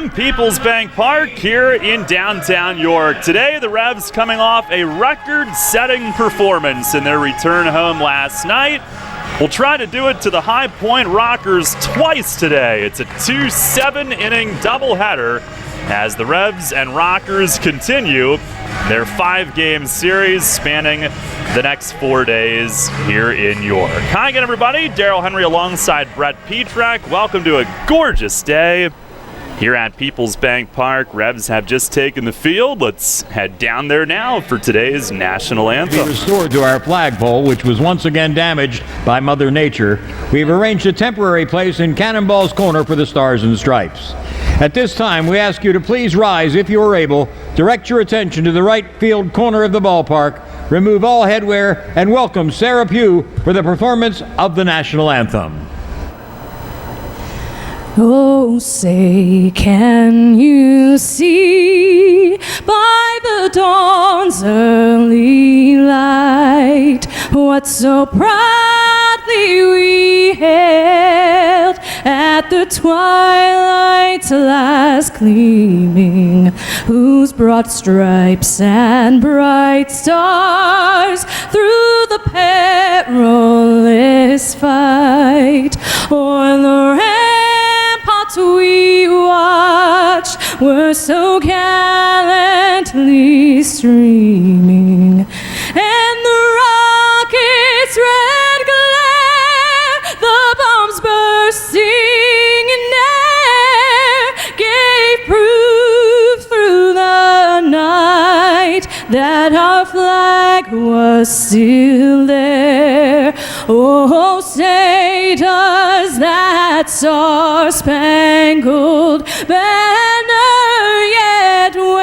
from Peoples Bank Park here in downtown York. Today, the Revs coming off a record-setting performance in their return home last night. We'll try to do it to the High Point Rockers twice today. It's a 2-7-inning doubleheader as the Revs and Rockers continue their 5-game series spanning the next 4 days here in York. Hi again, everybody. Daryl Henry alongside Brett Petrak. Welcome to a gorgeous day here at Peoples Bank Park. Revs have just taken the field. Let's head down there now for today's national anthem. Be restored to our flagpole, which was once again damaged by Mother Nature. We've arranged a temporary place in Cannonball's Corner for the Stars and Stripes. At this time, we ask you to please rise if you are able, direct your attention to the right field corner of the ballpark, remove all headwear, and welcome Sarah Pugh for the performance of the national anthem. Oh, say, can you see by the dawn's early light what so proudly we hailed at the twilight's last gleaming, whose broad stripes and bright stars through the perilous fight o'er the ramparts we watched were so gallantly streaming, and the rocket's red glare, the bombs bursting in air, gave proof through the night that our flag was still there. Oh, say does that star-spangled banner yet wave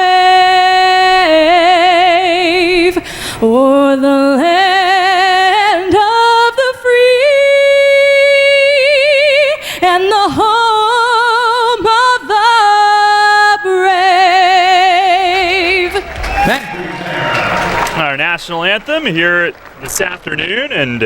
o'er the land of the free and the home of the brave? Our national anthem here this afternoon and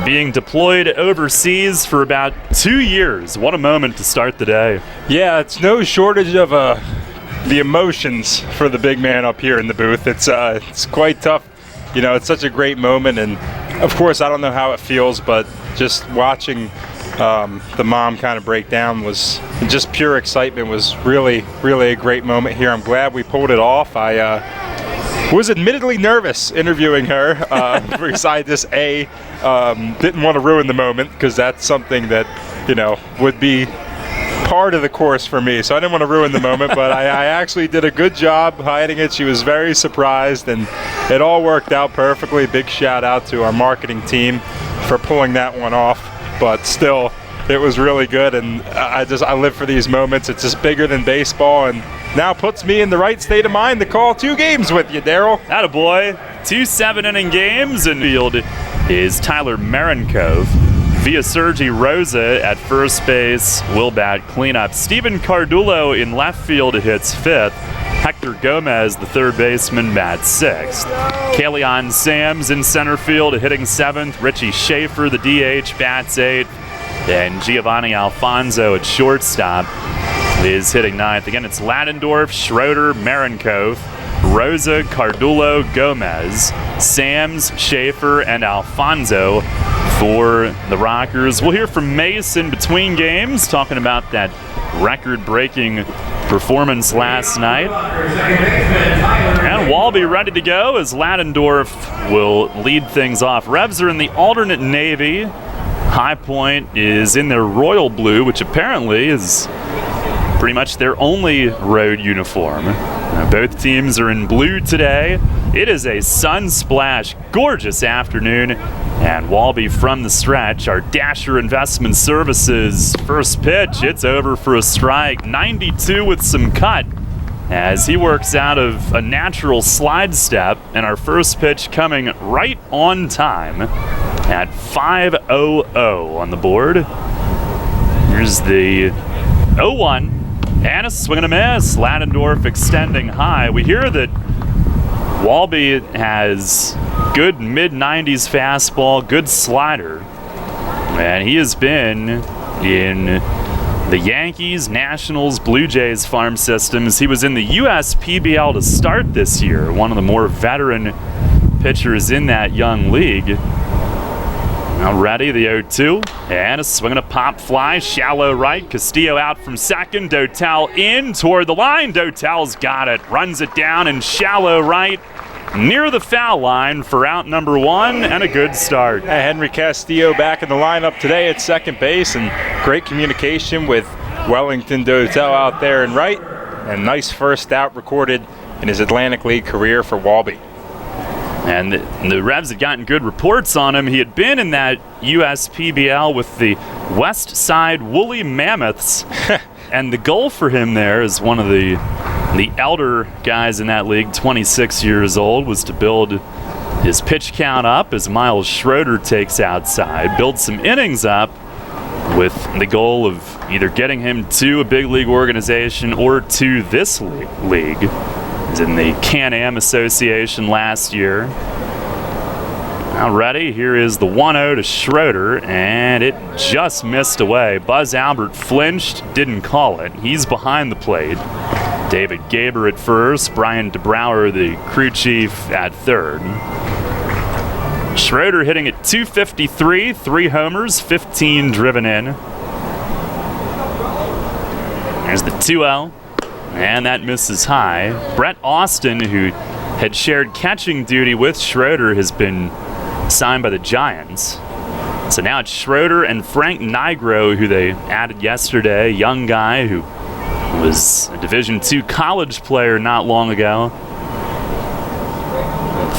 being deployed overseas for about 2 years. What a moment to start the day. Yeah, it's no shortage of the emotions for the big man up here in the booth. It's quite tough. You know, it's such a great moment, and of course I don't know how it feels, but just watching the mom kind of break down was just pure excitement. Was really a great moment here. I'm glad we pulled it off. I was admittedly nervous interviewing her because I just didn't want to ruin the moment, because that's something that, you know, would be part of the course for me. So I didn't want to ruin the moment, but I actually did a good job hiding it. She was very surprised, and it all worked out perfectly. Big shout out to our marketing team for pulling that one off, but still, it was really good, and I live for these moments. It's just bigger than baseball, and now puts me in the right state of mind to call 2 games with you, Daryl. Attaboy. 2 7-inning games, and field is Tyler Marenkov. Via Sergi Rosa at first base will bat cleanup. Steven Cardullo in left field hits 5th. Hector Gomez, the third baseman, bats 6th. Kalion Sams in center field hitting 7th. Richie Schaefer, the DH, bats 8th. And Giovanni Alfonso at shortstop is hitting 9th. Again, it's Ladendorf, Schroeder, Marenkov, Rosa, Cardullo, Gomez, Sams, Schaefer, and Alfonso for the Rockers. We'll hear from Mason between games, talking about that record-breaking performance last night. And Walby ready to go as Ladendorf will lead things off. Revs are in the alternate navy. High Point is in their royal blue, which apparently is pretty much their only road uniform. Both teams are in blue today. It is a sun-splashed, gorgeous afternoon, and Walby from the stretch. Our Dasher Investment Services first pitch, it's over for a strike. 92 with some cut as he works out of a natural slide step, and our first pitch coming right on time at 5:00 on the board. Here's the 0-1. And a swing and a miss. Ladendorf extending high. We hear that Walby has good mid-90s fastball, good slider. And he has been in the Yankees, Nationals, Blue Jays farm systems. He was in the USPBL to start this year, one of the more veteran pitchers in that young league. Now ready, the 0-2, and a swing and a pop fly, shallow right. Castillo out from second, Dotel in toward the line. Dotel's got it, runs it down in shallow right, near the foul line for out number 1, and a good start. Henry Castillo back in the lineup today at second base, and great communication with Wellington Dotel out there in right, and nice first out recorded in his Atlantic League career for Walby. And the Revs had gotten good reports on him. He had been in that USPBL with the West Side Woolly Mammoths. And the goal for him there, as one of the elder guys in that league, 26 years old, was to build his pitch count up as Miles Schroeder takes outside, build some innings up with the goal of either getting him to a big league organization or to this league. He's in the Can-Am Association last year. Now ready, here is the 1-0 to Schroeder, and it just missed away. Buzz Albert flinched, didn't call it. He's behind the plate. David Gaber at first, Brian DeBrouwer, the crew chief, at third. Schroeder hitting at .253, 3 homers, 15 driven in. There's the 2-0. And that misses high. Brett Austin, who had shared catching duty with Schroeder, has been signed by the Giants. So now it's Schroeder and Frank Nigro, who they added yesterday, a young guy who was a Division II college player not long ago.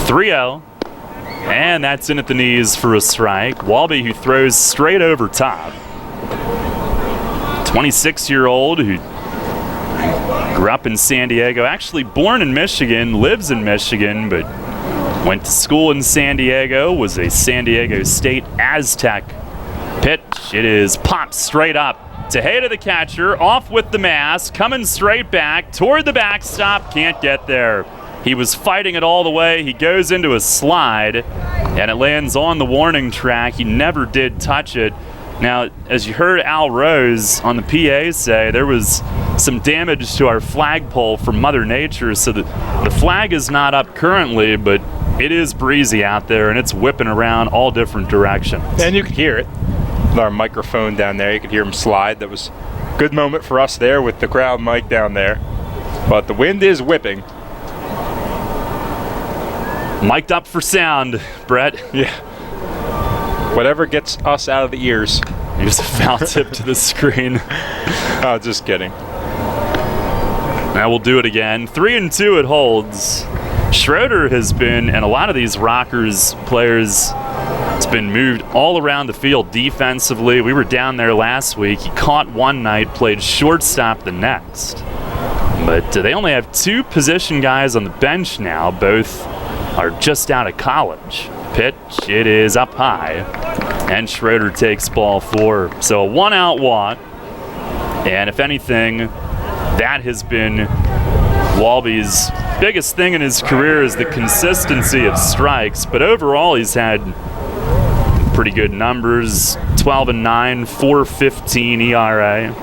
3-0. And that's in at the knees for a strike. Walby, who throws straight over top. 26-year-old who grew up in San Diego, actually born in Michigan, lives in Michigan, but went to school in San Diego, was a San Diego State Aztec. Pitch, it is popped straight up. Tejeda, the catcher, off with the mask, coming straight back toward the backstop, can't get there. He was fighting it all the way. He goes into a slide, and it lands on the warning track. He never did touch it. Now, as you heard Al Rose on the PA say, there was some damage to our flagpole from Mother Nature, so the flag is not up currently, but it is breezy out there, and it's whipping around all different directions. And you could hear it with our microphone down there. You could hear him slide. That was a good moment for us there with the crowd mic down there. But the wind is whipping. Mic'd up for sound, Brett. Yeah. Whatever gets us out of the ears. Here's a foul tip to the screen. Oh, just kidding. Now we'll do it again. 3-2 it holds. Schroeder has been, and a lot of these Rockers players, has been moved all around the field defensively. We were down there last week. He caught one night, played shortstop the next. But they only have 2 position guys on the bench now. Both are just out of college. Pitch, it is up high, and Schroeder takes ball 4. So a 1-out walk, and if anything, that has been Walby's biggest thing in his career, is the consistency of strikes. But overall, he's had pretty good numbers: 12-9, 4.15 ERA,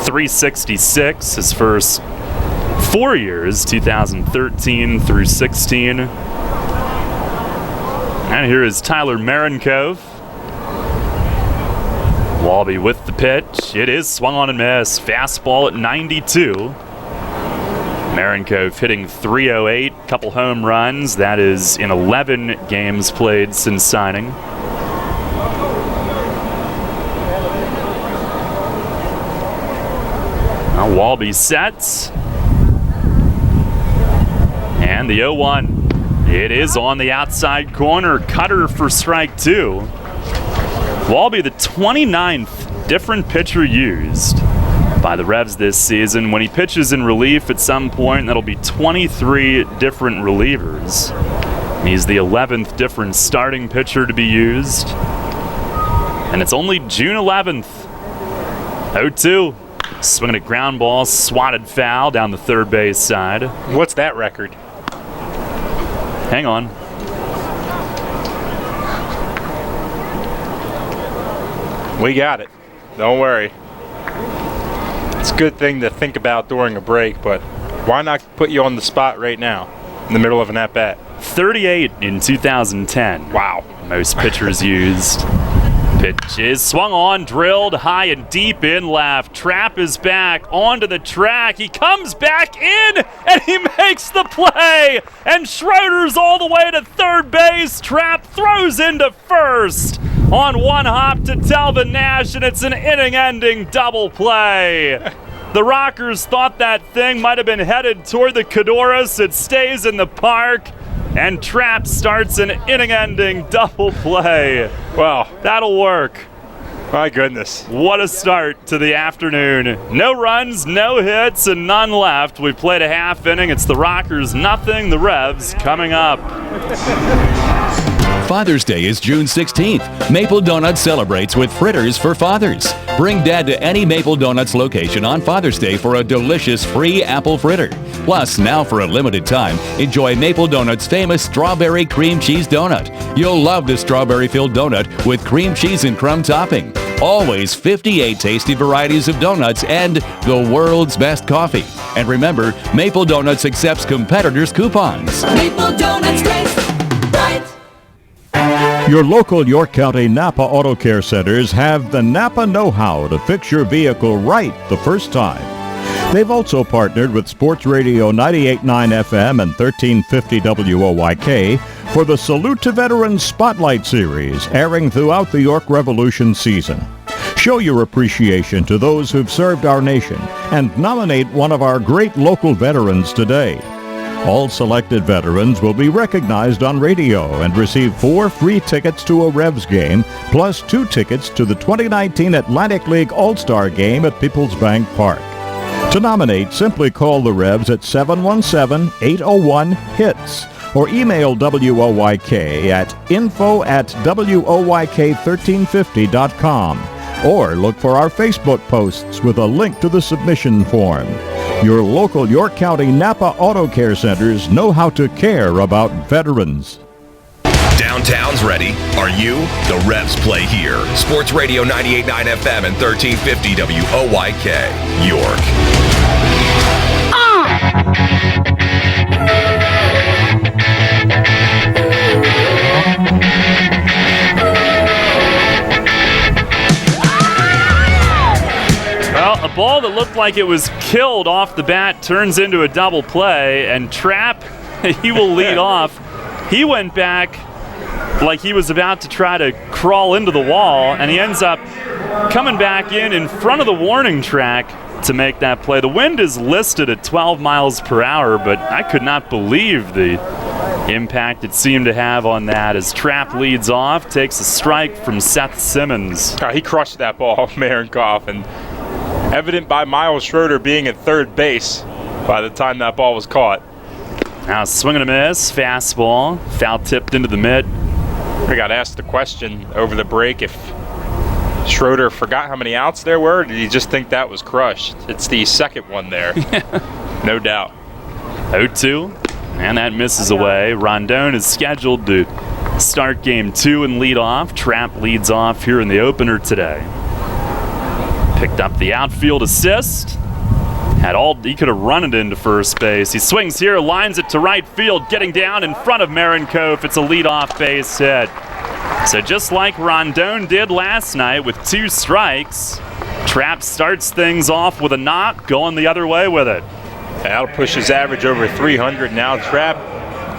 3.66 his first 4 years, 2013 through 16. And here is Tyler Marenkov. Walby with the pitch. It is swung on and missed. Fastball at 92. Marenkov hitting .308, couple home runs. That is in 11 games played since signing. Now Walby sets. And the 0-1. It is on the outside corner. Cutter for strike 2. Walby, the 29th different pitcher used by the Revs this season. When he pitches in relief at some point, that'll be 23 different relievers. He's the 11th different starting pitcher to be used. And it's only June 11th. 0-2. Swinging a ground ball, swatted foul down the third base side. What's that record? Hang on. We got it. Don't worry. it's a good thing to think about during a break, but why not put you on the spot right now in the middle of an at-bat? 38 in 2010. Wow. Most pitchers used. Pitch is swung on, drilled high and deep in left. Trapp is back onto the track. He comes back in and he makes the play. And Schroeder's all the way to third base. Trapp throws into first on one hop to Telvin Nash, and it's an inning-ending double play. The Rockers thought that thing might have been headed toward the Cadorus. It stays in the park. And Trapp starts an inning-ending double play. Well, that'll work. My goodness. What a start to the afternoon. No runs, no hits, and none left. We played a half inning. It's the Rockers nothing, the Revs coming up. Father's Day is June 16th. Maple Donuts celebrates with fritters for fathers. Bring Dad to any Maple Donuts location on Father's Day for a delicious free apple fritter. Plus, now for a limited time, enjoy Maple Donuts' famous strawberry cream cheese donut. You'll love the strawberry-filled donut with cream cheese and crumb topping. Always 58 tasty varieties of donuts and the world's best coffee. And remember, Maple Donuts accepts competitors' coupons. Maple Donuts taste right. Your local York County Napa Auto Care Centers have the Napa know-how to fix your vehicle right the first time. They've also partnered with Sports Radio 98.9 FM and 1350 WOYK for the Salute to Veterans Spotlight Series, airing throughout the York Revolution season. Show your appreciation to those who've served our nation and nominate one of our great local veterans today. All selected veterans will be recognized on radio and receive 4 free tickets to a Revs game, plus 2 tickets to the 2019 Atlantic League All-Star Game at Peoples Bank Park. To nominate, simply call the Revs at 717-801-HITS or email WOYK at info@WOYK1350.com or look for our Facebook posts with a link to the submission form. Your local York County Napa Auto Care Centers know how to care about veterans. Downtown's ready. Are you? The Revs play here. Sports Radio 98.9 FM and 1350 WOYK, York. Well, a ball that looked like it was killed off the bat turns into a double play, and Trapp, he will lead off. He went back like he was about to try to crawl into the wall, and he ends up coming back in front of the warning track to make that play. The wind is listed at 12 miles per hour, but I could not believe the impact it seemed to have on that as Trapp leads off, takes a strike from Seth Simmons. He crushed that ball, Marenkov, and evident by Miles Schroeder being at third base by the time that ball was caught. Now swing and a miss, fastball, foul tipped into the mitt. I got asked the question over the break if Schroeder forgot how many outs there were, or did he just think that was crushed? It's the second one there, no doubt. 0-2, and that misses away. Rondon is scheduled to start game 2 and lead off. Trapp leads off here in the opener today. Picked up the outfield assist. He could have run it into first base. He swings here, lines it to right field, getting down in front of Marenkov. It's a leadoff base hit. So just like Rondon did last night with 2 strikes, Trapp starts things off with a knock, going the other way with it. That'll push his average over 300 now. Trapp,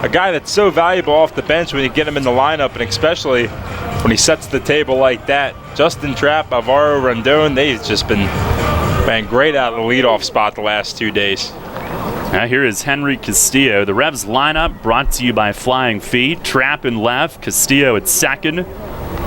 a guy that's so valuable off the bench when you get him in the lineup, and especially when he sets the table like that. Justin Trapp, Alvaro Rondon, they've just been great out of the leadoff spot the last 2 days. Now here is Henry Castillo. The Revs lineup brought to you by Flying Feet. Trapp in left, Castillo at second.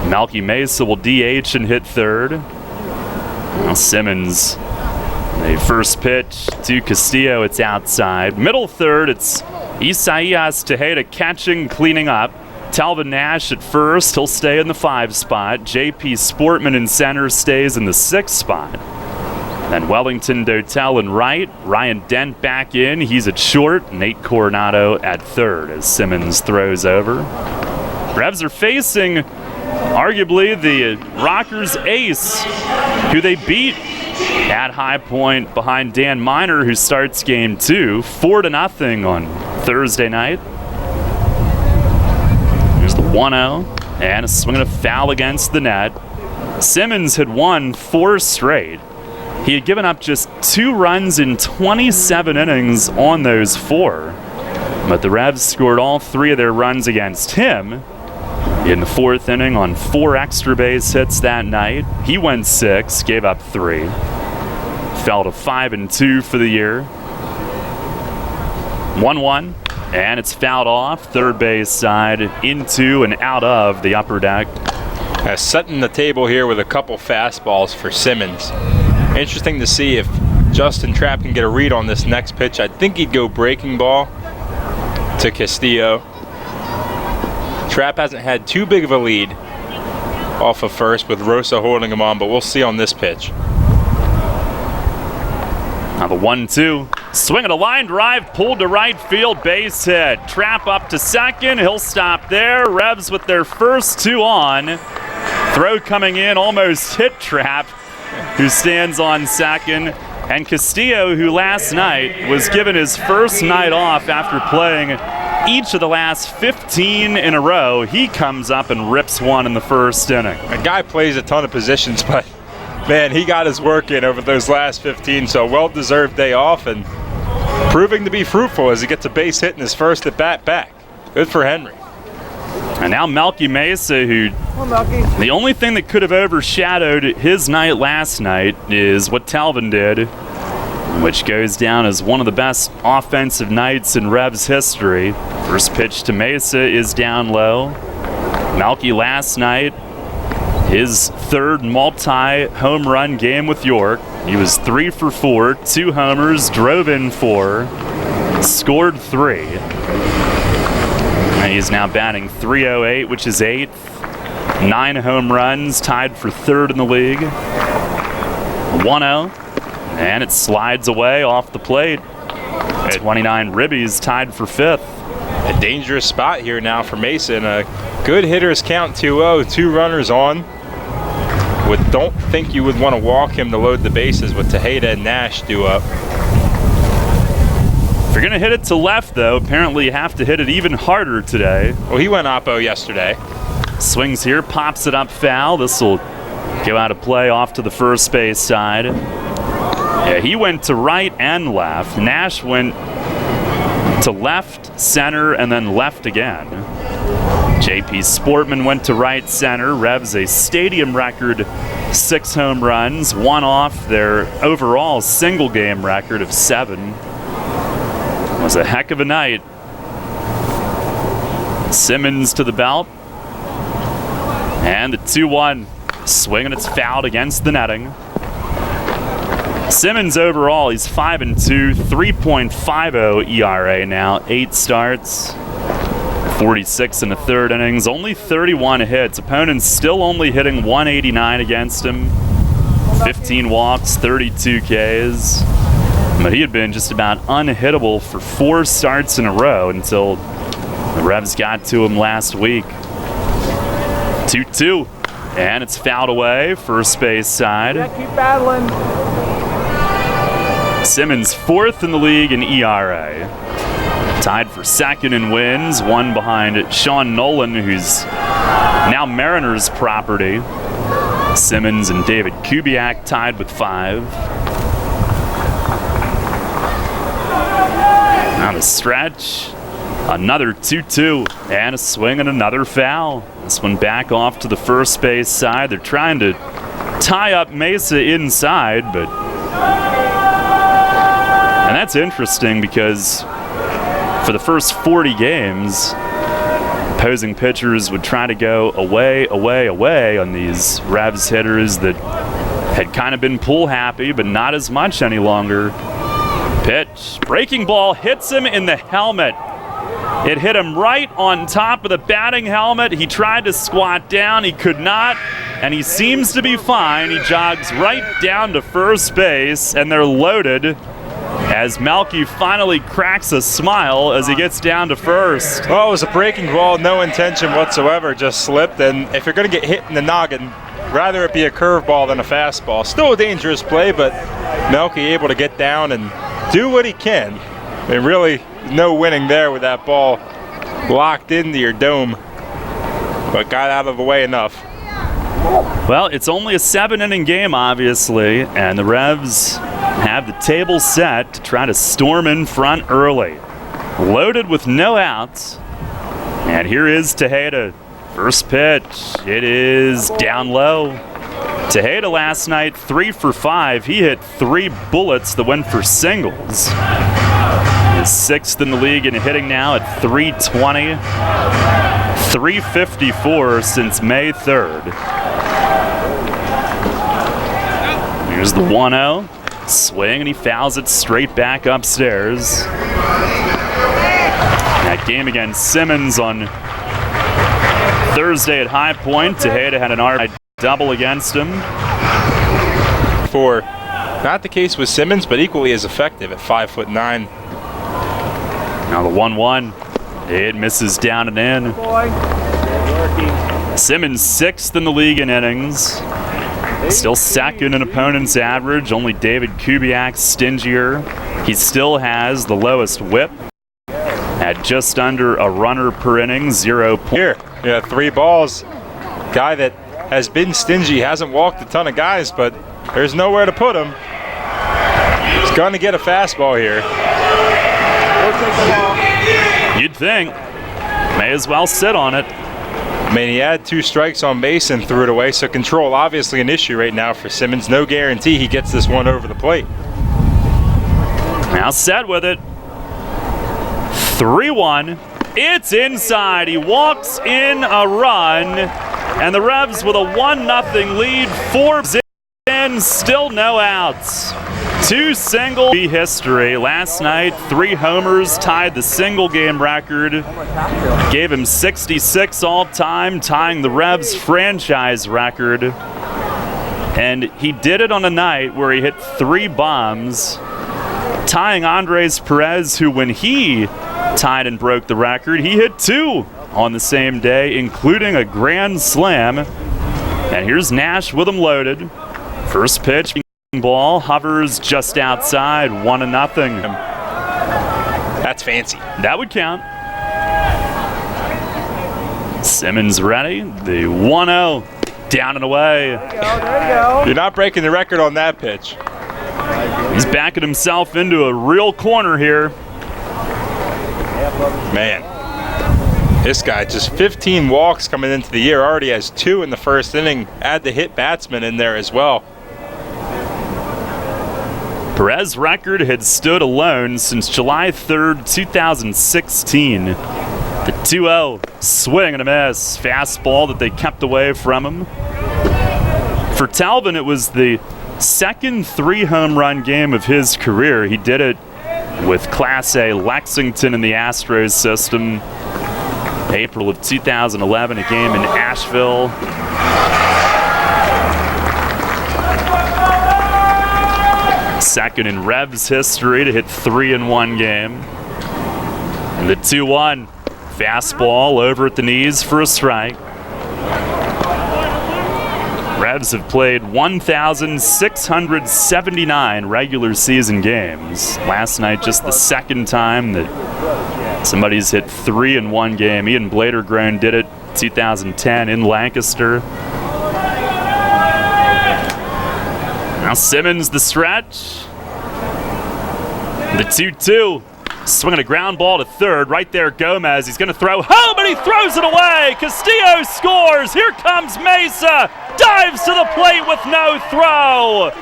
Melky Mesa will DH and hit third. Now Simmons, the first pitch to Castillo, it's outside. Middle third, it's Isaias Tejeda catching, cleaning up. Telvin Nash at first, he'll stay in the 5 spot. JP Sportman in center stays in the 6 spot. Then Wellington Dotel in right. Ryan Dent back in. He's at short. Nate Coronado at third as Simmons throws over. Revs are facing arguably the Rockers ace, who they beat at High Point behind Dan Miner, who starts game 2, 4-0 on Thursday night. Here's the 1-0, and a swing and a foul against the net. Simmons had won 4 straight. He had given up just 2 runs in 27 innings on those 4. But the Revs scored all 3 of their runs against him in the 4th inning on 4 extra base hits that night. He went 6, gave up 3. Fell to 5-2 for the year. 1-1, and it's fouled off third base side into and out of the upper deck. Setting the table here with a couple fastballs for Simmons. Interesting to see if Justin Trapp can get a read on this next pitch. I think he'd go breaking ball to Castillo. Trapp hasn't had too big of a lead off of first with Rosa holding him on, but we'll see on this pitch. Now the 1-2. Swing at a line drive, pulled to right field, base hit. Trapp up to second, he'll stop there. Revs with their first 2 on. Throw coming in, almost hit Trapp, who stands on second. And Castillo, who last night was given his first night off after playing each of the last 15 in a row, he comes up and rips one in the first inning. A guy plays a ton of positions, but man, he got his work in over those last 15, so well-deserved day off and proving to be fruitful as he gets a base hit in his first at-bat back. Good for Henry. And now Melky Mesa, who the only thing that could have overshadowed his night last night is what Talvin did, which goes down as one of the best offensive nights in Revs history. First pitch to Mesa is down low. Melky last night, his 3rd multi-home run game with York. He was 3 for 4, 2 homers, drove in 4, scored 3. And he's now batting .308, which is 8th. 9 home runs, tied for 3rd in the league. 1-0, and it slides away off the plate. 29 ribbies, tied for 5th. A dangerous spot here now for Mason. A good hitter's count 2-0, 2 runners on. Don't think you would want to walk him to load the bases with Tejeda and Nash due up. If you're going to hit it to left, though, apparently you have to hit it even harder today. Well, he went oppo yesterday. Swings here, pops it up foul. This will go out of play off to the first base side. Yeah, he went to right and left. Nash went to left, center, and then left again. JP Sportman went to right center. Revs a stadium record 6 home runs, 1 off their overall single game record of 7. It was a heck of a night. Simmons to the belt. And the 2-1 swing, and it's fouled against the netting. Simmons overall, he's 5-2, 3.50 ERA now, 8 starts, 46 in the 3rd innings, only 31 hits. Opponents still only hitting 189 against him, 15 walks, 32 Ks. But he had been just about unhittable for 4 starts in a row until the Revs got to him last week. 2-2, and it's fouled away, first base side. Yeah, keep battling. Simmons 4th in the league in ERA. Tied for 2nd in wins, 1 behind Sean Nolan, who's now Mariners property. Simmons and David Kubiak tied with 5. Now the stretch. Another 2-2, and a swing and another foul. This one back off to the first base side. They're trying to tie up Mesa inside, but... And that's interesting because for the first 40 games, opposing pitchers would try to go away on these Revs hitters that had kind of been pull happy, but not as much any longer. Pitch, breaking ball, hits him in the helmet. It hit him right on top of the batting helmet. He tried to squat down, he could not, and he seems to be fine. He jogs right down to first base, and they're loaded as Melky finally cracks a smile as he gets down to first. Well, it was a breaking ball, no intention whatsoever, just slipped, and if you're going to get hit in the noggin, rather it be a curveball than a fastball. Still a dangerous play, but Melky able to get down and do what he can. And really, no winning there with that ball locked into your dome, but got out of the way enough. Well, it's only a 7-inning game, obviously, and the Revs have the table set to try to storm in front early. Loaded with no outs. And here is Tejeda. First pitch. It is down low. Tejeda last night, 3 for 5. He hit 3 bullets that went for singles. He's 6th in the league in hitting now at 320. 354 since May 3rd. Here's the 1-0. Swing, and he fouls it straight back upstairs. That game against Simmons on Thursday at High Point. Tejeda had an RBI double against him. For not the case with Simmons, but equally as effective at 5'9". Now the 1-1. It misses down and in. Simmons 6th in the league in innings. Still second in opponent's average. Only David Kubiak stingier. He still has the lowest whip at just under a runner per inning, 0 points. Here, 3 balls. Guy that has been stingy, hasn't walked a ton of guys, but there's nowhere to put him. He's going to get a fastball here. You'd think. May as well sit on it. I mean, he had 2 strikes on base and threw it away, so control obviously an issue right now for Simmons. No guarantee he gets this one over the plate. Now set with it. 3-1. It's inside. He walks in a run, and the Revs with a 1-0 lead. 4 in, still no outs. 2 single history. Last night, 3 homers tied the single game record. Gave him 66 all time, tying the Revs franchise record. And he did it on a night where he hit 3 bombs, tying Andres Perez, who when he tied and broke the record, he hit 2 on the same day, including a grand slam. And here's Nash with him loaded. First pitch. Ball hovers just outside, 1-0. That's fancy. That would count. Simmons ready. The 1-0 down and away. You're not breaking the record on that pitch. He's backing himself into a real corner here. Man, this guy just 15 walks coming into the year. Already has 2 in the first inning. Add the hit batsman in there as well. Perez's record had stood alone since July 3rd, 2016. The 2-0 swing and a miss. Fastball that they kept away from him. For Talvin, it was the second 3-home run game of his career. He did it with Class A Lexington in the Astros system. April of 2011, a game in Asheville. Second in Revs history to hit 3 in one game. And the 2-1 fastball over at the knees for a strike. Revs have played 1,679 regular season games. Last night, just the second time that somebody's hit 3 in one game. Ian Bladergrone did it 2010 in Lancaster. Now Simmons the stretch. The 2-2. Swinging a ground ball to third. Right there, Gomez. He's going to throw home, and he throws it away. Castillo scores. Here comes Mesa. Dives to the plate with no throw.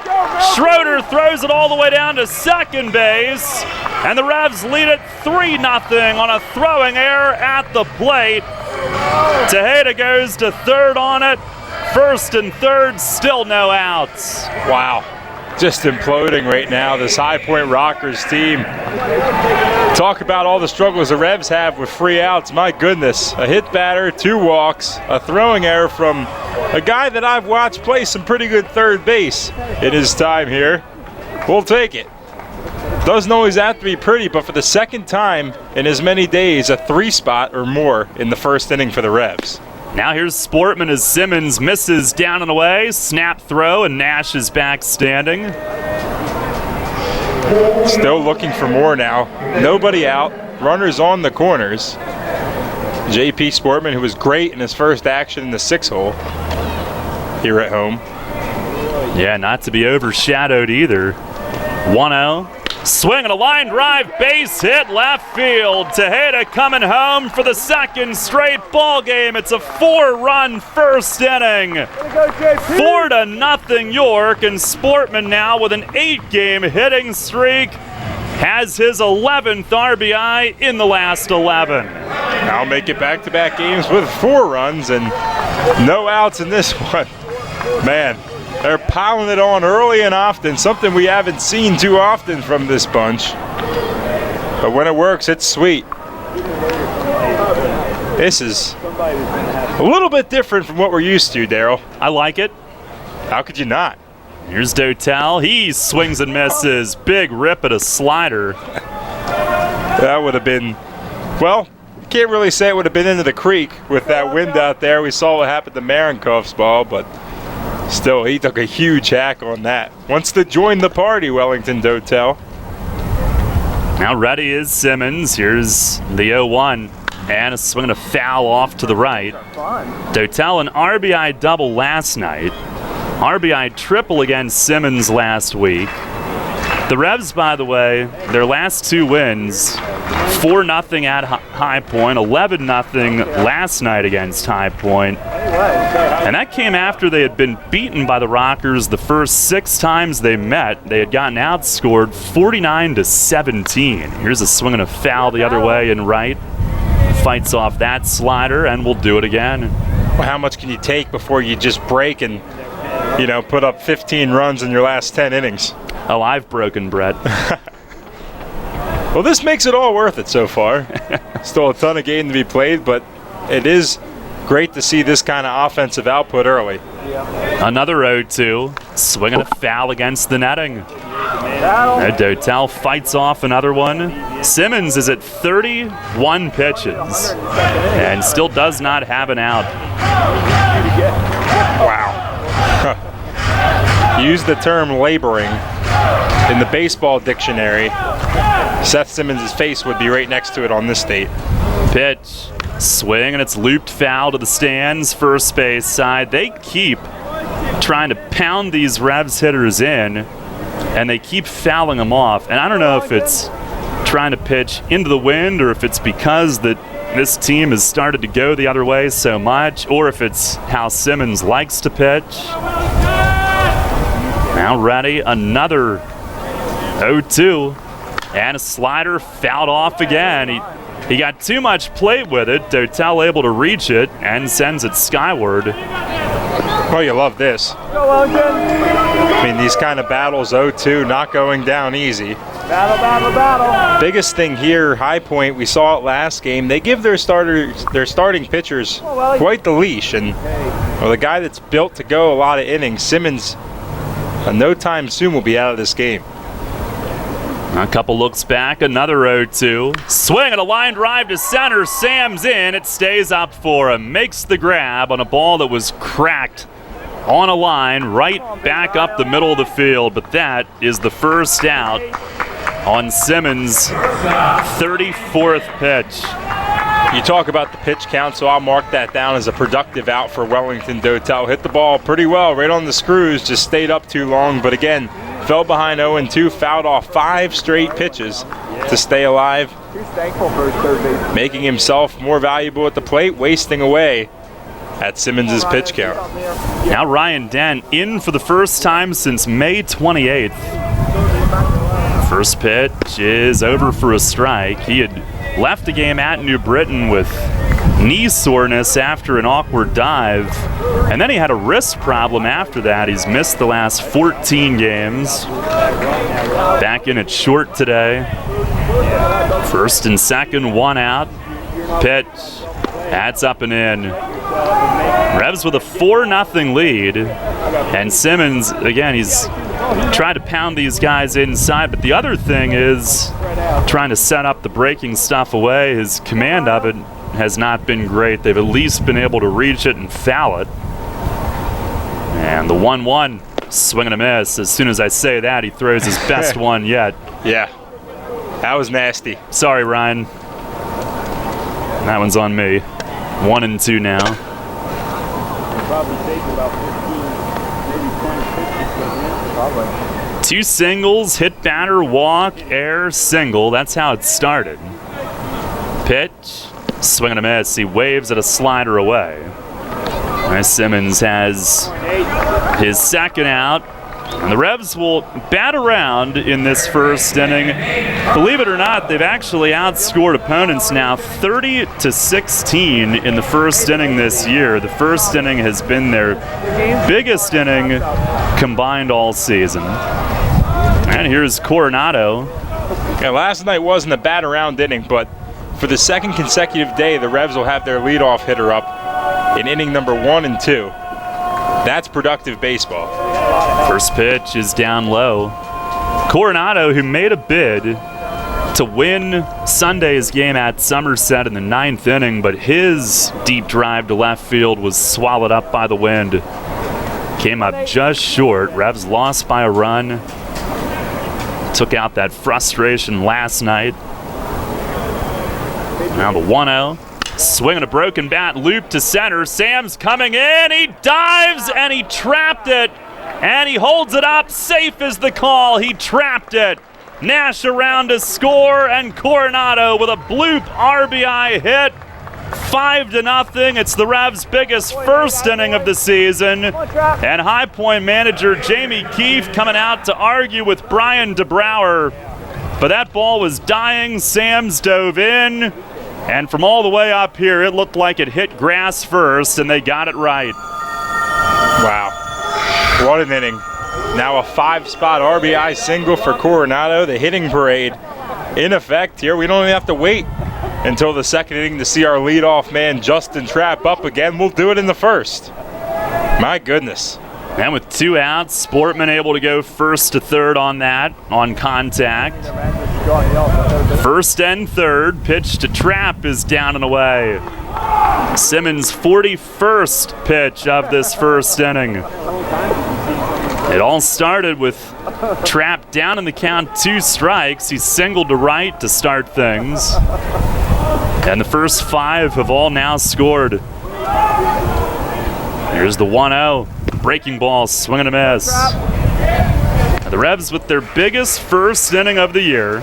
Schroeder throws it all the way down to second base. And the Revs lead it 3-0 on a throwing error at the plate. Tejeda goes to third on it. First and third, still no outs. Wow. Just imploding right now, this High Point Rockers team. Talk about all the struggles the Revs have with free outs. My goodness, a hit batter, 2 walks, a throwing error from a guy that I've watched play some pretty good third base in his time here. We'll take it. Doesn't always have to be pretty, but for the second time in as many days, a 3 spot or more in the first inning for the Revs. Now here's Sportman as Simmons misses down and away. Snap throw, and Nash is back standing. Still looking for more now. Nobody out. Runners on the corners. J.P. Sportman, who was great in his first action in the 6-hole here at home. Yeah, not to be overshadowed either. 1-0. Swing and a line drive, base hit left field. Tejeda coming home for the second straight ball game. It's a 4-run first inning. 4-0 York, and Sportman now with an 8-game hitting streak has his 11th RBI in the last 11. Now make it back-to-back games with 4 runs and no outs in this one. Man, they're piling it on early and often, something we haven't seen too often from this bunch. But when it works, it's sweet. This is a little bit different from what we're used to, Daryl. I like it. How could you not? Here's Dotel. He swings and misses. Big rip at a slider. That would have been, well, can't really say it would have been into the creek with that wind out there. We saw what happened to Marinkov's ball, but still, he took a huge hack on that. Wants to join the party, Wellington Dotel. Now ready is Simmons. Here's the 0-1. And a swing and a foul off to the right. Dotel an RBI double last night. RBI triple against Simmons last week. The Revs, by the way, their last 2 wins, 4-0 at High Point, 11-0 last night against High Point. And that came after they had been beaten by the Rockers the first 6 times they met. They had gotten outscored 49-17. Here's a swing and a foul the other way and right. Fights off that slider, and we'll do it again. Well, how much can you take before you just break and, you know, put up 15 runs in your last 10 innings? Oh, I've broken, Brett. Well, this makes it all worth it so far. Still a ton of game to be played, but it is great to see this kind of offensive output early. Another 0-2. Swinging a foul against the netting. Dotel fights off another one. Simmons is at 31 pitches and still does not have an out. Wow. Use the term laboring in the baseball dictionary. Seth Simmons' face would be right next to it on this date. Pitch. Swing, and it's looped foul to the stands, first base side. They keep trying to pound these Revs hitters in, and they keep fouling them off. And I don't know if it's trying to pitch into the wind or if it's because that this team has started to go the other way so much, or if it's how Simmons likes to pitch. Now ready, another 0-2, and a slider fouled off again. He got too much play with it. Dotel able to reach it and sends it skyward. Well, you love this. I mean, these kind of battles, 0-2, not going down easy. Battle. Biggest thing here, High Point, we saw it last game. They give their starting pitchers quite the leash. And well, the guy that's built to go a lot of innings, Simmons, no time soon will be out of this game. A couple looks back, another 0-2. Swing and a line drive to center. Sam's in. It stays up for him. Makes the grab on a ball that was cracked on a line right back up the middle of the field. But that is the first out on Simmons' 34th pitch. You talk about the pitch count, so I'll mark that down as a productive out for Wellington Dotel. Hit the ball pretty well, right on the screws, just stayed up too long. But again, fell behind 0-2, fouled off 5 straight pitches to stay alive. Making himself more valuable at the plate, wasting away at Simmons' pitch count. Now Ryan Dent in for the first time since May 28th. First pitch is over for a strike. He had left the game at New Britain with knee soreness after an awkward dive, and then he had a wrist problem after that. He's missed the last 14 games. Back in at short today. First and second, 1 out. Pitch. That's up and in. Revs with a 4-0 lead, and Simmons, again, he's trying to pound these guys inside, but the other thing is trying to set up the breaking stuff away. His command of it has not been great. They've at least been able to reach it and foul it. And the 1-1, swing and a miss. As soon as I say that, he throws his best one yet. Yeah, that was nasty. Sorry, Ryan. That one's on me. 1-2 now. Two singles, hit, batter, walk, air, single. That's how it started. Pitch, swing and a miss. He waves at a slider away. As Simmons has his second out. And the Revs will bat around in this first inning. Believe it or not, they've actually outscored opponents now 30-16 in the first inning this year. The first inning has been their biggest inning combined all season. And here's Coronado. Yeah, last night wasn't a bat around inning, but for the second consecutive day, the Revs will have their leadoff hitter up in inning number 1 and 2. That's productive baseball. First pitch is down low. Coronado, who made a bid to win Sunday's game at Somerset in the 9th inning, but his deep drive to left field was swallowed up by the wind. Came up just short. Revs lost by a run. Took out that frustration last night. Now the 1-0. Swinging a broken bat, loop to center. Sam's coming in. He dives and he trapped it. And he holds it up. Safe is the call. He trapped it. Nash around to score, and Coronado with a bloop RBI hit. 5-0. It's the Revs' biggest first inning of the season. And High Point manager Jamie Keefe coming out to argue with Brian DeBrouwer. But that ball was dying. Sam's dove in. And from all the way up here, it looked like it hit grass first, and they got it right. Wow. What an inning. Now a 5-spot RBI single for Coronado. The hitting parade in effect here. We don't even have to wait until the second inning to see our leadoff man, Justin Trapp, up again. We'll do it in the first. My goodness. And with 2 outs, Sportman able to go first to third on that, on contact. First and third, pitch to Trapp is down and away. Simmons' 41st pitch of this first inning. It all started with Trapp down in the count, 2 strikes. He singled to right to start things. And the first 5 have all now scored. Here's the 1-0. Breaking ball, swing and a miss. The Revs with their biggest first inning of the year.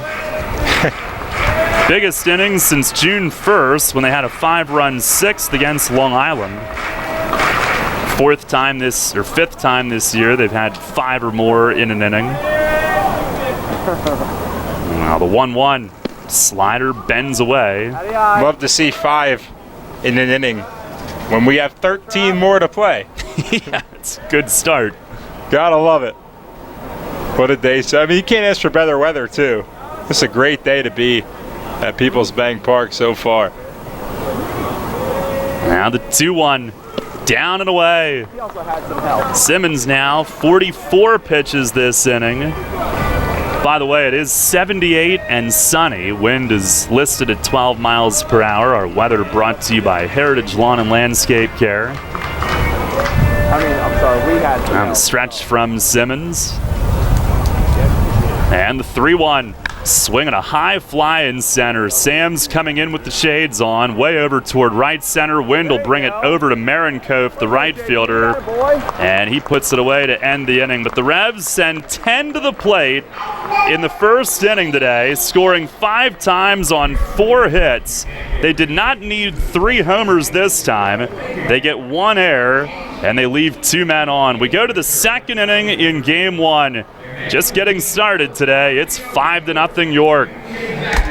Biggest inning since June 1st when they had a 5-run 6th against Long Island. 5th time this year they've had 5 or more in an inning. Now the 1-1 slider bends away. Love to see 5 in an inning when we have 13 more to play. Yeah, it's a good start. Gotta love it. What a day. So, I mean, you can't ask for better weather, too. This is a great day to be at Peoples Bank Park so far. Now the 2-1. Down and away. Simmons now 44 pitches this inning. By the way, it is 78 and sunny. Wind is listed at 12 miles per hour. Our weather brought to you by Heritage Lawn and Landscape Care. On the stretch from Simmons. And the 3-1. Swinging a high fly in center. Sam's coming in with the shades on, way over toward right center. Wind will bring it over to Marinkoff, the right fielder, and he puts it away to end the inning. But the Revs send 10 to the plate in the first inning today, scoring 5 times on 4 hits. They did not need 3 homers this time. They get 1 error, and they leave 2 men on. We go to the second inning in Game 1. Just getting started today. It's 5-0 York.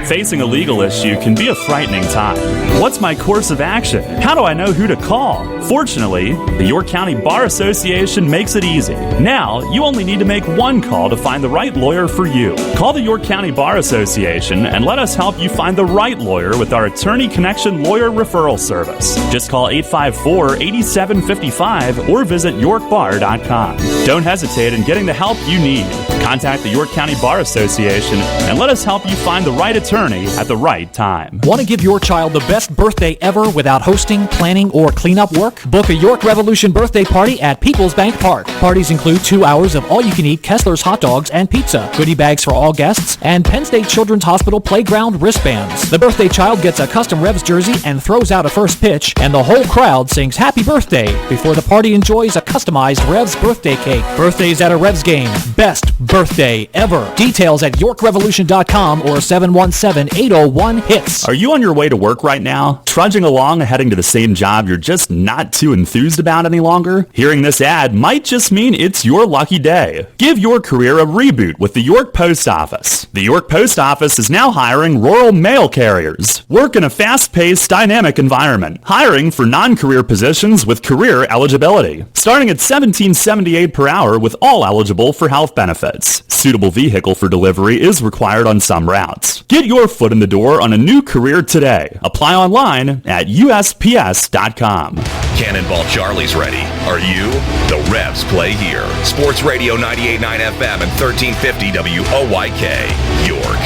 Facing a legal issue can be a frightening time. What's my course of action? How do I know who to call? Fortunately, the York County Bar Association makes it easy. Now, you only need to make 1 call to find the right lawyer for you. Call the York County Bar Association and let us help you find the right lawyer with our Attorney Connection Lawyer Referral Service. Just call 854-8755 or visit yorkbar.com. Don't hesitate in getting the help you need. Contact the York County Bar Association and let us help you find the right attorney attorney at the right time. Want to give your child the best birthday ever without hosting, planning, or cleanup work? Book a York Revolution birthday party at Peoples Bank Park. Parties include 2 hours of all-you-can-eat Kessler's hot dogs and pizza, goodie bags for all guests, and Penn State Children's Hospital playground wristbands. The birthday child gets a custom Revs jersey and throws out a first pitch, and the whole crowd sings happy birthday before the party enjoys a customized Revs birthday cake. Birthdays at a Revs game. Best birthday ever. Details at YorkRevolution.com or 717-801-HITS. Are you on your way to work right now? Trudging along, heading to the same job you're just not too enthused about any longer? Hearing this ad might just mean it's your lucky day. Give your career a reboot with the York Post Office. The York Post Office is now hiring rural mail carriers. Work in a fast-paced, dynamic environment. Hiring for non-career positions with career eligibility. Starting at $17.78 per hour with all eligible for health benefits. Suitable vehicle for delivery is required on some routes. Get your foot in the door on a new career today. Apply online at USPS.com. Cannonball Charlie's ready. Are you? The Revs play here. Sports Radio 98.9 FM and 1350 WOYK, York.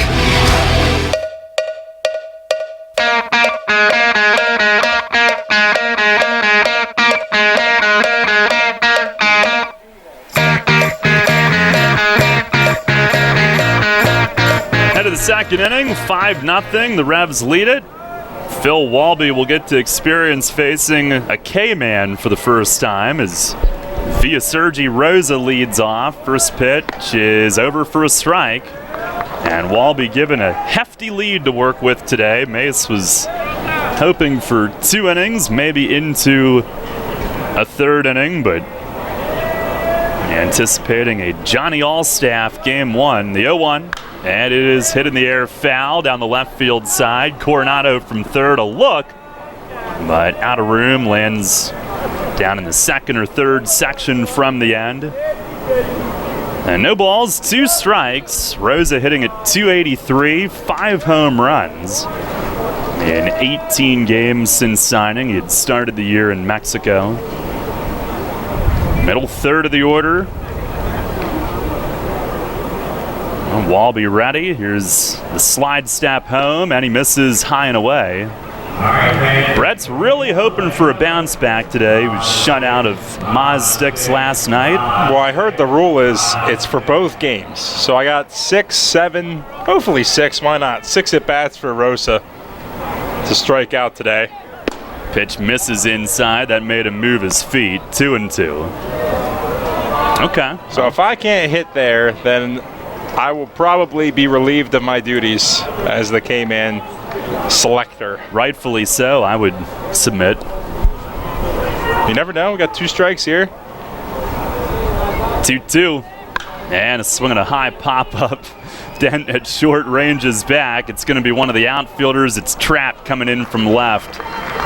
Head of the second inning, 5-0. The Revs lead it. Phil Walby will get to experience facing a K-man for the first time as Via-Sergi Rosa leads off. First pitch is over for a strike. And Walby given a hefty lead to work with today. Mace was hoping for 2 innings, maybe into a third inning, but anticipating a Johnny Allstaff game 1. The 0-1. And it is hit in the air foul down the left field side. Coronado from third, a look, but out of room, lands down in the second or third section from the end. And no balls, 2 strikes. Rosa hitting at .283, 5 home runs in 18 games since signing. He had started the year in Mexico. Middle third of the order. Walby ready. Here's the slide step home, and he misses high and away. Brett's really hoping for a bounce back today. He was shut out of Maz Sticks last night. Well, I heard the rule is it's for both games. So I got 6, 7, hopefully 6, why not? 6 at-bats for Rosa to strike out today. Pitch misses inside. That made him move his feet. 2-2. Okay. So if I can't hit there, then I will probably be relieved of my duties as the K-man selector. Rightfully so, I would submit. You never know. We got 2 strikes here. 2-2. And a swing and a high pop-up. Dent at short range is back. It's going to be one of the outfielders. It's Trapp coming in from left.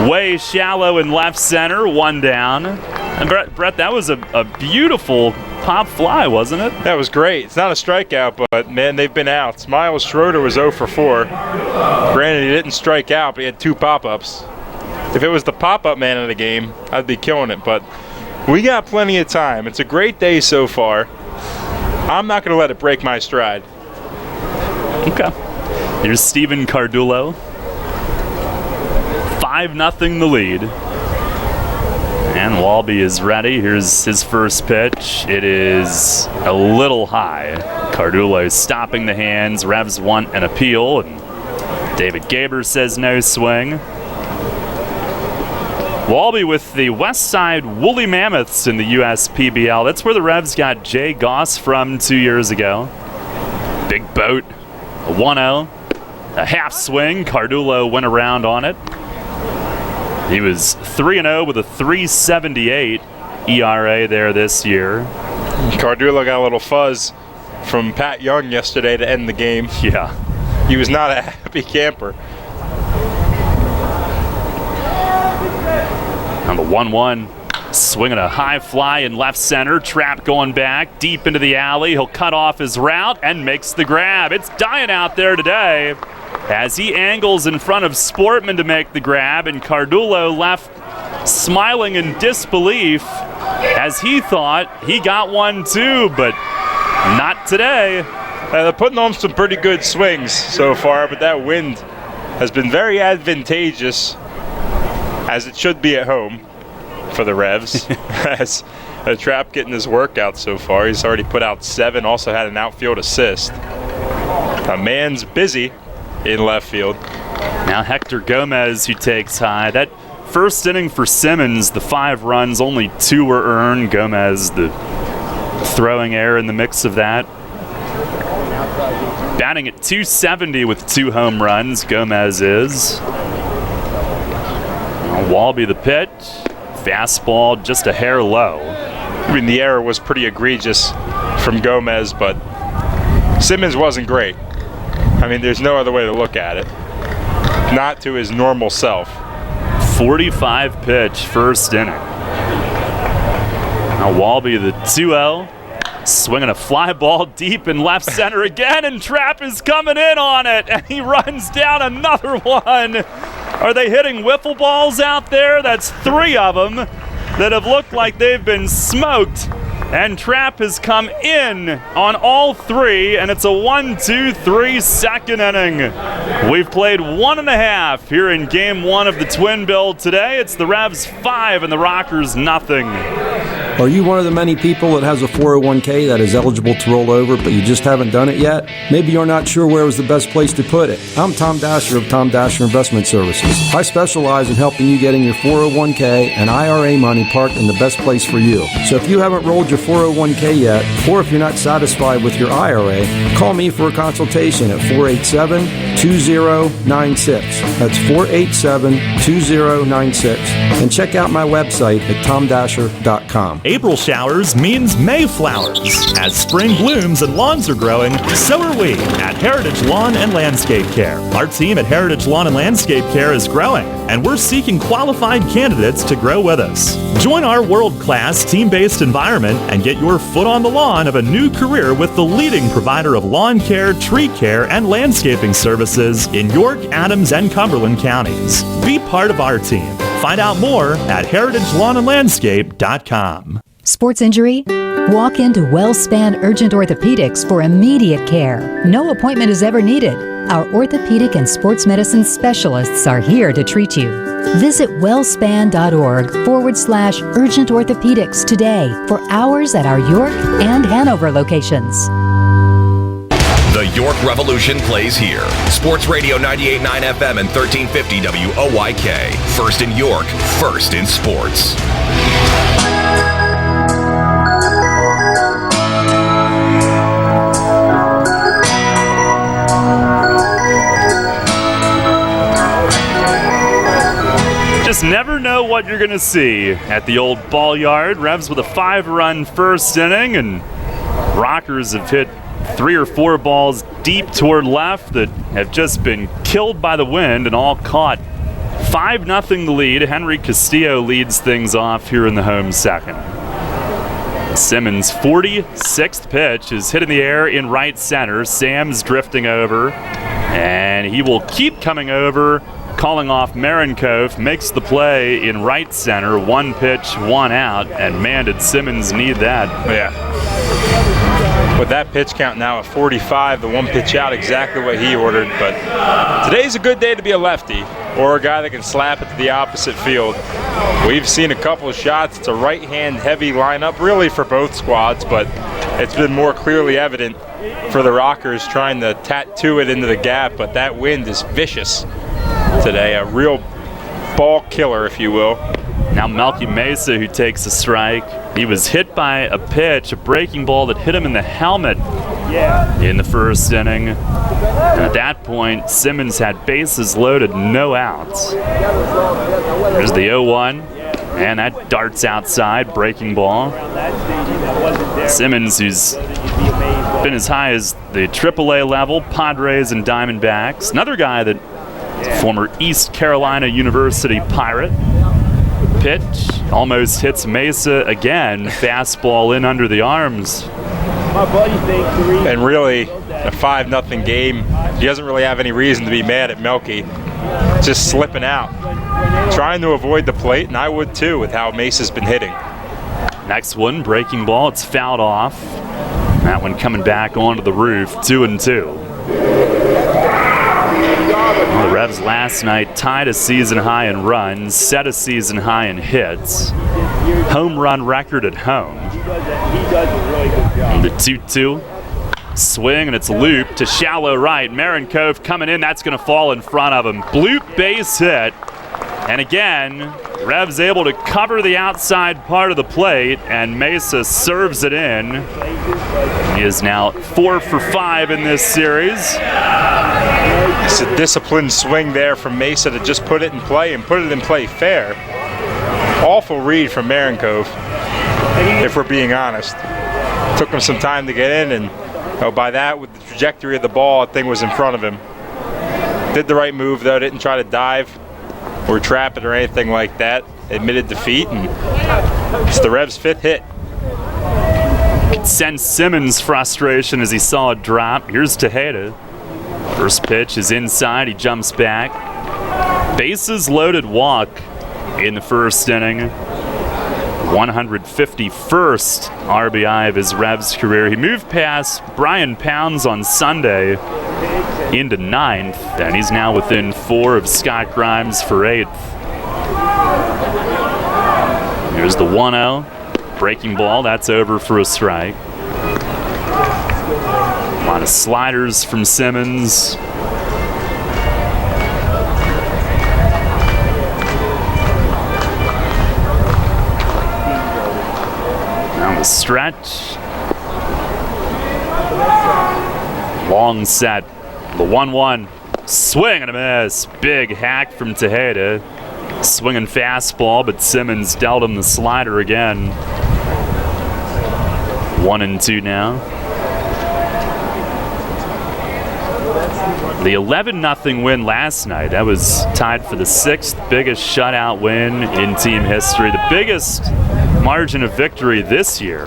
Way shallow in left center. 1 down. And Brett, that was a beautiful pop fly, wasn't it? That was great. It's not a strikeout, but, man, they've been outs. Miles Schroeder was 0 for 4. Granted, he didn't strike out, but he had 2 pop-ups. If it was the pop-up man of the game, I'd be killing it, but we got plenty of time. It's a great day so far. I'm not going to let it break my stride. Okay. Here's Steven Cardullo. 5-0 the lead. And Walby is ready. Here's his first pitch. It is a little high. Cardullo stopping the hands. Revs want an appeal. And David Gaber says no swing. Walby with the West Side Woolly Mammoths in the USPBL. That's where the Revs got Jay Goss from 2 years ago. Big boat. A 1-0. A half swing. Cardullo went around on it. He was 3-0 with a 3.78 ERA there this year. Cardullo got a little fuzz from Pat Young yesterday to end the game. Yeah. He was not a happy camper. On the 1-1, swinging a high fly in left center. Trapp going back deep into the alley. He'll cut off his route and makes the grab. It's dying out there today as he angles in front of Sportman to make the grab, and Cardullo left smiling in disbelief as he thought he got one too, but not today. They're putting on some pretty good swings so far, but that wind has been very advantageous, as it should be at home for the Revs. As Trapp getting his workout so far. He's already put out 7, also had an outfield assist. A man's busy in left field. Now Hector Gomez, who takes high. That first inning for Simmons, the 5 runs, only 2 were earned. Gomez, the throwing error in the mix of that. Batting at .270 with 2 home runs, Gomez is. Walby the pitch. Fastball just a hair low. I mean, the error was pretty egregious from Gomez, but Simmons wasn't great. I mean, there's no other way to look at it. Not to his normal self. 45 pitch first inning. Now Walby the 2-0. Swinging a fly ball deep in left center again, and Trapp is coming in on it, and he runs down another one. Are they hitting wiffle balls out there? That's 3 of them that have looked like they've been smoked. And Trapp has come in on all 3, and it's a 1-2-3 second inning. We've played 1.5 here in Game 1 of the Twin Bill today. It's the Revs 5 and the Rockers nothing. Are you one of the many people that has a 401k that is eligible to roll over, but you just haven't done it yet? Maybe you're not sure where was the best place to put it. I'm Tom Dasher of Tom Dasher Investment Services. I specialize in helping you getting your 401k and IRA money parked in the best place for you. So if you haven't rolled your 401k yet, or if you're not satisfied with your IRA, call me for a consultation at 487-2096. That's 487-2096. And check out my website at tomdasher.com. April showers means May flowers. As spring blooms and lawns are growing, so are we at Heritage Lawn and Landscape Care. Our team at Heritage Lawn and Landscape Care is growing, and we're seeking qualified candidates to grow with us. Join our world-class team-based environment and get your foot on the lawn of a new career with the leading provider of lawn care, tree care, and landscaping services in York, Adams, and Cumberland counties. Be part of our team. Find out more at heritagelawnandlandscape.com. Sports injury? Walk into WellSpan Urgent Orthopedics for immediate care. No appointment is ever needed. Our orthopedic and sports medicine specialists are here to treat you. Visit wellspan.org/urgent orthopedics today for hours at our York and Hanover locations. The York Revolution plays here. Sports Radio 98.9 FM and 1350 WOYK. First in York, first in sports. Just never know what you're going to see at the old ball yard. Revs with a 5-run first inning, and Rockers have hit 3 or 4 balls deep toward left that have just been killed by the wind and all caught. 5-0 the lead. Henry Castillo leads things off here in the home second. Simmons' 46th pitch is hit in the air in right center. Sam's drifting over, and he will keep coming over, calling off Marenkov, makes the play in right center. 1 pitch, 1 out, and man, did Simmons need that. Yeah. With that pitch count now at 45, the 1 pitch out, exactly what he ordered. But today's a good day to be a lefty or a guy that can slap it to the opposite field. We've seen a couple of shots. It's a right-hand heavy lineup, really, for both squads, but it's been more clearly evident for the Rockers trying to tattoo it into the gap, but that wind is vicious today. A real ball killer, if you will. Now Melky Mesa, who takes a strike. He was hit by a pitch, a breaking ball that hit him in the helmet in the first inning. And at that point, Simmons had bases loaded, no outs. There's the 0-1, and that darts outside, breaking ball. Simmons, who's been as high as the AAA level, Padres and Diamondbacks. Another guy that former East Carolina University Pirate. Pitch almost hits Mesa again. Fastball in under the arms. And really, a 5-0 game. He doesn't really have any reason to be mad at Melky. Just slipping out. Trying to avoid the plate, and I would too with how Mesa's been hitting. Next one, breaking ball. It's fouled off. That one coming back onto the roof, 2-2. Well, the Revs last night tied a season high in runs, set a season high in hits. Home run record at home. And the 2-2. Swing, and it's looped to shallow right. Marenkov coming in. That's going to fall in front of him. Bloop base hit. And again, Revs able to cover the outside part of the plate, and Mesa serves it in. He is now 4 for 5 in this series. It's a disciplined swing there from Mesa to just put it in play and put it in play fair. Awful read from Marenkov, if we're being honest. Took him some time to get in, and by that, with the trajectory of the ball, that thing was in front of him. Did the right move, though. Didn't try to dive or trap it or anything like that. Admitted defeat, and it's the Revs' 5th hit. Could sense Simmons' frustration as he saw it drop. Here's Tejeda. First pitch is inside. He jumps back. Bases loaded walk in the first inning. 151st RBI of his Revs career. He moved past Brian Pounds on Sunday into 9th, and he's now within 4 of Scott Grimes for 8th. Here's the 1-0. Breaking ball, that's over for a strike. A lot of sliders from Simmons. Down the stretch. Long set. The 1-1. Swing and a miss. Big hack from Tejeda. Swinging fastball, but Simmons dealt him the slider again. 1-2 now. The 11-0 win last night, that was tied for the 6th biggest shutout win in team history. The biggest margin of victory this year.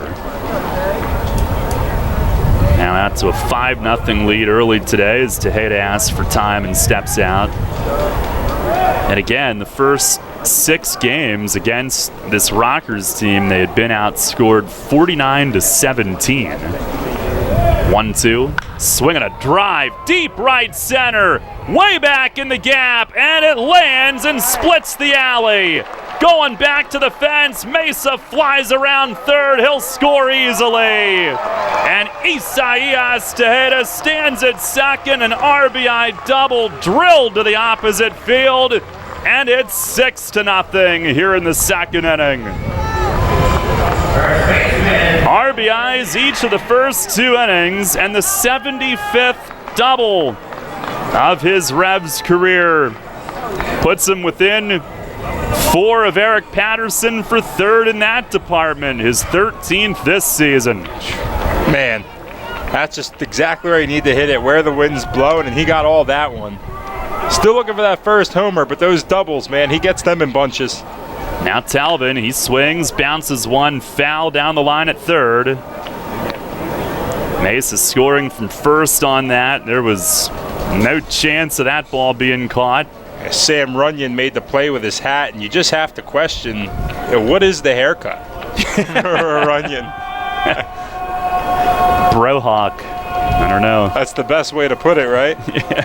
Now out to a 5-0 lead early today as Tejeda asks for time and steps out. And again, the first 6 games against this Rockers team, they had been outscored 49-17. 1-2, swinging a drive, deep right center, way back in the gap, and it lands and splits the alley. Going back to the fence, Mesa flies around third, he'll score easily. And Isaias Tejeda stands at second, an RBI double drilled to the opposite field, and it's 6-0 here in the second inning. RBIs each of the first 2 innings, and the 75th double of his Revs career puts him within 4 of Eric Patterson for 3rd in that department, his 13th this season. Man, that's just exactly where you need to hit it, where the wind's blowing, and he got all that one. Still looking for that first homer, but those doubles, man, he gets them in bunches. Now Talvin, he swings, bounces one foul down the line at 3rd. Mesa scoring from first on that. There was no chance of that ball being caught. Sam Runyon made the play with his hat, and you just have to question, what is the haircut? Runyon. Brohawk. I don't know. That's the best way to put it, right? Yeah.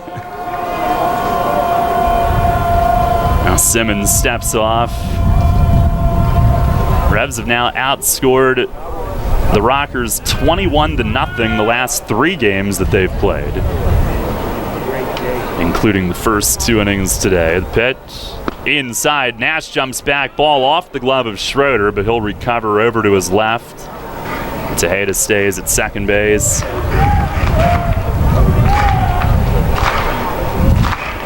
Now Simmons steps off. Revs have now outscored the Rockers 21-0 the last 3 games that they've played, including the first 2 innings today. The pitch inside. Nash jumps back. Ball off the glove of Schroeder, but he'll recover over to his left. Tejeda stays at second base.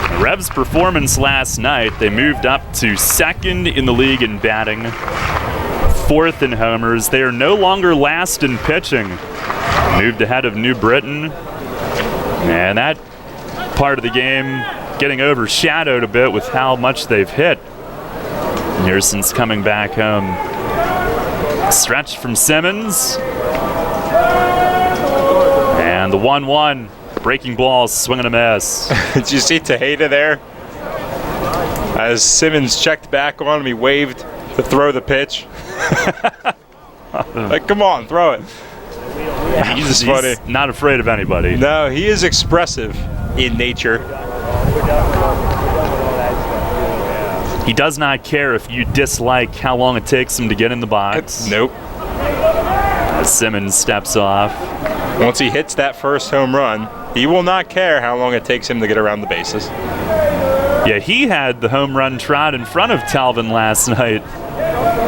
The Revs' performance last night, they moved up to 2nd in the league in batting, 4th in homers. They are no longer last in pitching. Moved ahead of New Britain. And that part of the game getting overshadowed a bit with how much they've hit here since coming back home. Stretch from Simmons. And the 1-1. Breaking ball, swinging a miss. Did you see Tejeda there? As Simmons checked back on him, he waved to throw the pitch. Like, come on, throw it. He's funny. Not afraid of anybody. No, he is expressive in nature. He does not care if you dislike how long it takes him to get in the box. Nope. As Simmons steps off. Once he hits that first home run, he will not care how long it takes him to get around the bases. Yeah, he had the home run trot in front of Talvin last night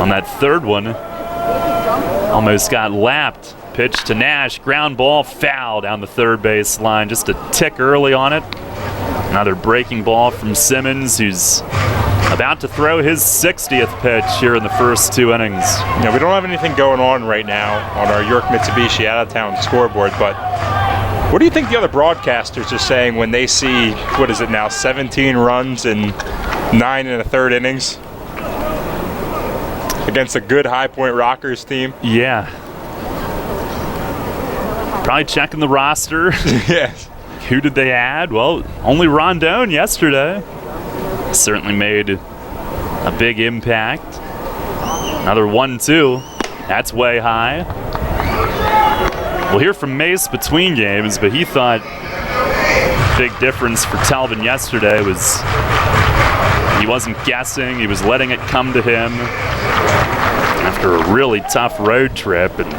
on that third one. Almost got lapped. Pitch to Nash, ground ball, foul down the third base line. Just a tick early on it. Another breaking ball from Simmons, who's about to throw his 60th pitch here in the first 2 innings. Yeah, we don't have anything going on right now on our York Mitsubishi out-of-town scoreboard, but what do you think the other broadcasters are saying when they see, what is it now, 17 runs in 9 1/3 innings against a good High Point Rockers team? Yeah. Probably checking the roster. Yes. Who did they add? Well, only Rondon yesterday. Certainly made a big impact. Another 1-2. That's way high. We'll hear from Mace between games, but he thought big difference for Talvin yesterday was he wasn't guessing. He was letting it come to him after a really tough road trip, and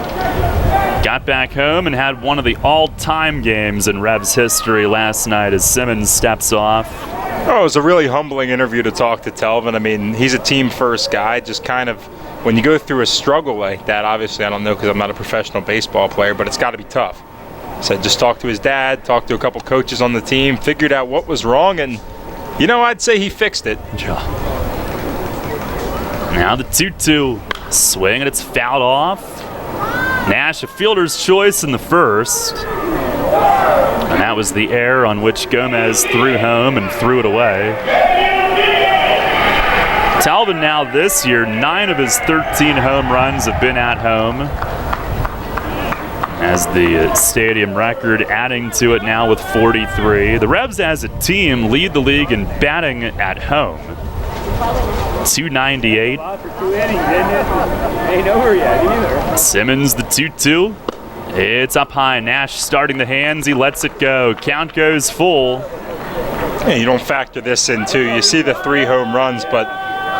got back home and had one of the all-time games in Revs history last night as Simmons steps off. Oh, it was a really humbling interview to talk to Talvin. I mean, he's a team-first guy. Just kind of, when you go through a struggle like that, obviously I don't know because I'm not a professional baseball player, but it's got to be tough. So just talked to his dad, talked to a couple coaches on the team, figured out what was wrong, and, you know, I'd say he fixed it. Now the 2-2. Swing, and it's fouled off. Nash, a fielder's choice in the first. And that was the error on which Gomez threw home and threw it away. Talvin now this year, 9 of his 13 home runs have been at home. As the stadium record, adding to it now with 43. The Revs as a team lead the league in batting at home. 298. Ain't over yet either. Simmons, the 2-2. It's up high. Nash starting the hands. He lets it go. Count goes full. And you don't factor this in, too. You see the 3 home runs, but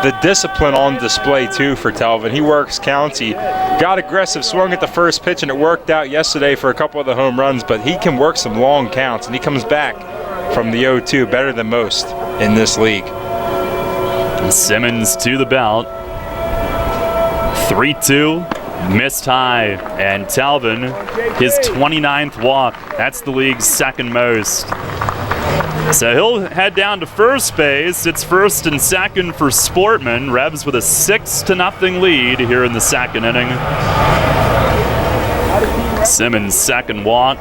the discipline on display, too, for Talvin. He works counts. He got aggressive, swung at the first pitch, and it worked out yesterday for a couple of the home runs, but he can work some long counts, and he comes back from the 0-2 better than most in this league. Simmons to the belt. 3-2. Missed high, and Talvin, his 29th walk. That's the league's second most. So he'll head down to first base. It's first and second for Sportman. Revs with a 6-0 lead here in the second inning. Simmons' second walk.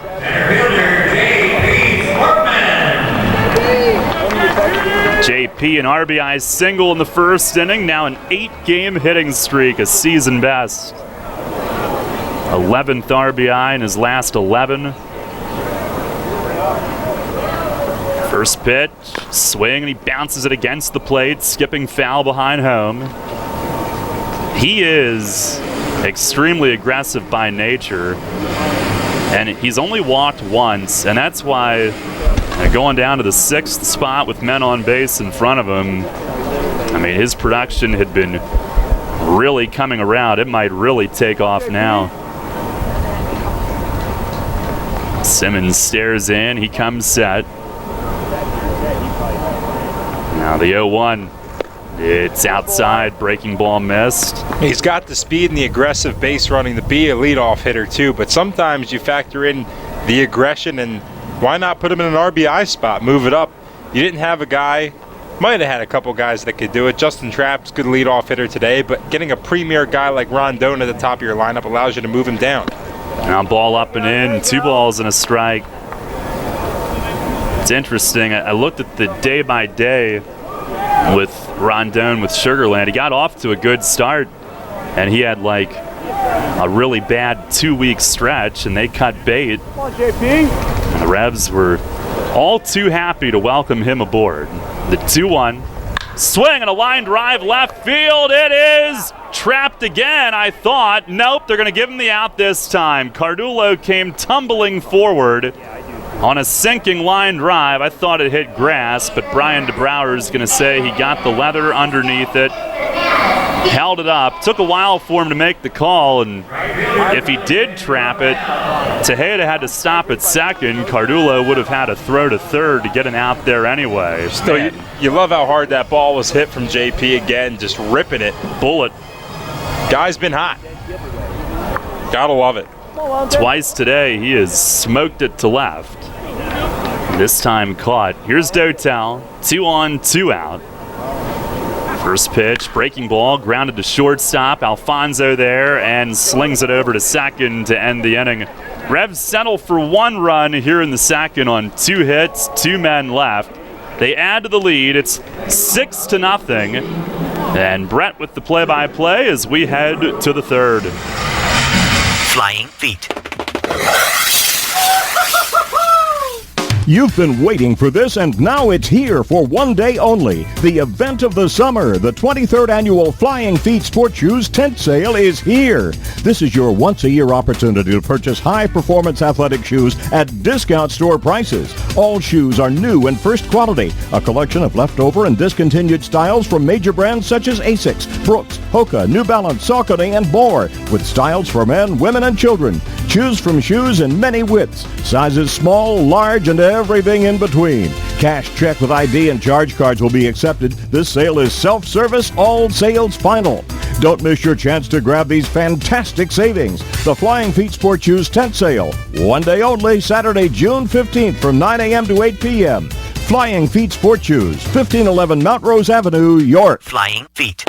JP, an RBI single in the first inning. Now an 8-game hitting streak, a season best. 11th RBI in his last 11. First pitch, swing, and he bounces it against the plate, skipping foul behind home. He is extremely aggressive by nature, and he's only walked once, and that's why going down to the 6th spot with men on base in front of him, I mean, his production had been really coming around. It might really take off now. Simmons stares in. He comes set. Now the 0-1. It's outside. Breaking ball missed. He's got the speed and the aggressive base running to be a leadoff hitter too, but sometimes you factor in the aggression, and why not put him in an RBI spot, move it up? You didn't have a guy, might have had a couple guys that could do it. Justin Trapp's good leadoff hitter today, but getting a premier guy like Rondon at the top of your lineup allows you to move him down. Now ball up and in, 2 balls and a strike. It's interesting. I looked at the day-by-day with Rondon with Sugar Land. He got off to a good start, and he had like a really bad 2-week stretch, and they cut bait. Come on, JP. And the Revs were all too happy to welcome him aboard. The 2-1. Swing and a line drive left field. It is trapped again, I thought. Nope, they're going to give him the out this time. Cardullo came tumbling forward on a sinking line drive. I thought it hit grass, but Brian DeBrouwer is going to say he got the leather underneath it, held it up. Took a while for him to make the call, and if he did trap it, Tejeda had to stop at second. Cardullo would have had to throw to third to get an out there anyway. Still, you love how hard that ball was hit from JP again, just ripping it. Bullet. Guy's been hot. Gotta love it. Twice today, he has smoked it to left. This time caught. Here's Dotel. 2 on, 2 out. First pitch, breaking ball, grounded to shortstop. Alfonso there and slings it over to second to end the inning. Revs settle for 1 run here in the second on 2 hits, 2 men left. They add to the lead. It's 6-0. And Brett with the play-by-play as we head to the third. Flying feet. You've been waiting for this, and now it's here for one day only. The event of the summer, the 23rd Annual Flying Feet Sports Shoes Tent Sale is here. This is your once-a-year opportunity to purchase high-performance athletic shoes at discount store prices. All shoes are new and first quality. A collection of leftover and discontinued styles from major brands such as Asics, Brooks, Hoka, New Balance, Saucony, and more, with styles for men, women, and children. Choose from shoes in many widths, sizes small, large, and everything in between. Cash, check with ID, and charge cards will be accepted. This sale is self-service, all sales final. Don't miss your chance to grab these fantastic savings. The Flying Feet Sports Shoes Tent Sale. One day only, Saturday, June 15th from 9 a.m. to 8 p.m. Flying Feet Sports Shoes, 1511 Mount Rose Avenue, York. Flying feet.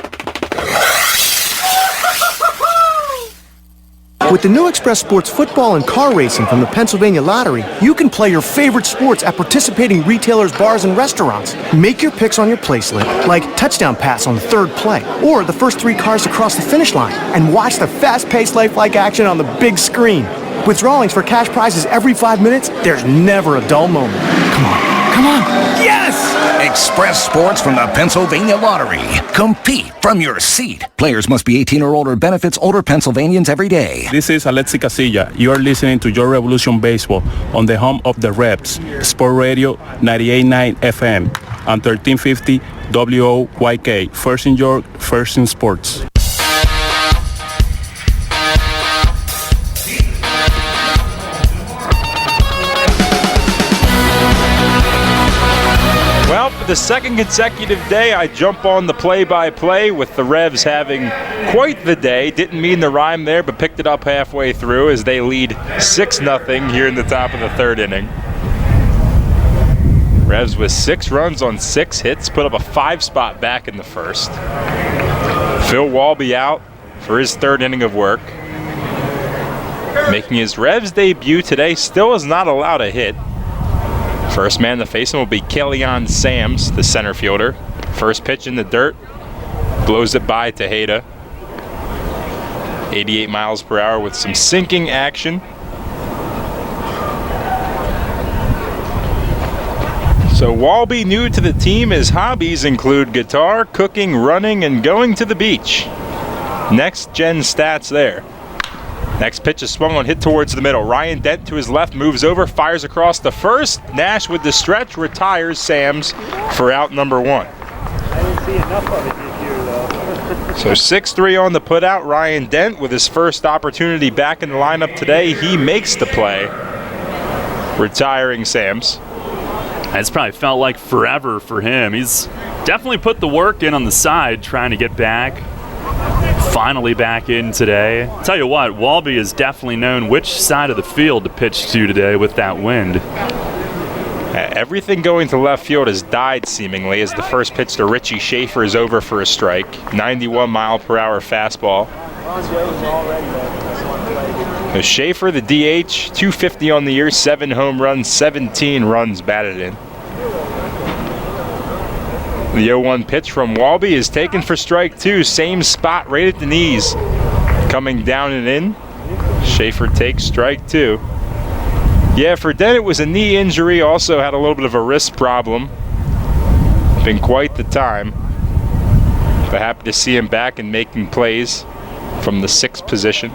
With the new Express Sports football and car racing from the Pennsylvania Lottery, you can play your favorite sports at participating retailers, bars, and restaurants. Make your picks on your play slip, like touchdown pass on the third play, or the first 3 cars to cross the finish line, and watch the fast-paced lifelike action on the big screen. With drawings for cash prizes every 5 minutes, there's never a dull moment. Come on. Come on. Yes! Express Sports from the Pennsylvania Lottery. Compete from your seat. Players must be 18 or older. Benefits older Pennsylvanians every day. This is Alexi Casilla. You are listening to Your Revolution Baseball on the home of the Reps, Sport Radio 98.9 FM and 1350 WOYK. First in York, first in sports. Well, for the second consecutive day, I jump on the play-by-play with the Revs having quite the day. Didn't mean to rhyme there, but picked it up halfway through as they lead 6-0 here in the top of the third inning. Revs with 6 runs on 6 hits, put up a 5-spot back in the first. Phil Walby out for his third inning of work. Making his Revs debut today, still is not allowed a hit. First man to face him will be Kellyon Sams, the center fielder. First pitch in the dirt, blows it by Tejeda. 88 miles per hour with some sinking action. So Walby new to the team. His hobbies include guitar, cooking, running, and going to the beach. Next gen stats there. Next pitch is swung on, hit towards the middle. Ryan Dent to his left, moves over, fires across the first. Nash with the stretch, retires Sams for out number 1. So 6-3 on the putout. Ryan Dent with his first opportunity back in the lineup today. He makes the play, retiring Sams. It's probably felt like forever for him. He's definitely put the work in on the side trying to get back. Finally back in today. Tell you what, Walby has definitely known which side of the field to pitch to today with that wind. Everything going to left field has died seemingly as the first pitch to Richie Schaefer is over for a strike. 91 mile per hour fastball. So Schaefer, the DH, 250 on the year, 7 home runs, 17 runs batted in. The 0-1 pitch from Walby is taken for strike 2. Same spot right at the knees. Coming down and in. Schaefer takes strike 2. Yeah, for Dent it was a knee injury. Also had a little bit of a wrist problem. Been quite the time. But happy to see him back and making plays from the 6th position.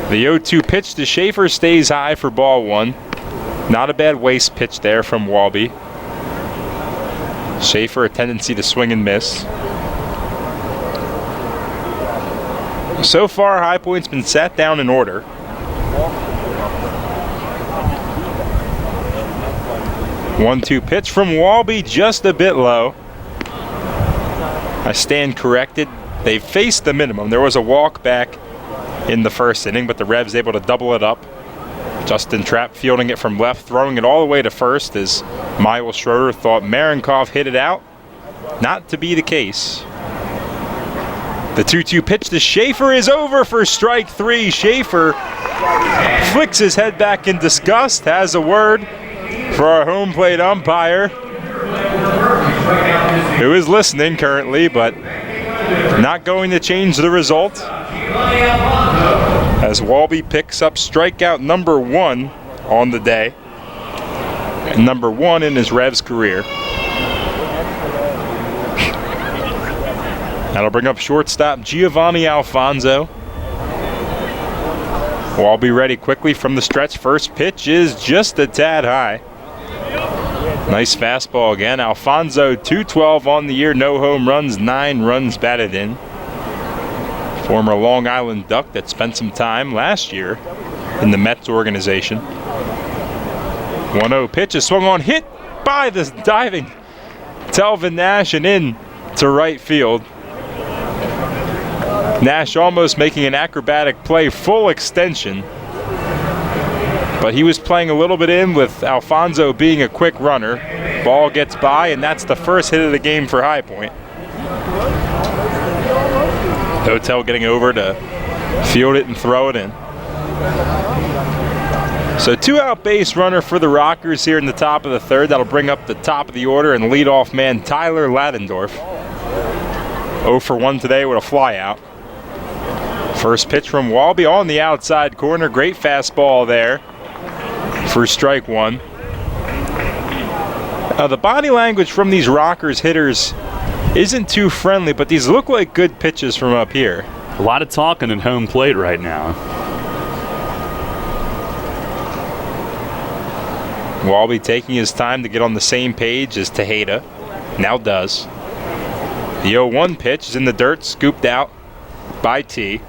The 0-2 pitch to Schaefer stays high for ball 1. Not a bad waste pitch there from Walby. Schaefer a tendency to swing and miss. So far, High Point's been sat down in order. One-two pitch from Walby, just a bit low. I stand corrected. They faced the minimum. There was a walk back in the first inning, but the Revs able to double it up. Justin Trapp fielding it from left, throwing it all the way to first as Miles Schroeder thought Marenkov hit it out. Not to be the case. The 2-2 pitch to Schaefer is over for strike 3. Schaefer flicks his head back in disgust, has a word for our home plate umpire, who is listening currently, but not going to change the result, as Walby picks up strikeout number 1 on the day, and number 1 in his Revs career. That'll bring up shortstop Giovanni Alfonso. Walby ready quickly from the stretch. First pitch is just a tad high. Nice fastball again. Alfonso, 212 on the year, no home runs, 9 runs batted in. Former Long Island Duck that spent some time last year in the Mets organization. 1-0 pitch is swung on, hit by the diving Telvin Nash and in to right field. Nash almost making an acrobatic play, full extension. But he was playing a little bit in with Alfonso being a quick runner. Ball gets by, and that's the first hit of the game for High Point. Hotel getting over to field it and throw it in. So 2-out base runner for the Rockers here in the top of the 3rd. That'll bring up the top of the order and leadoff man Tyler Ladendorf. 0 for 1 today with a fly out. First pitch from Walby on the outside corner. Great fastball there for strike 1. The body language from these Rockers hitters isn't too friendly, but these look like good pitches from up here. A lot of talking at home plate right now. Walby taking his time to get on the same page as Tejeda. Now does. The 0-1 pitch is in the dirt, scooped out by T.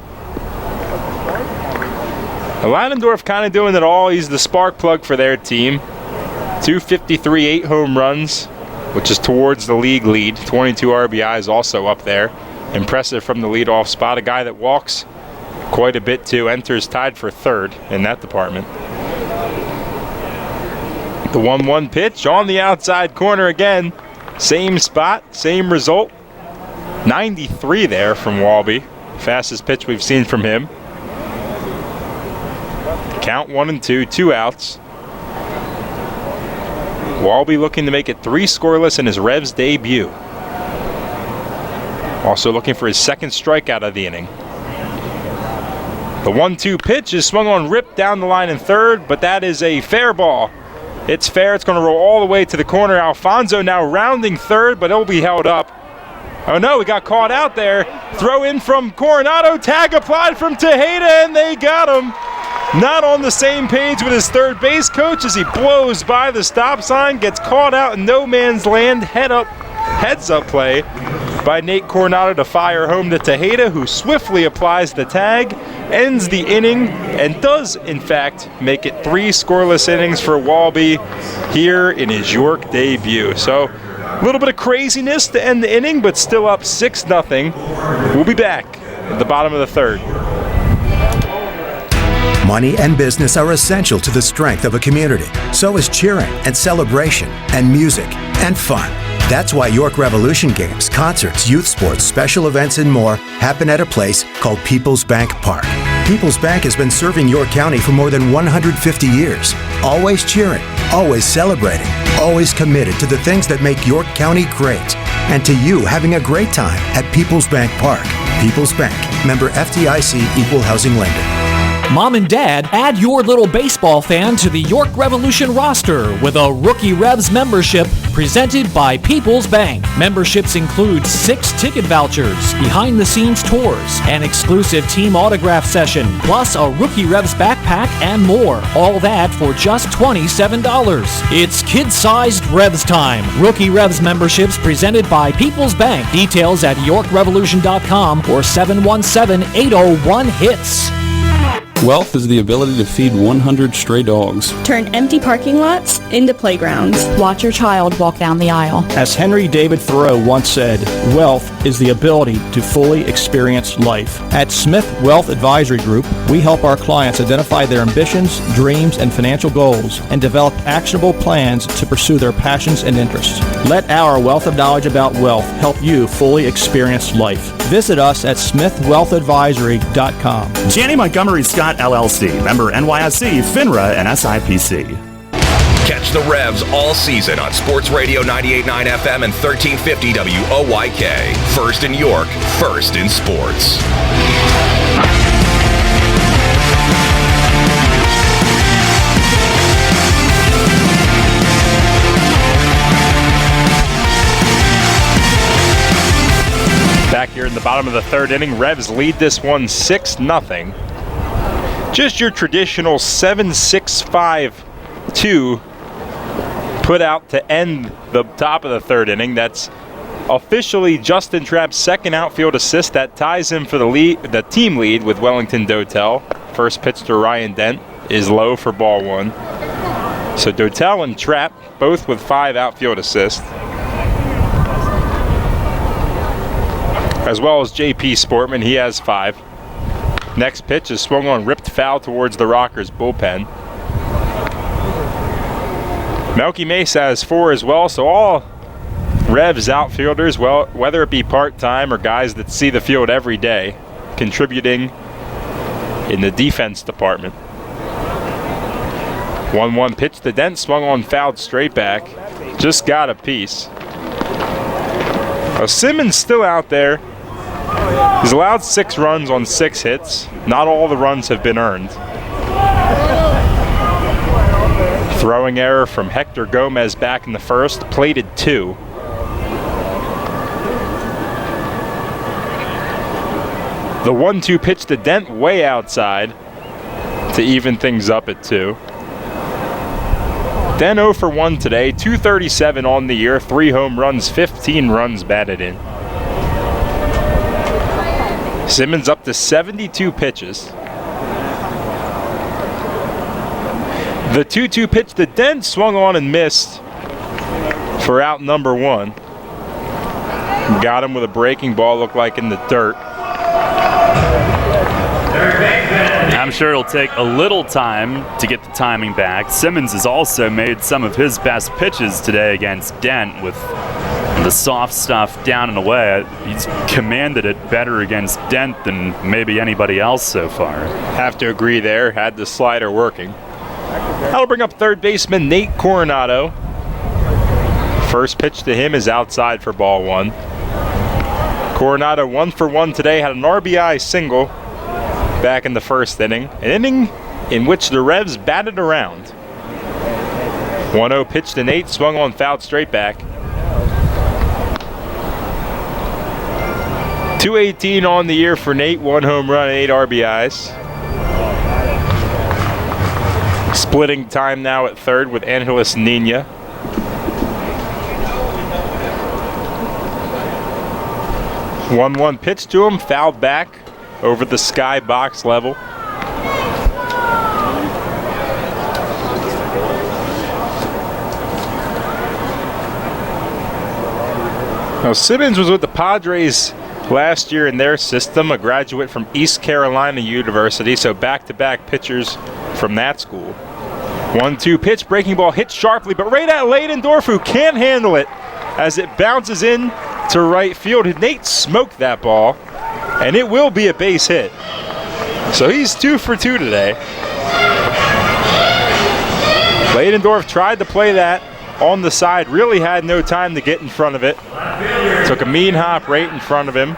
Ladendorf kind of doing it all. He's the spark plug for their team. 253, 8 home runs, which is towards the league lead. 22 RBIs also up there. Impressive from the leadoff spot. A guy that walks quite a bit too. Enters tied for 3rd in that department. The 1-1 pitch on the outside corner again. Same spot, same result. 93 there from Walby. Fastest pitch we've seen from him. Count 1-2, 2 outs. Walby looking to make it 3 scoreless in his Revs debut. Also looking for his 2nd strikeout of the inning. The 1-2 pitch is swung on, ripped down the line in 3rd, but that is a fair ball. It's fair. It's going to roll all the way to the corner. Alfonso now rounding 3rd, but it'll be held up. Oh no, he got caught out there. Throw in from Coronado, tag applied from Tejeda, and they got him. Not on the same page with his 3rd base coach as he blows by the stop sign, gets caught out in no man's land. Heads up play by Nate Coronado to fire home to Tejeda, who swiftly applies the tag, ends the inning, and does in fact make it 3 scoreless innings for Walby here in his York debut. So a little bit of craziness to end the inning, but still up 6-0. We'll be back at the bottom of the 3rd. Money and business are essential to the strength of a community. So is cheering and celebration and music and fun. That's why York Revolution games, concerts, youth sports, special events, and more happen at a place called People's Bank Park. People's Bank has been serving York County for more than 150 years. Always cheering, always celebrating, always committed to the things that make York County great. And to you having a great time at People's Bank Park. People's Bank, member FDIC, equal housing lender. Mom and Dad, add your little baseball fan to the York Revolution roster with a Rookie Revs membership presented by People's Bank. Memberships include 6 ticket vouchers, behind-the-scenes tours, an exclusive team autograph session, plus a Rookie Revs backpack and more. All that for just $27. It's kid-sized Revs time. Rookie Revs memberships presented by People's Bank. Details at YorkRevolution.com or 717-801-HITS. Wealth is the ability to feed 100 stray dogs. Turn empty parking lots into playgrounds. Watch your child walk down the aisle. As Henry David Thoreau once said, wealth is the ability to fully experience life. At Smith Wealth Advisory Group, we help our clients identify their ambitions, dreams, and financial goals and develop actionable plans to pursue their passions and interests. Let our wealth of knowledge about wealth help you fully experience life. Visit us at smithwealthadvisory.com. Janney Montgomery Scott LLC, member NYSE, FINRA, and SIPC. Catch the Revs all season on Sports Radio 98.9 FM and 1350 WOYK. First in York, first in sports. Back here in the bottom of the third inning, Revs lead this one 6-0. Just your traditional 7-6-5-2 put out to end the top of the third inning. That's officially Justin Trapp's second outfield assist. That ties him for the team lead with Wellington Dotel. First pitch to Ryan Dent is low for ball one. So Dotel and Trapp both with 5 outfield assists. As well as J.P. Sportman, he has 5. Next pitch is swung on, ripped foul towards the Rockers bullpen. Melky Mesa has 4 as well, so all Revs outfielders, well, whether it be part-time or guys that see the field every day, contributing in the defense department. 1-1 pitch to Dent, swung on, fouled straight back. Just got a piece. Simmons still out there. He's allowed 6 runs on 6 hits. Not all the runs have been earned. Throwing error from Hector Gomez back in the first, plated 2. The 1-2 pitch to Dent way outside to even things up at 2. Dent 0 for 1 today, 237 on the year, 3 home runs, 15 runs batted in. Simmons up to 72 pitches. The 2-2 pitch to Dent, swung on and missed for out number 1. Got him with a breaking ball, looked like in the dirt. I'm sure it'll take a little time to get the timing back. Simmons has also made some of his best pitches today against Dent with the soft stuff down and away. He's commanded it better against Dent than maybe anybody else so far. Have to agree there, had the slider working. That'll bring up third baseman Nate Coronado. First pitch to him is outside for ball 1. Coronado 1 for 1 today, had an RBI single back in the first inning. An inning in which the Revs batted around. 1-0 pitch to Nate, swung on, fouled straight back. 218 on the year for Nate, 1 home run, 8 RBIs. Splitting time now at third with Angeles Nina. One pitch to him, fouled back over the sky box level. Now Simmons was with the Padres last year in their system, a graduate from East Carolina University, so back-to-back pitchers from that school. 1-2 pitch, breaking ball hit sharply, but right at Leidendorf, who can't handle it as it bounces in to right field. Nate smoked that ball, and it will be a base hit. So he's 2 for 2 today. Leidendorf tried to play that on the side, really had no time to get in front of it. Took a mean hop right in front of him.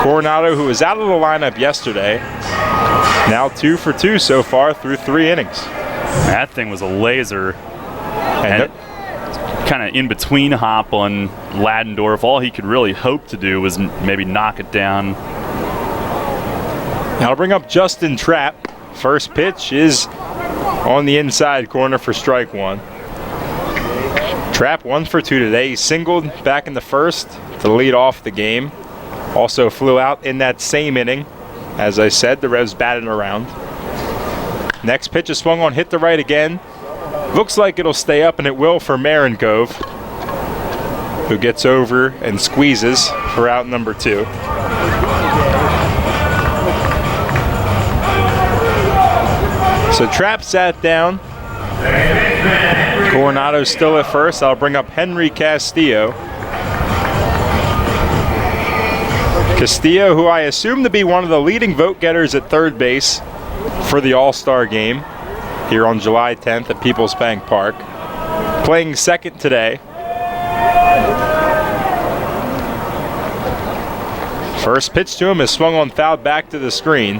Coronado, who was out of the lineup yesterday, now 2 for 2 so far through 3 innings. That thing was a laser. And kind of in between Hop on Ladendorf. All he could really hope to do was maybe knock it down. Now I'll bring up Justin Trapp. First pitch is on the inside corner for strike 1. Trapp 1 for 2 today. He singled back in the first to lead off the game. Also flew out in that same inning. As I said, the Revs batted around. Next pitch is swung on, hit to right again. Looks like it'll stay up, and it will for Marincove, who gets over and squeezes for out number 2. So Trapp sat down. Coronado still at first. I'll bring up Henry Castillo. Castillo, who I assume to be one of the leading vote getters at third base for the All-Star game here on July 10th at Peoples Bank Park. Playing second today. First pitch to him is swung on, fouled back to the screen.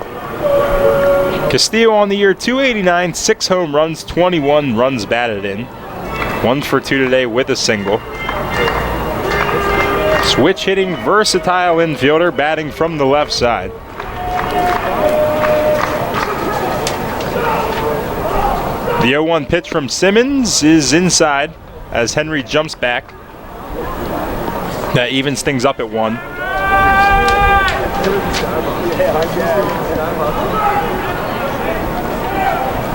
Castillo on the year, 289, 6 home runs, 21 runs batted in. 1 for 2 today with a single. Switch hitting, versatile infielder, batting from the left side. The 0-1 pitch from Simmons is inside as Henry jumps back. That evens things up at 1.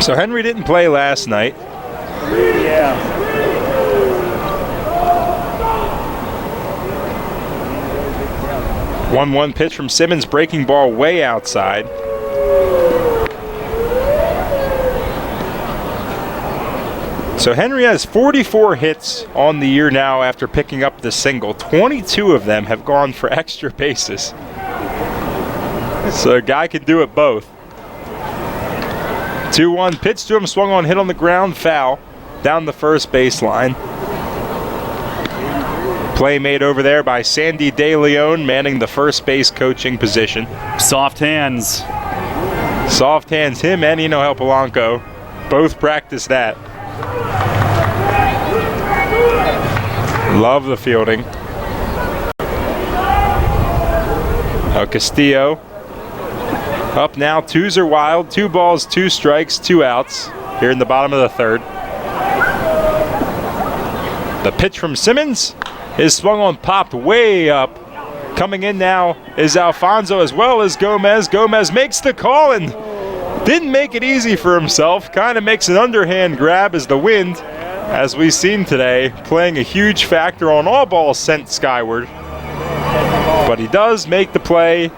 So Henry didn't play last night. 1-1 pitch from Simmons, breaking ball way outside. So Henry has 44 hits on the year now after picking up the single. 22 of them have gone for extra bases. So a guy can do it both. 2-1 pitch to him, swung on, hit on the ground, foul down the first baseline. Play made over there by Sandy De Leon, manning the first base coaching position. Soft hands. Soft hands, him and Eno Helpolanco both practice that. Love the fielding. Castillo up now. 2s are wild. 2 balls, 2 strikes, 2 outs here in the bottom of the third. The pitch from Simmons is swung on, popped way up. Coming in now is Alfonso as well as Gomez. Gomez makes the call and didn't make it easy for himself. Kind of makes an underhand grab as the wind, as we've seen today, playing a huge factor on all balls sent skyward. But he does make the play,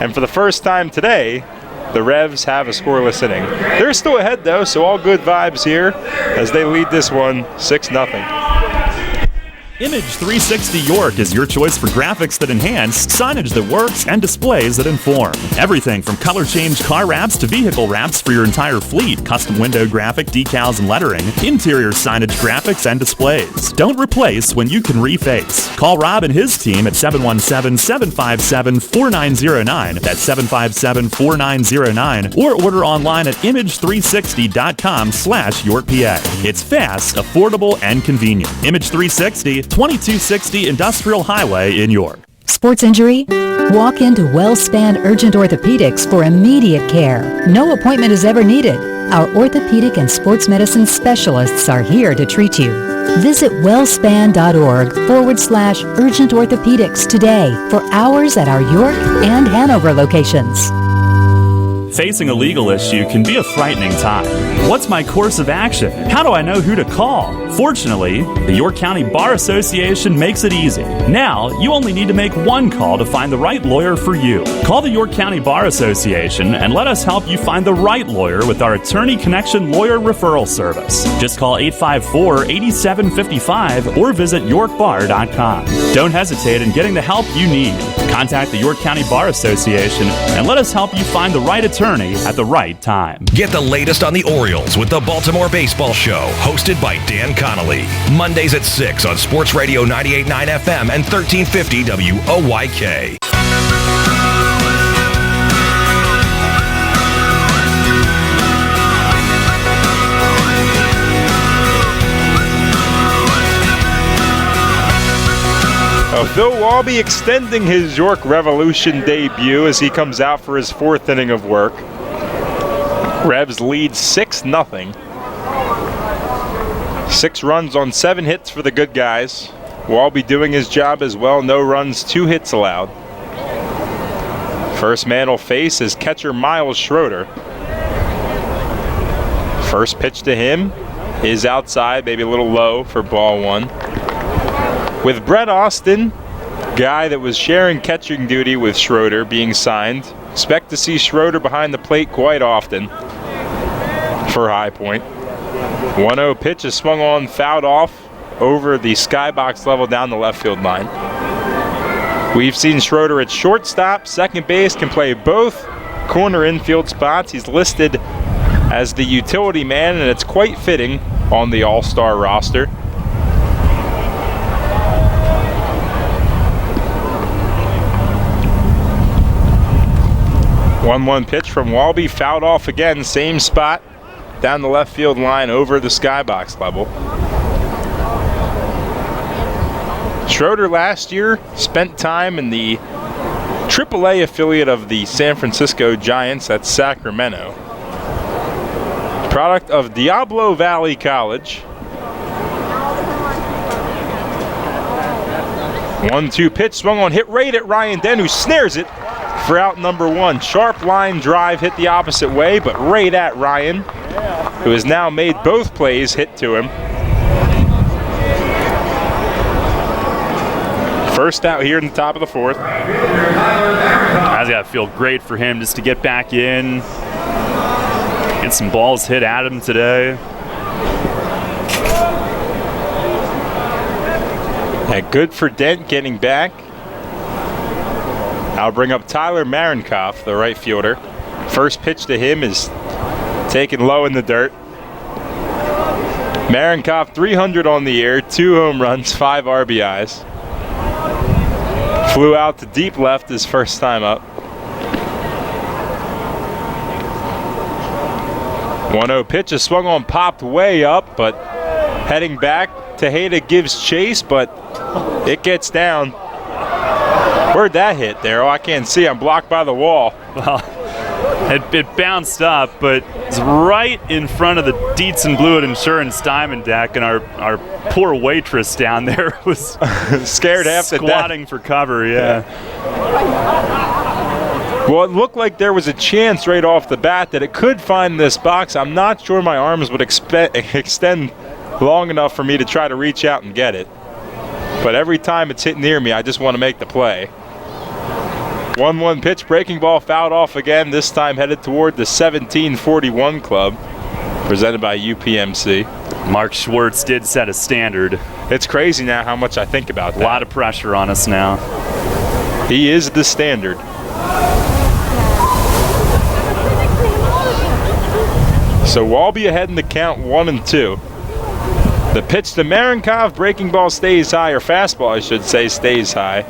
and for the first time today, the Revs have a scoreless inning. They're still ahead though, so all good vibes here as they lead this one 6-0. Image 360 York is your choice for graphics that enhance, signage that works, and displays that inform. Everything from color change car wraps to vehicle wraps for your entire fleet, custom window graphic, decals and lettering, interior signage graphics and displays. Don't replace when you can reface. Call Rob and his team at 717-757-4909. That's 757-4909. Or order online at image360.com/YorkPA. It's fast, affordable, and convenient. Image 360, 2260 Industrial Highway in York. Sports injury? Walk into WellSpan Urgent Orthopedics for immediate care. No appointment is ever needed. Our orthopedic and sports medicine specialists are here to treat you. Visit wellspan.org/urgent orthopedics today for hours at our York and Hanover locations. Facing a legal issue can be a frightening time. What's my course of action? How do I know who to call? Fortunately, the York County Bar Association makes it easy. Now, you only need to make one call to find the right lawyer for you. Call the York County Bar Association and let us help you find the right lawyer with our Attorney Connection Lawyer Referral Service. Just call 854-8755 or visit yorkbar.com. Don't hesitate in getting the help you need. Contact the York County Bar Association and let us help you find the right attorney at the right time. Get the latest on the Orioles with the Baltimore Baseball Show, hosted by Dan Connolly. Mondays at 6 on Sports Radio 98.9 FM and 1350 WOYK. Phil Walby extending his York Revolution debut as he comes out for his 4th inning of work. Revs lead 6-0. 6 runs on 7 hits for the good guys. Walby doing his job as well. No runs, 2 hits allowed. First man will face is catcher Miles Schroeder. First pitch to him is outside, maybe a little low for ball 1. With Brett Austin, guy that was sharing catching duty with Schroeder, being signed, expect to see Schroeder behind the plate quite often for High Point. 1-0 pitch is swung on, fouled off over the skybox level down the left field line. We've seen Schroeder at shortstop, second base, can play both corner infield spots. He's listed as the utility man, and it's quite fitting on the All-Star roster. One pitch from Walby, fouled off again, same spot, down the left field line over the skybox level. Schroeder last year spent time in the AAA affiliate of the San Francisco Giants, that's Sacramento. Product of Diablo Valley College. 1-2 pitch swung on, hit right at Ryan Dent, who snares it for out number 1. Sharp line drive hit the opposite way, but right at Ryan, who has now made both plays hit to him. First out here in the top of the 4th. That's got to feel great for him just to get back in, get some balls hit at him today. Yeah, good for Dent getting back. I'll bring up Tyler Marinkoff, the right fielder. First pitch to him is taken low in the dirt. Marinkoff 300 on the year, 2 home runs, 5 RBIs. Flew out to deep left his first time up. 1-0 pitch is swung on, popped way up, but heading back, Tejeda gives chase, but it gets down. Where'd that hit there? Oh, I can't see. I'm blocked by the wall. Well, it bounced up, but it's right in front of the Dietz and Blewett Insurance Diamond Deck, and our poor waitress down there was scared half to death. Squatting for cover, yeah. Well, it looked like there was a chance right off the bat that it could find this box. I'm not sure my arms would extend long enough for me to try to reach out and get it. But every time it's hit near me, I just want to make the play. 1-1 pitch, breaking ball, fouled off again, this time headed toward the 1741 club, presented by UPMC. Mark Schwartz did set a standard. It's crazy now how much I think about that. A lot of pressure on us now. He is the standard. So Walby ahead in the count, 1-2. The pitch to Marinkoff, breaking ball stays high, or fastball I should say, stays high.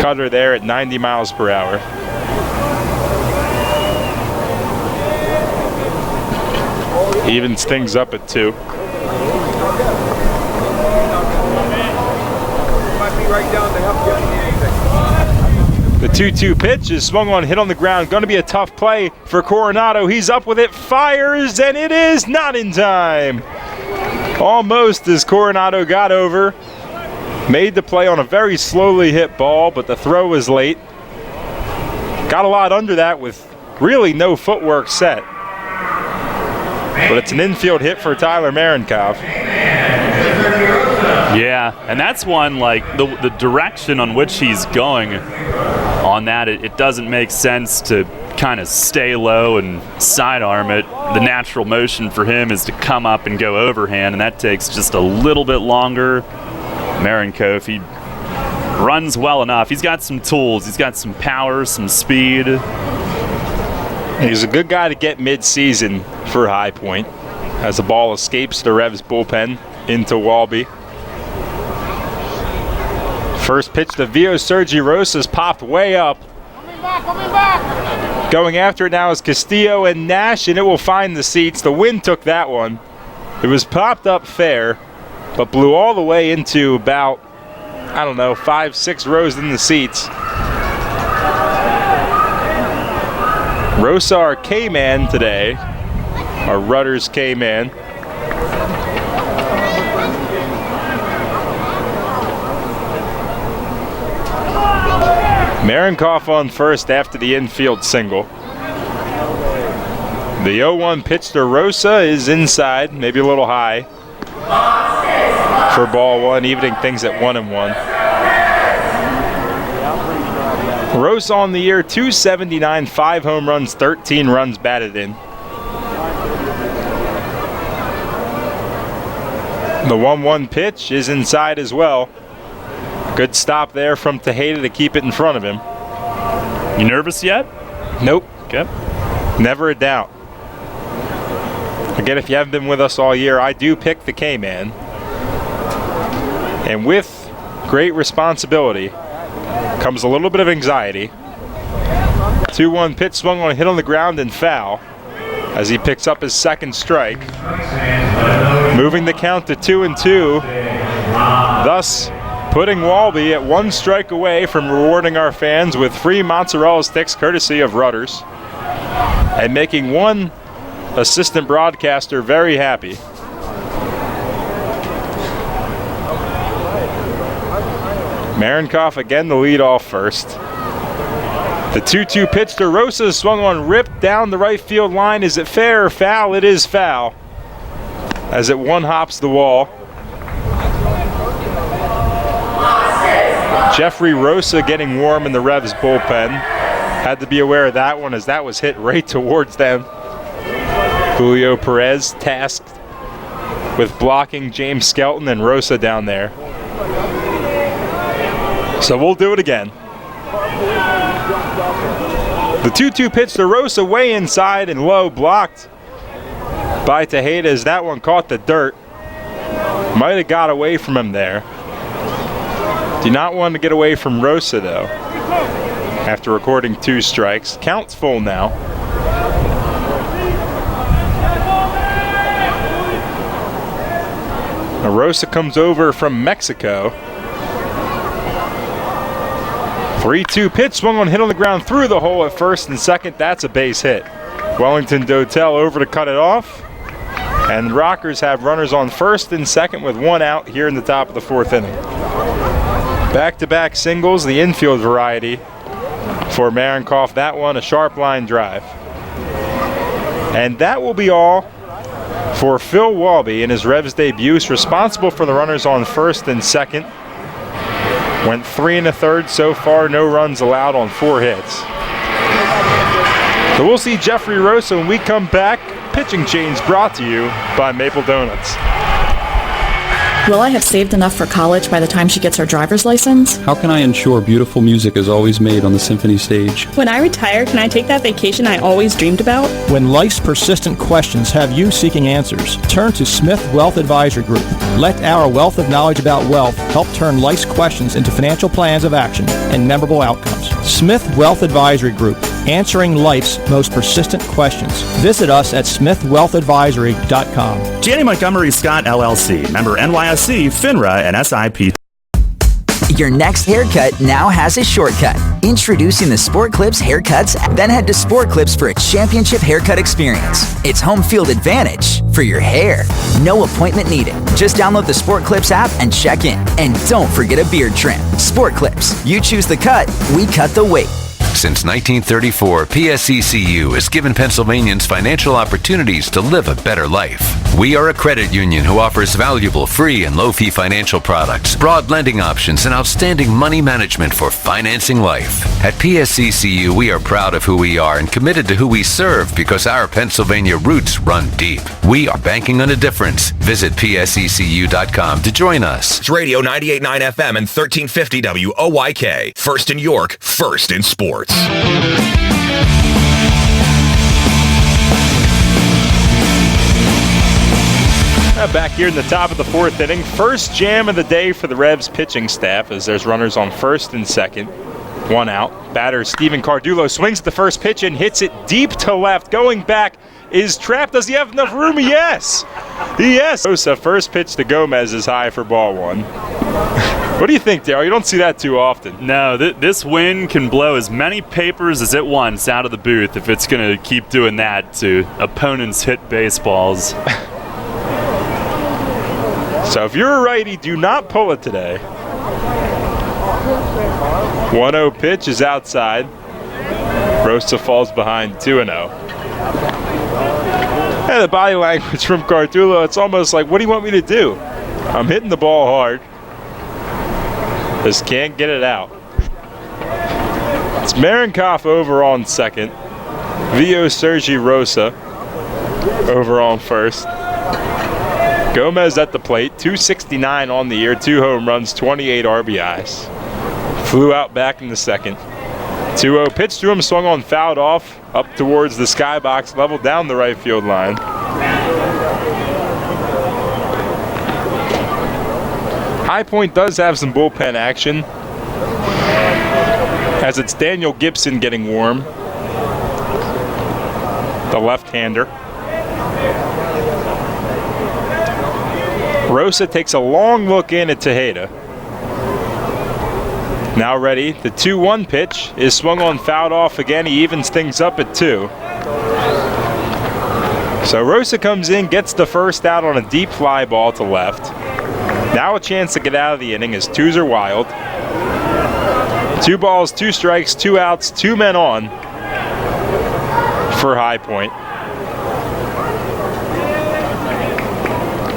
Cutter there at 90 miles per hour. Evens things up at 2. The 2-2 pitch is swung on, hit on the ground. Going to be a tough play for Coronado. He's up with it, fires, and it is not in time. Almost as Coronado got over. Made the play on a very slowly hit ball, but the throw was late. Got a lot under that with really no footwork set. But it's an infield hit for Tyler Marinkoff. Yeah, and that's one, like, the direction on which he's going on that, it doesn't make sense to kind of stay low and sidearm it. The natural motion for him is to come up and go overhand, and that takes just a little bit longer. Marinkoff, he runs well enough. He's got some tools. He's got some power, some speed. He's a good guy to get mid-season for High Point as the ball escapes the Revs bullpen into Walby. First pitch to Vio Sergi Rosas popped way up. Coming back. Going after it now is Castillo and Nash, and it will find the seats. The wind took that one. It was popped up fair, but blew all the way into about I don't know, 5-6 rows in the seats. Rosa, our K-man today, our Rudders K-man. Marinkoff on first after the infield single. The 0-1 pitch to Rosa is inside, maybe a little high for ball one, evening things at 1-1. Rosa on the year, 279, 5 home runs, 13 runs batted in. The 1-1 pitch is inside as well. Good stop there from Tejeda to keep it in front of him. You nervous yet? Nope. Okay. Never a doubt. Again, if you haven't been with us all year, I do pick the K-Man. And with great responsibility comes a little bit of anxiety. 2-1 pitch swung on a hit on the ground and foul as he picks up his second strike. Moving the count to 2-2. Thus, putting Walby at 1 strike away from rewarding our fans with free mozzarella sticks courtesy of Rudders and making one assistant broadcaster very happy. Marinkoff again the lead off first. The 2-2 pitch to Rosa swung on, ripped down the right field line. Is it fair or foul? It is foul as it one-hops the wall. Jeffrey Rosa getting warm in the Revs bullpen. Had to be aware of that one as that was hit right towards them. Julio Perez tasked with blocking James Skelton and Rosa down there. So we'll do it again. The 2-2 pitch to Rosa way inside and low, blocked by Tejeda as that one caught the dirt. Might have got away from him there. Do not want to get away from Rosa though. After recording 2 strikes. Count's full now. Now Rosa comes over from Mexico. 3-2 pitch swung on, hit on the ground through the hole at first and second. That's a base hit. Wellington Dotel over to cut it off. And the Rockers have runners on first and second with 1 out here in the top of the 4th inning. Back-to-back singles, the infield variety for Marinkoff. That one, a sharp line drive. And that will be all for Phil Walby in his Revs debut. He's responsible for the runners on first and second. Went 3 1/3 so far, no runs allowed on 4 hits. So we'll see Jeffrey Rosa when we come back. Pitching change brought to you by Maple Donuts. Will I have saved enough for college by the time she gets her driver's license? How can I ensure beautiful music is always made on the symphony stage? When I retire, can I take that vacation I always dreamed about? When life's persistent questions have you seeking answers, turn to Smith Wealth Advisory Group. Let our wealth of knowledge about wealth help turn life's questions into financial plans of action and memorable outcomes. Smith Wealth Advisory Group, answering life's most persistent questions. Visit us at smithwealthadvisory.com. Janney Montgomery Scott LLC, member NYSE, FINRA, and SIP. Your next haircut now has a shortcut. Introducing the Sport Clips haircuts, then head to Sport Clips for a championship haircut experience. It's home field advantage for your hair. No appointment needed. Just download the Sport Clips app and check in. And don't forget a beard trim. Sport Clips. You choose the cut, we cut the weight. Since 1934, PSECU has given Pennsylvanians financial opportunities to live a better life. We are a credit union who offers valuable free and low-fee financial products, broad lending options, and outstanding money management for financing life. At PSECU, we are proud of who we are and committed to who we serve because our Pennsylvania roots run deep. We are banking on a difference. Visit PSECU.com to join us. It's Radio 98.9 FM and 1350 WOYK. First in York, first in sports. Back here in the top of the 4th inning. First jam of the day for the Revs pitching staff as there's runners on first and second. 1 out. Batter Stephen Cardulo swings at the first pitch and hits it deep to left. Going back is trapped. Does he have enough room? Yes. Yes. Rosa, first pitch to Gomez is high for ball one. What do you think, Darryl? You don't see that too often. No, this wind can blow as many papers as it wants out of the booth if it's going to keep doing that to opponents' hit baseballs. So if you're a righty, do not pull it today. 1-0 pitch is outside. Rosa falls behind 2-0. And the body language from Cardullo, it's almost like, what do you want me to do? I'm hitting the ball hard. Just can't get it out. It's Marenkov over on second. Vio Sergi Rosa over on first. Gomez at the plate, 269 on the year, 2 home runs, 28 RBIs. Flew out back in the second. 2-0 pitch to him, swung on, fouled off, up towards the skybox level, down the right field line. High Point does have some bullpen action, as it's Daniel Gibson getting warm, the left-hander. Rosa takes a long look in at Tejeda. Now ready, the 2-1 pitch is swung on, fouled off again. He evens things up at 2. So Rosa comes in, gets the first out on a deep fly ball to left. Now a chance to get out of the inning as 2s are wild. 2 balls, 2 strikes, 2 outs, 2 men on for High Point.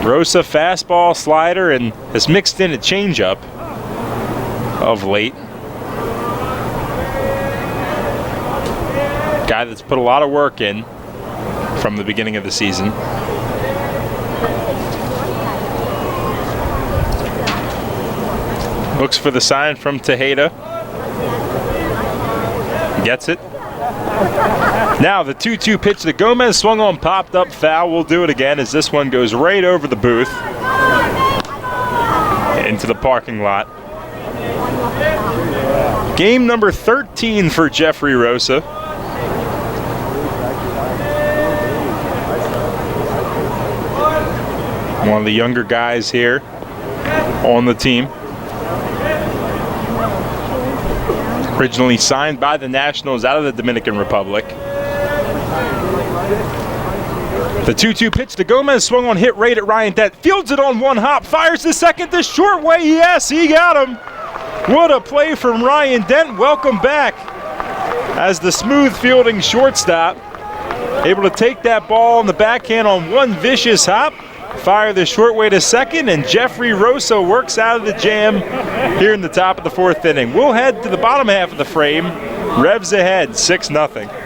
Rosa fastball, slider, and has mixed in a changeup of late. Guy that's put a lot of work in from the beginning of the season. Looks for the sign from Tejeda. Gets it. Now the 2-2 pitch to Gomez, swung on, popped up, foul. We'll do it again as this one goes right over the booth into the parking lot. Game number 13 for Jeffrey Rosa. One of the younger guys here on the team. Originally signed by the Nationals out of the Dominican Republic. The 2-2 pitch to Gomez, swung on, hit right at Ryan Dent. Fields it on one hop, fires the second to short way. Yes, he got him. What a play from Ryan Dent. Welcome back as the smooth fielding shortstop. Able to take that ball on the backhand on one vicious hop. Fire the short way to second, and Jeffrey Rosa works out of the jam here in the top of the 4th inning. We'll head to the bottom half of the frame. Revs ahead, 6-0.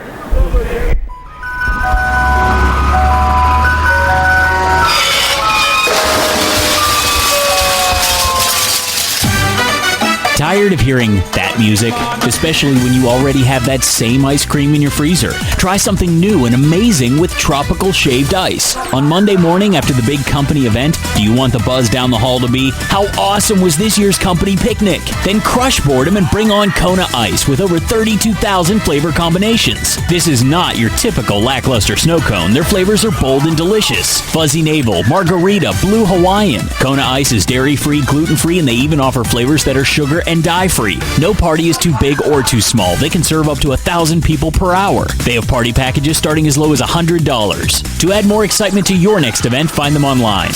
Tired of hearing that music? Especially when you already have that same ice cream in your freezer. Try something new and amazing with Tropical Shaved Ice. On Monday morning after the big company event, do you want the buzz down the hall to be, how awesome was this year's company picnic? Then crush boredom and bring on Kona Ice with over 32,000 flavor combinations. This is not your typical lackluster snow cone. Their flavors are bold and delicious. Fuzzy Navel, Margarita, Blue Hawaiian. Kona Ice is dairy-free, gluten-free, and they even offer flavors that are sugar and dye-free. No party is too big or too small. They can serve up to 1,000 people per hour. They have party packages starting as low as $100. To add more excitement to your next event, find them online.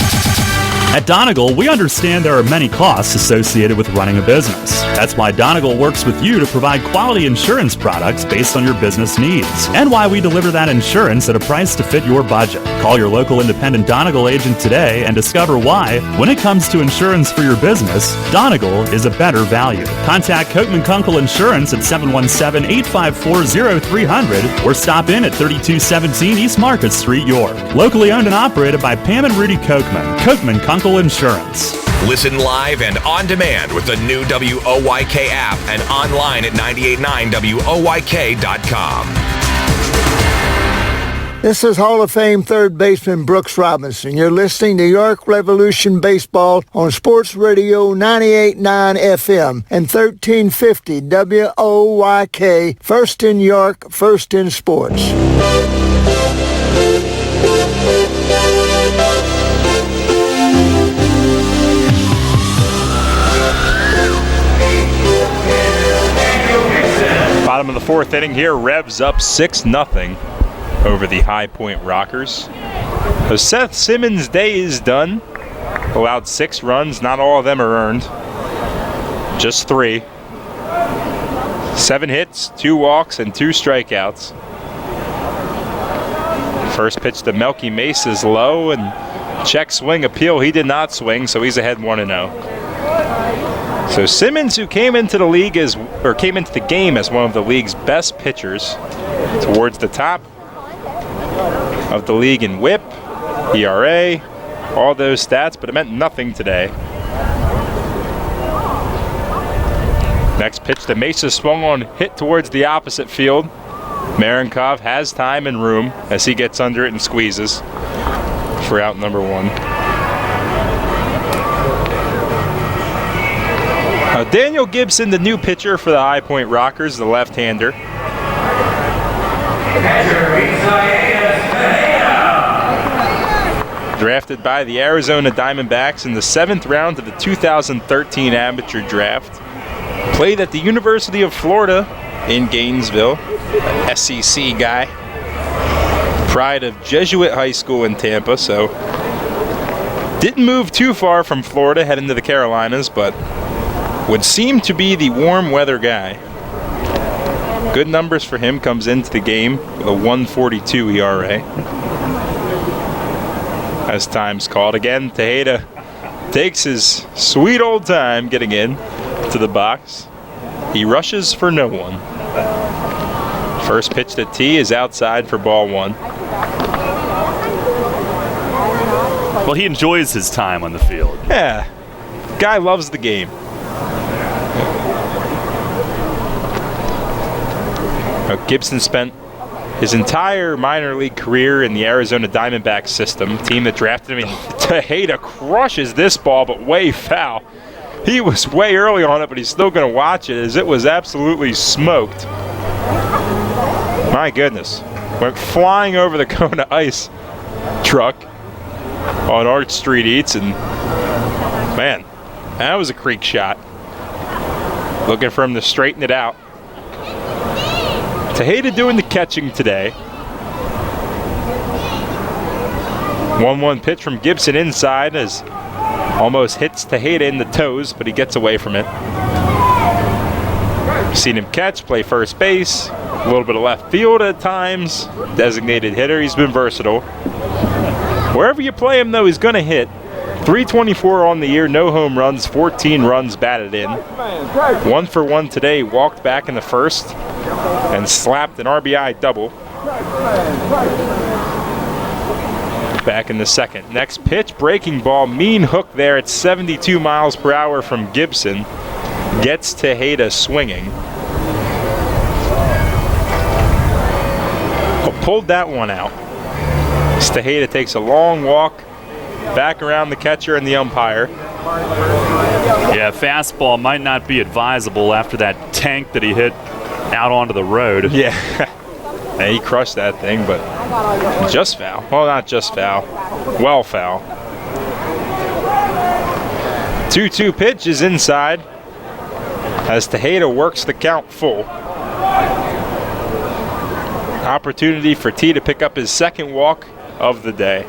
At Donegal, we understand there are many costs associated with running a business. That's why Donegal works with you to provide quality insurance products based on your business needs, and why we deliver that insurance at a price to fit your budget. Call your local independent Donegal agent today and discover why, when it comes to insurance for your business, Donegal is a better value. Contact Kochman Kunkel Insurance at 717-854-0300 or stop in at 3217 East Market Street, York. Locally owned and operated by Pam and Rudy Kochman. Kochman Kunkel Insurance. Listen live and on demand with the new WOYK app and online at 989WOYK.com. This is Hall of Fame third baseman Brooks Robinson. You're listening to York Revolution Baseball on Sports Radio 98.9 FM and 1350 WOYK. First in York, first in sports. Bottom of the fourth inning here, Revs up 6-0 over the High Point Rockers. So Seth Simmons' day is done. Allowed 6 runs, not all of them are earned. Just 3. 7 hits, 2 walks, and 2 strikeouts. First pitch to Melky Mace is low, and check swing appeal. He did not swing, so he's ahead 1-0. So Simmons, who came into the game as one of the league's best pitchers, towards the top of the league in WHIP, ERA, all those stats, but it meant nothing today. Next pitch to Mesa, swung on, hit towards the opposite field. Marenkov has time and room as he gets under it and squeezes for out number 1. Daniel Gibson, the new pitcher for the High Point Rockers, the left-hander. Drafted by the Arizona Diamondbacks in the 7th round of the 2013 amateur draft. Played at the University of Florida in Gainesville, SEC guy. Pride of Jesuit High School in Tampa, so didn't move too far from Florida heading to the Carolinas, but would seem to be the warm weather guy. Good numbers for him, comes into the game with a 1.42 ERA. As time's called again, Tejeda takes his sweet old time getting in to the box. He rushes for no one. First pitch to T is outside for ball 1. Well, he enjoys his time on the field. Yeah, guy loves the game. Gibson spent his entire minor league career in the Arizona Diamondbacks system, team that drafted him. Tejeda crushes this ball, but way foul. He was way early on it, but he's still going to watch it as it was absolutely smoked. My goodness. Went flying over the Kona Ice truck on Arch Street Eats, and man, that was a creek shot. Looking for him to straighten it out. Tejeda doing the catching today. 1-1 pitch from Gibson inside as almost hits Tejeda in the toes, but he gets away from it. Seen him catch, play first base, a little bit of left field at times. Designated hitter, he's been versatile. Wherever you play him, though, he's going to hit. 324 on the year, no home runs, 14 runs batted in. 1 for 1 today, walked back in the first and slapped an RBI double. Back in the second. Next pitch, breaking ball, mean hook there at 72 miles per hour from Gibson. Gets Tejeda swinging. Pulled that one out. Tejeda takes a long walk back around the catcher and the umpire. Yeah, fastball might not be advisable after that tank that he hit out onto the road. Yeah. And he crushed that thing, but just foul. Well, not just foul. Well foul. 2-2 pitch is inside as Tejeda works the count full. Opportunity for T to pick up his second walk of the day.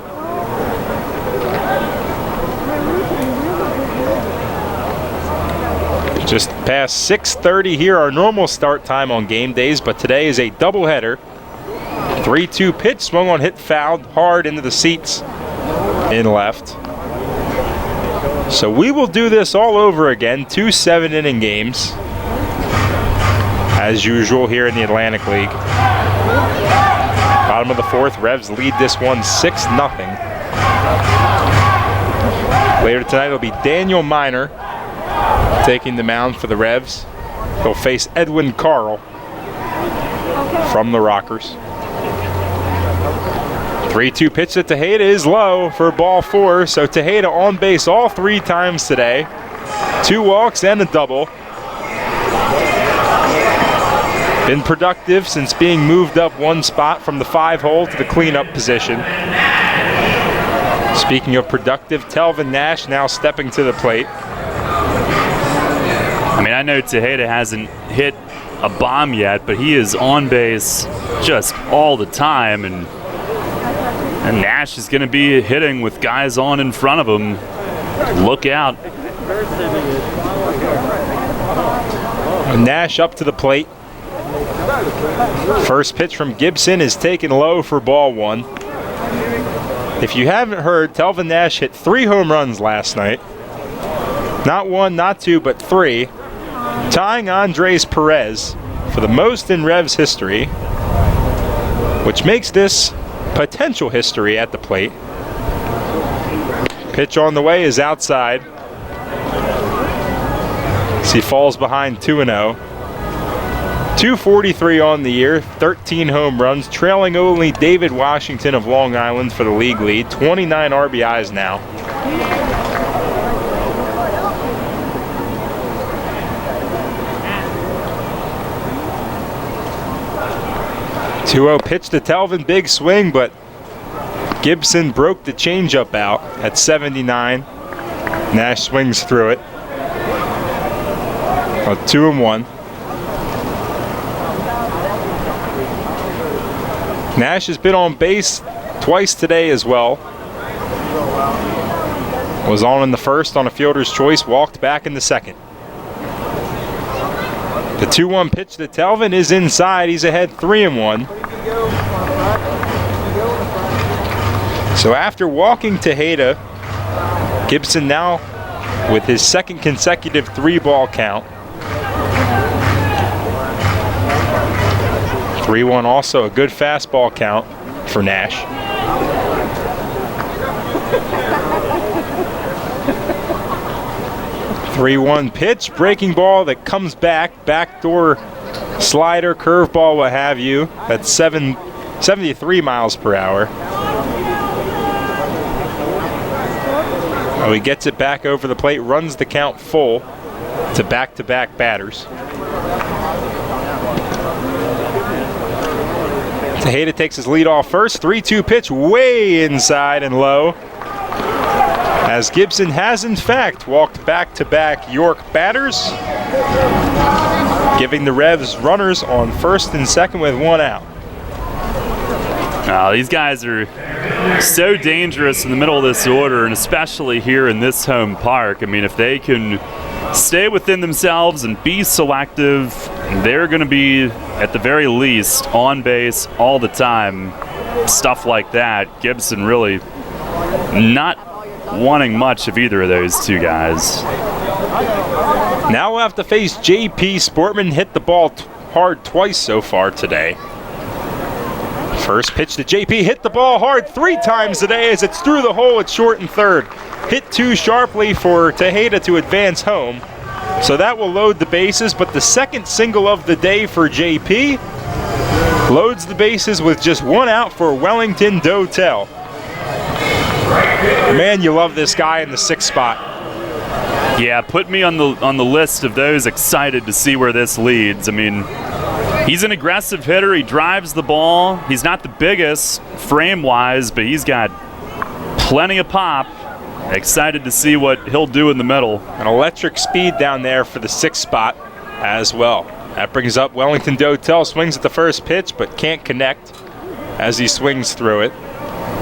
Just past 6:30 here, our normal start time on game days, but today is a doubleheader. 3-2 pitch, swung on, hit, fouled hard into the seats in left. So we will do this all over again, 2 7-inning games, as usual here in the Atlantic League. Bottom of the fourth, Revs lead this one 6-0. Later tonight it'll be Daniel Miner taking the mound for the Revs. He'll face Edwin Carl from the Rockers. 3-2 pitch to Tejeda is low for ball 4, so Tejeda on base all 3 times today. 2 walks and a double. Been productive since being moved up 1 spot from the 5-hole to the cleanup position. Speaking of productive, Telvin Nash now stepping to the plate. I mean, I know Tejeda hasn't hit a bomb yet, but he is on base just all the time, and Nash is going to be hitting with guys on in front of him. Look out. Nash up to the plate. First pitch from Gibson is taken low for ball one. If you haven't heard, Telvin Nash hit 3 home runs last night. Not 1, not 2, but 3. Tying Andres Perez for the most in Revs history, which makes this potential history at the plate. Pitch on the way is outside. As he falls behind 2-0. 243 on the year, 13 home runs, trailing only David Washington of Long Island for the league lead. 29 RBIs now. Pitch to Telvin, big swing, but Gibson broke the changeup out at 79. Nash swings through it. 2-1. Nash has been on base twice today as well. Was on in the first on a fielder's choice, walked back in the second. The 2-1 pitch to Telvin is inside. He's ahead 3-1. So after walking Tejeda, Gibson now with his second consecutive 3-ball count. 3-1 also a good fastball count for Nash. .3-1 pitch, breaking ball that comes back, backdoor slider, curveball, what have you. That's 73 miles per hour. Oh, he gets it back over the plate, runs the count full to back-to-back batters. Tejeda takes his lead off first. 3-2 pitch way inside and low. As Gibson has in fact walked back-to-back York batters, giving the Revs runners on first and second with 1 out. These guys are so dangerous in the middle of this order, and especially here in this home park. I mean, if they can stay within themselves and be selective, they're going to be, at the very least, on base all the time. Stuff like that. Gibson really not wanting much of either of those two guys. Now we'll have to face JP Sportman. Hit the ball hard twice so far today. First pitch to JP, hit the ball hard 3 times today as it's through the hole at short and third. Hit too sharply for Tejeda to advance home. So that will load the bases, but the second single of the day for JP loads the bases with just 1 out for Wellington Dotel. Man, you love this guy in the 6th spot. Yeah, put me on the list of those excited to see where this leads. I mean, he's an aggressive hitter. He drives the ball. He's not the biggest frame-wise, but he's got plenty of pop. Excited to see what he'll do in the middle. An electric speed down there for the 6th spot as well. That brings up Wellington Dotel. Swings at the first pitch, but can't connect as he swings through it.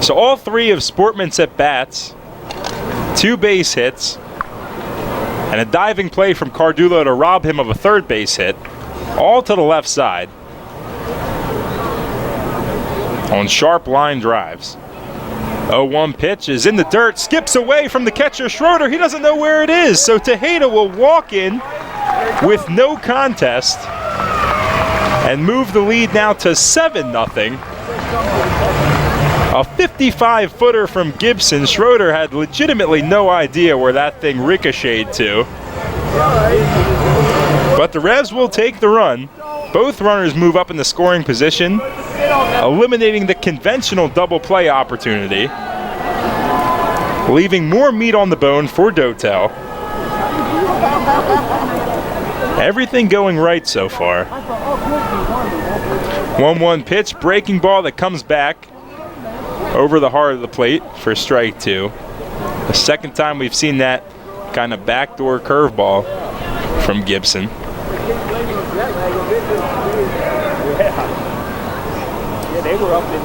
So all 3 of Sportman's at-bats, 2 base hits, and a diving play from Cardullo to rob him of a 3rd base hit, all to the left side on sharp line drives. 0-1 pitch is in the dirt, skips away from the catcher Schroeder. He doesn't know where it is, so Tejeda will walk in with no contest and move the lead now to 7-0. A 55-footer from Gibson. Schroeder had legitimately no idea where that thing ricocheted to. But the Revs will take the run. Both runners move up in the scoring position, eliminating the conventional double play opportunity, leaving more meat on the bone for Dotel. Everything going right so far. 1-1 pitch, breaking ball that comes back over the heart of the plate for strike 2. The second time we've seen that kind of backdoor curveball from Gibson. Yeah, they were up in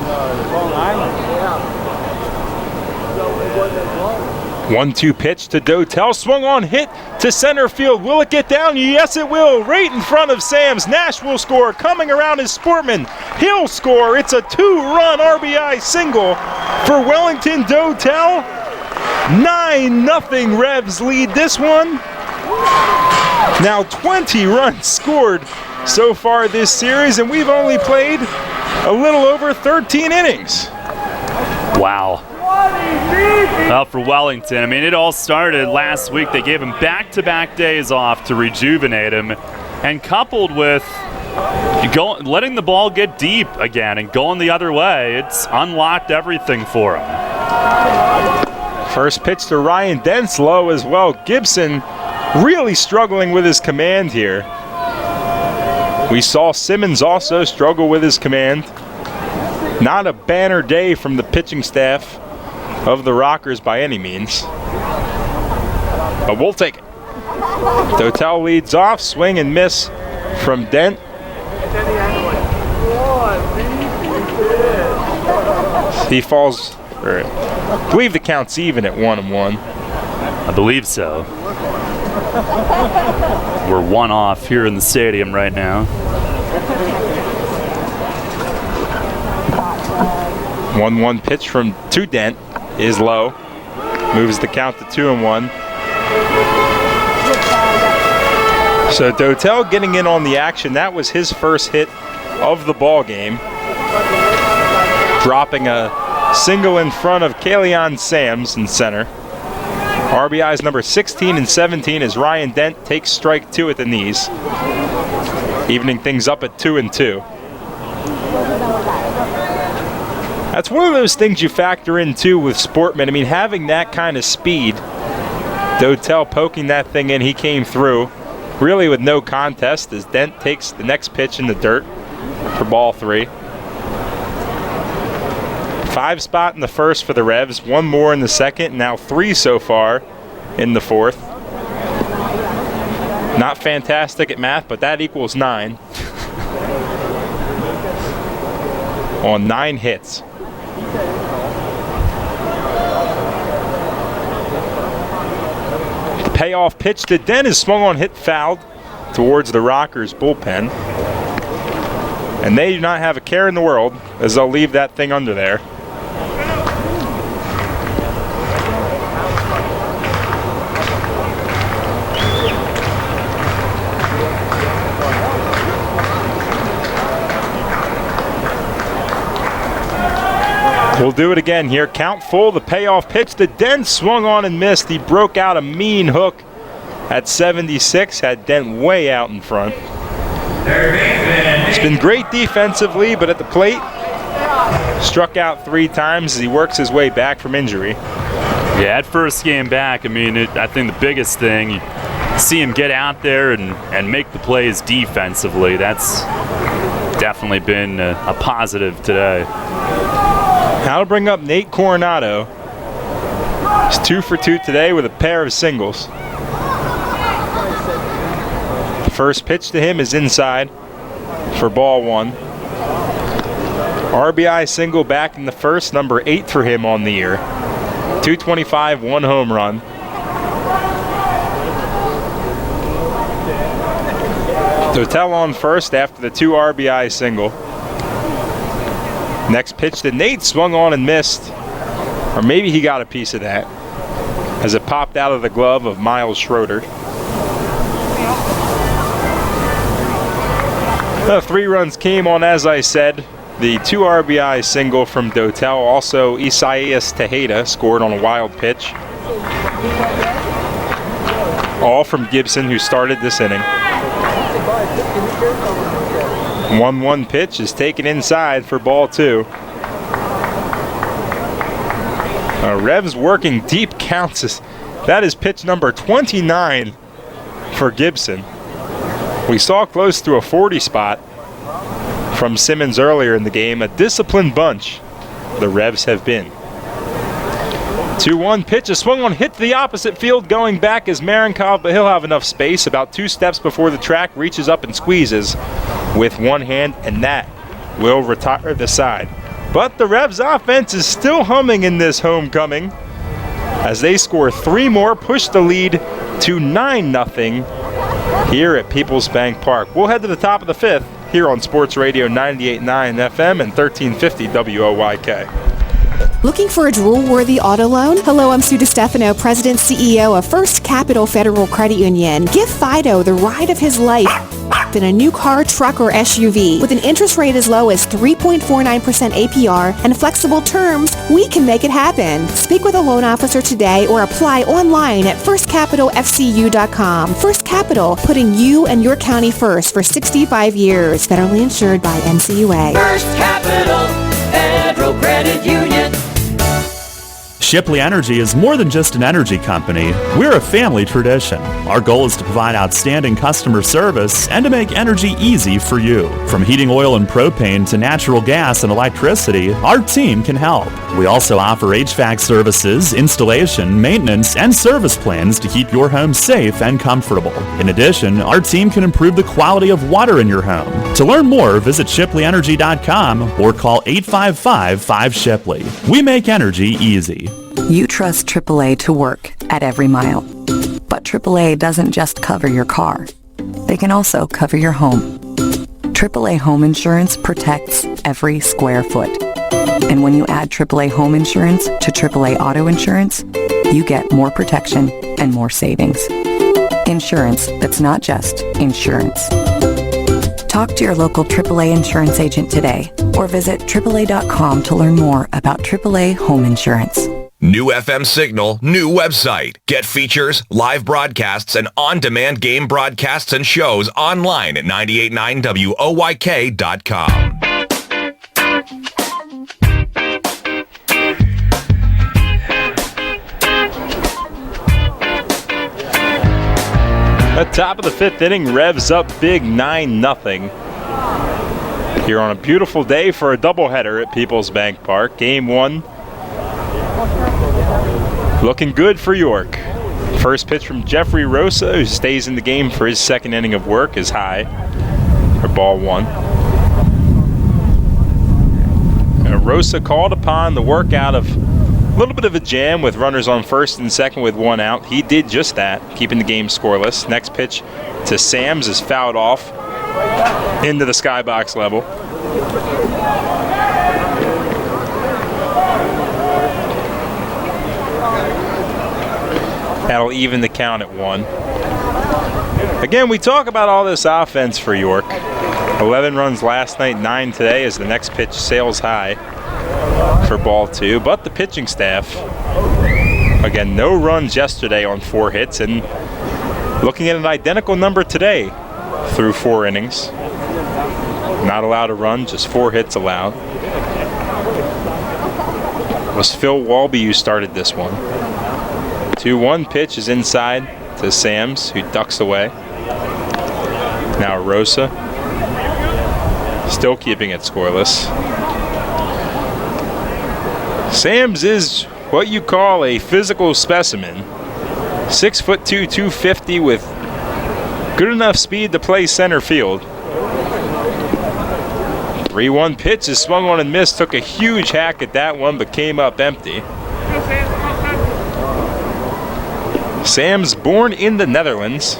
Long Island. Yeah. 1-2 pitch to Dotel, swung on, hit to center field. Will it get down? Yes, it will. Right in front of Sam's. Nash will score. Coming around is Sportman. He'll score. It's a 2-run RBI single for Wellington Dotel. 9-0 Revs lead this one. Now 20 runs scored so far this series, and we've only played a little over 13 innings. Wow. Well, for Wellington, I mean, it all started last week. They gave him back-to-back days off to rejuvenate him, and coupled with letting the ball get deep again and going the other way, it's unlocked everything for him. First pitch to Ryan Dent's low as well. Gibson really struggling with his command here. We saw Simmons also struggle with his command. Not a banner day from the pitching staff of the Rockers by any means. But we'll take it. Dotel leads off, swing and miss from Dent. He falls, I believe the count's even at 1-1. I believe so. We're one off here in the stadium right now. 1-1 pitch to Dent is low. Moves the count to 2-1. So Dotel getting in on the action. That was his first hit of the ball game. Dropping a single in front of Kalian Sams in center. RBIs number 16 and 17 as Ryan Dent takes strike 2 at the knees. Evening things up at 2-2. That's one of those things you factor in too with Sportman. I mean, having that kind of speed, Dotel poking that thing in, he came through really with no contest as Dent takes the next pitch in the dirt for ball 3. 5 spot in the first for the Revs, 1 more in the second, now 3 so far in the fourth. Not fantastic at math, but that equals 9. On 9 hits. The payoff pitch to Dent is swung on, hit fouled towards the Rockers bullpen. And they do not have a care in the world as they'll leave that thing under there. We'll do it again here. Count full. The payoff pitch to Dent, swung on and missed. He broke out a mean hook at 76. Had Dent way out in front. It's been great defensively, but at the plate, struck out 3 times as he works his way back from injury. Yeah, at first game back, I mean, I think the biggest thing, you see him get out there and make the plays defensively. That's definitely been a positive today. Now to bring up Nate Coronado. He's 2 for 2 today with a pair of singles. First pitch to him is inside for ball 1. RBI single back in the first, number 8 for him on the year. 225, 1 home run. Dotel on first after the 2 RBI single. Next pitch to Nate, swung on and missed. Or maybe he got a piece of that as it popped out of the glove of Miles Schroeder. The 3 runs came on, as I said, the 2 RBI single from Dotel. Also, Isaias Tejeda scored on a wild pitch. All from Gibson, who started this inning. 1-1 pitch is taken inside for ball 2. Revs working deep counts. That is pitch number 29 for Gibson. We saw close to a 40 spot from Simmons earlier in the game. A disciplined bunch the Revs have been. 2-1 pitch is swung on, hit to the opposite field, going back is Marenkov, but he'll have enough space. About 2 steps before the track, reaches up and squeezes with one hand, and that will retire the side. But the Revs offense is still humming in this homecoming as they score 3 more, push the lead to 9-0 here at Peoples Bank Park. We'll head to the top of the 5th here on Sports Radio 98.9 FM and 1350 WOYK. Looking for a drool-worthy auto loan? Hello, I'm Sue DiStefano, President CEO of First Capital Federal Credit Union. Give Fido the ride of his life in a new car, truck, or SUV. With an interest rate as low as 3.49% APR and flexible terms, we can make it happen. Speak with a loan officer today or apply online at firstcapitalfcu.com. First Capital, putting you and your county first for 65 years. Federally insured by NCUA. First Capital Federal Credit Union. Shipley Energy is more than just an energy company. We're a family tradition. Our goal is to provide outstanding customer service and to make energy easy for you. From heating oil and propane to natural gas and electricity, our team can help. We also offer HVAC services, installation, maintenance, and service plans to keep your home safe and comfortable. In addition, our team can improve the quality of water in your home. To learn more, visit ShipleyEnergy.com or call 855-5-SHIPLEY. We make energy easy. You trust AAA to work at every mile. But AAA doesn't just cover your car. They can also cover your home. AAA Home Insurance protects every square foot. And when you add AAA Home Insurance to AAA Auto Insurance, you get more protection and more savings. Insurance that's not just insurance. Talk to your local AAA insurance agent today or visit AAA.com to learn more about AAA Home Insurance. New FM signal, new website. Get features, live broadcasts, and on-demand game broadcasts and shows online at 989WOYK.com. The top of the 5th inning, Revs up big 9-0. Here on a beautiful day for a doubleheader at Peoples Bank Park. Game 1 looking good for York. First pitch from Jeffrey Rosa, who stays in the game for his second inning of work, is high for ball 1. And Rosa called upon the work out of a little bit of a jam with runners on first and second with 1 out. He did just that, keeping the game scoreless. Next pitch to Sams is fouled off into the skybox level. That'll even the count at 1. Again, we talk about all this offense for York. 11 runs last night, 9 today as the next pitch sails high for ball 2. But the pitching staff, again, no runs yesterday on 4 hits and looking at an identical number today through 4 innings. Not allowed a run, just 4 hits allowed. It was Phil Walby who started this one. 2-1 pitch is inside to Sams, who ducks away. Now Rosa, still keeping it scoreless. Sams is what you call a physical specimen. 6'2", 250 with good enough speed to play center field. 3-1 pitch is swung on and missed. Took a huge hack at that one, but came up empty. Sams born in the Netherlands.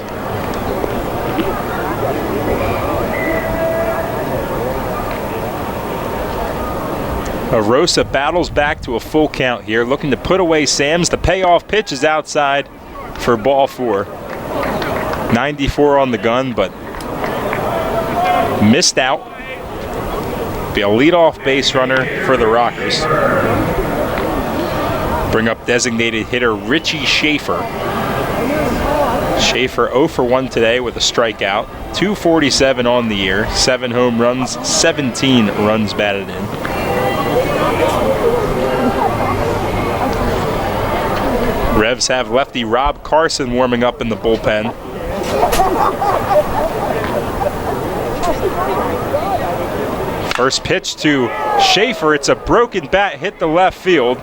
Rosa battles back to a full count here, looking to put away Sams. The payoff pitch is outside for ball 4. 94 on the gun, but missed out. Be a leadoff base runner for the Rockers. Bring up designated hitter Richie Schaefer. Schaefer 0 for 1 today with a strikeout. 247 on the year, 7 home runs, 17 runs batted in. Revs have lefty Rob Carson warming up in the bullpen. First pitch to Schaefer. It's a broken bat, hit the left field.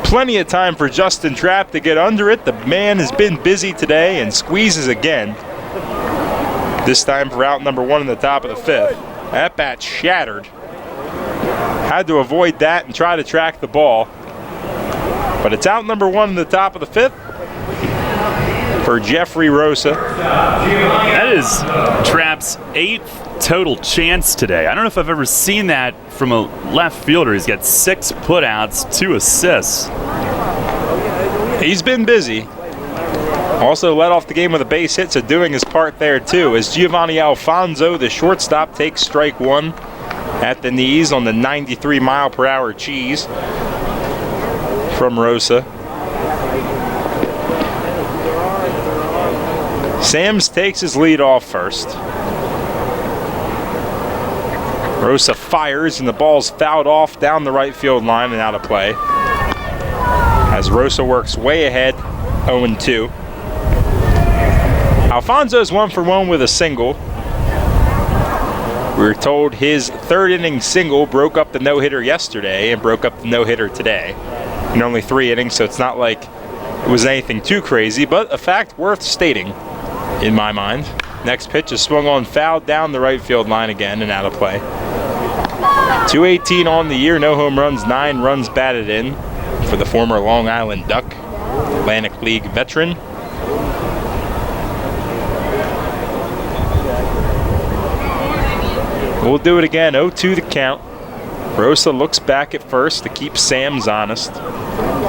Plenty of time for Justin Trapp to get under it. The man has been busy today and squeezes again. This time for out number 1 in the top of the 5th. That bat shattered. Had to avoid that and try to track the ball. But it's out number 1 in the top of the 5th for Jeffrey Rosa. That is Trapp's 8th total chance today. I don't know if I've ever seen that from a left fielder. He's got 6 putouts, 2 assists. He's been busy. Also led off the game with a base hit, so doing his part there too. As Giovanni Alfonso, the shortstop, takes strike 1 at the knees on the 93-mile-per-hour cheese from Rosa. Sams takes his lead off first. Rosa fires and the ball's fouled off down the right field line and out of play. As Rosa works way ahead, 0-2. Alfonso's 1 for 1 with a single. We were told his 3rd inning single broke up the no-hitter yesterday and broke up the no-hitter today. In only 3 innings, so it's not like it was anything too crazy, but a fact worth stating in my mind. Next pitch is swung on, fouled down the right field line again and out of play. 218 on the year, no home runs, 9 runs batted in for the former Long Island Duck, Atlantic League veteran. We'll do it again, 0-2 the count. Rosa looks back at first to keep Sams honest.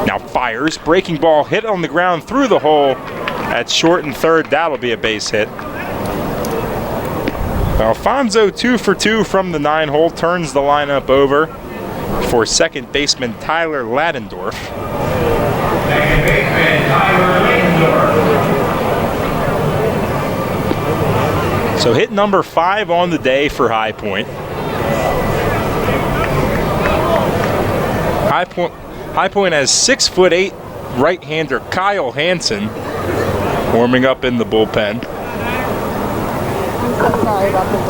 Now fires, breaking ball hit on the ground through the hole at short and third. That'll be a base hit. Alfonso 2 for 2 from the 9-hole, turns the lineup over for second baseman Tyler Ladendorf. So hit number 5 on the day for High Point. High Point has 6'8" right-hander Kyle Hansen warming up in the bullpen.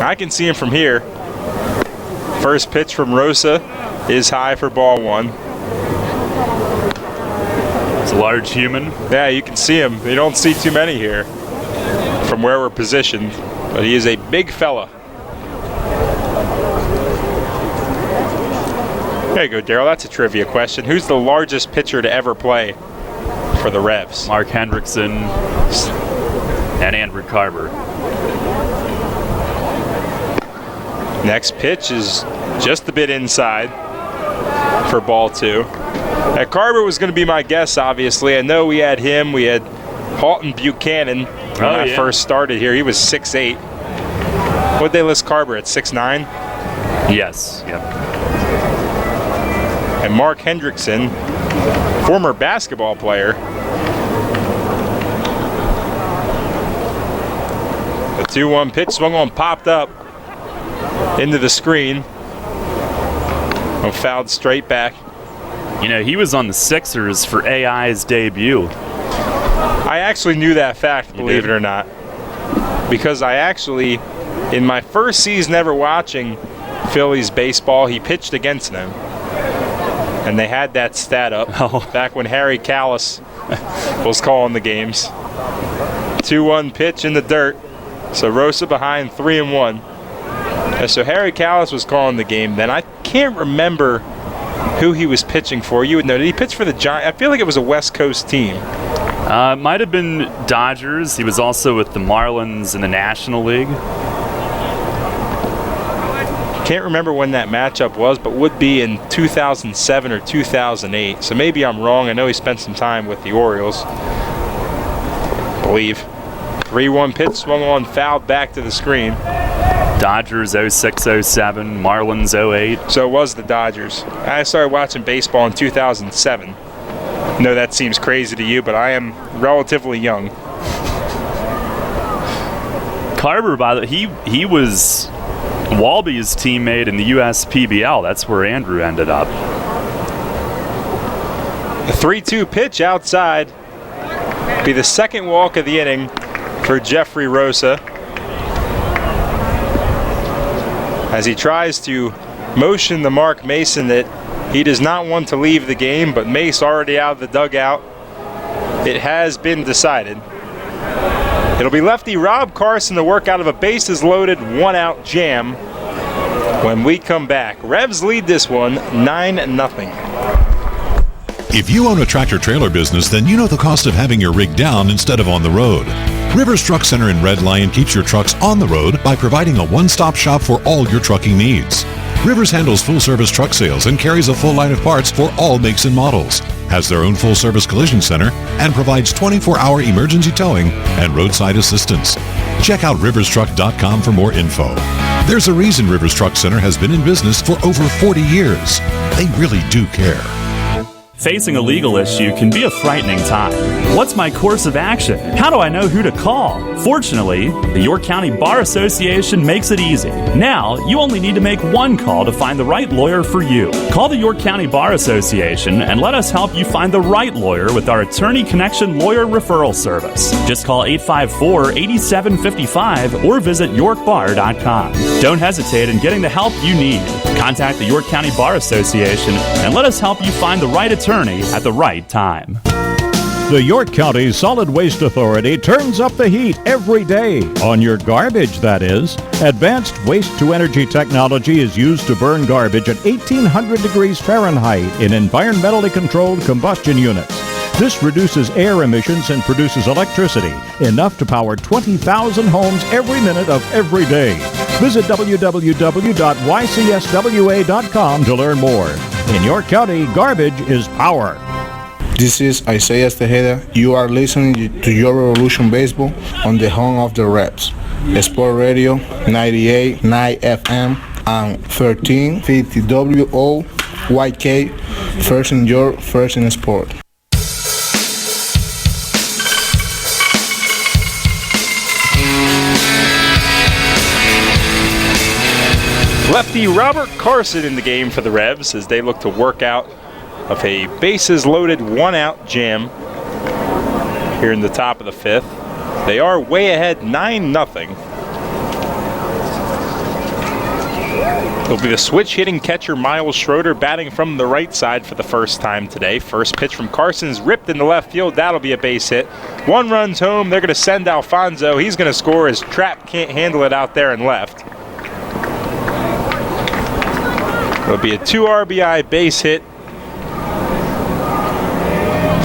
I can see him from here. First pitch from Rosa is high for ball 1. It's a large human. Yeah, you can see him. You don't see too many here from where we're positioned, but he is a big fella. There you go, Daryl. That's a trivia question. Who's the largest pitcher to ever play for the Revs? Mark Hendrickson and Andrew Carver. Next pitch is just a bit inside for ball 2. Carver was going to be my guess, obviously. I know we had him. We had Halton Buchanan when I first started here. He was 6'8". What'd they list Carver at, 6'9"? Yes. Yep. And Mark Hendrickson, former basketball player. The 2-1 pitch swung on, popped up into the screen. And fouled straight back. You know, he was on the Sixers for AI's debut. I actually knew that fact, believe it or not. Because I actually, in my first season ever watching Phillies baseball, he pitched against them. And they had that stat up back when Harry Kalas was calling the games. 2-1 pitch in the dirt. So Rosa behind 3-1. And so Harry Kalas was calling the game then. I can't remember who he was pitching for. You would know. Did he pitch for the Giants? I feel like it was a West Coast team. Might have been Dodgers. He was also with the Marlins in the National League. Can't remember when that matchup was, but would be in 2007 or 2008. So maybe I'm wrong. I know he spent some time with the Orioles. I believe. 3-1 pitch swung on, fouled back to the screen. Dodgers 06-07, Marlins 08. So it was the Dodgers. I started watching baseball in 2007. I know that seems crazy to you, but I am relatively young. Carver, by the way, he was Walby's teammate in the USPBL. That's where Andrew ended up. A 3-2 pitch outside. Be the second walk of the inning for Jeffrey Rosa, as he tries to motion the Mark Mason that He does not want to leave the game, but Mace already out of the dugout. It has been decided. It'll be lefty Rob Carson to work out of a bases loaded 1-out jam when we come back. Revs lead this one 9-0. If you own a tractor-trailer business, then you know the cost of having your rig down instead of on the road. Rivers Truck Center in Red Lion keeps your trucks on the road by providing a one-stop shop for all your trucking needs. Rivers handles full-service truck sales and carries a full line of parts for all makes and models, has their own full-service collision center, and provides 24-hour emergency towing and roadside assistance. Check out riverstruck.com for more info. There's a reason Rivers Truck Center has been in business for over 40 years. They really do care. Facing a legal issue can be a frightening time. What's my course of action? How do I know who to call? Fortunately, the York County Bar Association makes it easy. Now, you only need to make one call to find the right lawyer for you. Call the York County Bar Association and let us help you find the right lawyer with our Attorney Connection Lawyer Referral Service. Just call 854-8755 or visit yorkbar.com. Don't hesitate in getting the help you need. Contact the York County Bar Association and let us help you find the right attorney at the right time. The York County Solid Waste Authority turns up the heat every day, on your garbage, that is. Advanced waste-to-energy technology is used to burn garbage at 1,800 degrees Fahrenheit in environmentally controlled combustion units. This reduces air emissions and produces electricity, enough to power 20,000 homes every minute of every day. Visit www.ycswa.com to learn more. In York County, garbage is power. This is Isaiah Tejeda. You are listening to Your Revolution Baseball on the home of the Revs. Sport Radio 98.9 FM and 1350 WOYK. First in York, first in sport. Lefty Robert Carson in the game for the Revs as they look to work out of a bases-loaded 1-out jam here in the top of the 5th. They are way ahead 9-0. It'll be the switch-hitting catcher Miles Schroeder batting from the right side for the first time today. First pitch from Carson's ripped into left field. That'll be a base hit. 1 run's home. They're going to send Alfonso. He's going to score as Trapp can't handle it out there in left. It'll be a 2 RBI base hit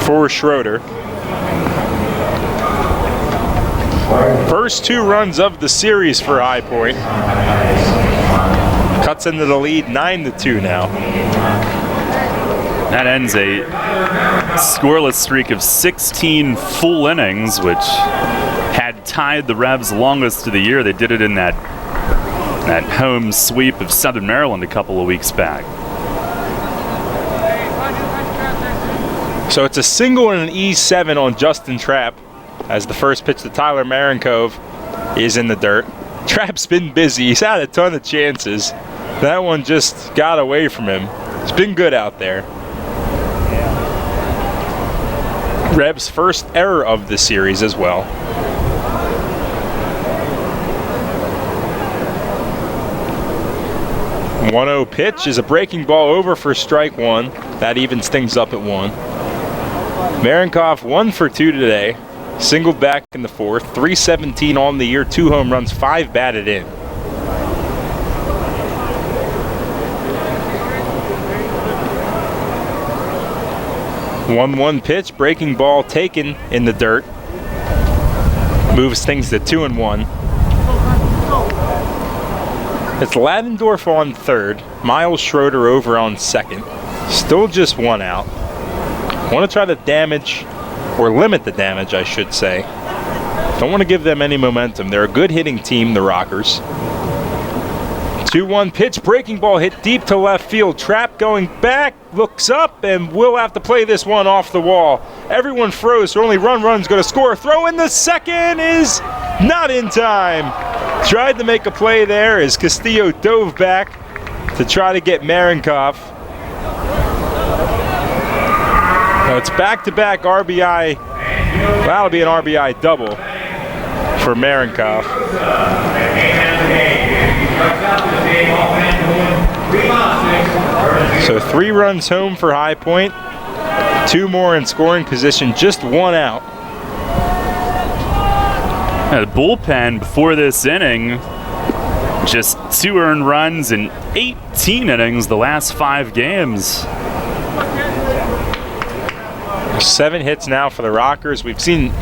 for Schroeder. First 2 runs of the series for High Point. Cuts into the lead 9-2 now. That ends a scoreless streak of 16 full innings, which had tied the Revs' longest of the year. They did it in that home sweep of Southern Maryland a couple of weeks back. So it's a single and an E7 on Justin Trapp as the first pitch to Tyler Marinkov is in the dirt. Trapp's been busy. He's had a ton of chances. That one just got away from him. It's been good out there. Rev's first error of the series as well. 1-0 pitch is a breaking ball over for strike 1. That evens things up at 1. Marinkov 1 for 2 today. Singled back in the 4th. 317 on the year, 2 home runs, 5 batted in. One pitch, breaking ball taken in the dirt. Moves things to 2-1. It's Ladendorf on third, Miles Schroeder over on second. Still just 1 out. Want to try to damage, or limit the damage, I should say. Don't want to give them any momentum. They're a good hitting team, the Rockers. 2-1 pitch, breaking ball hit deep to left field. Trapp going back, looks up, and we'll have to play this one off the wall. Everyone froze, so only run's going to score. Throw in the second is not in time. Tried to make a play there as Castillo dove back to try to get Marinkov. Now it's back-to-back RBI. That'll be an RBI double for Marinkov. So 3 runs home for High Point, 2 more in scoring position, just 1 out. The bullpen before this inning, just 2 earned runs in 18 innings the last 5 games. 7 hits now for the Rockers. We've seen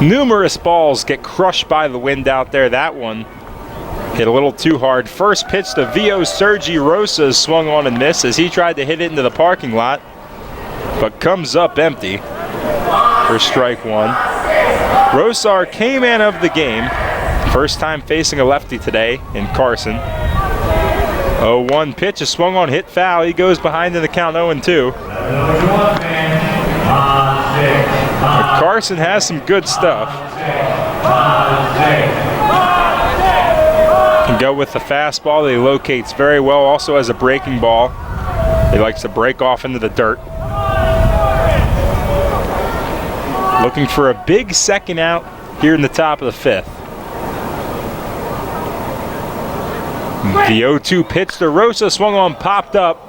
numerous balls get crushed by the wind out there. That one hit a little too hard. First pitch to Vio Sergi Rosa swung on and missed as he tried to hit it into the parking lot, but comes up empty for strike 1. Rosa, our K-man of the game. First time facing a lefty today in Carson. 0-1 pitch, a swung on, hit foul. He goes behind in the count 0-2. But Carson has some good stuff. Can go with the fastball that he locates very well. Also has a breaking ball. He likes to break off into the dirt. Looking for a big second out here in the top of the 5th. The 0-2 pitch to Rosa, swung on, popped up.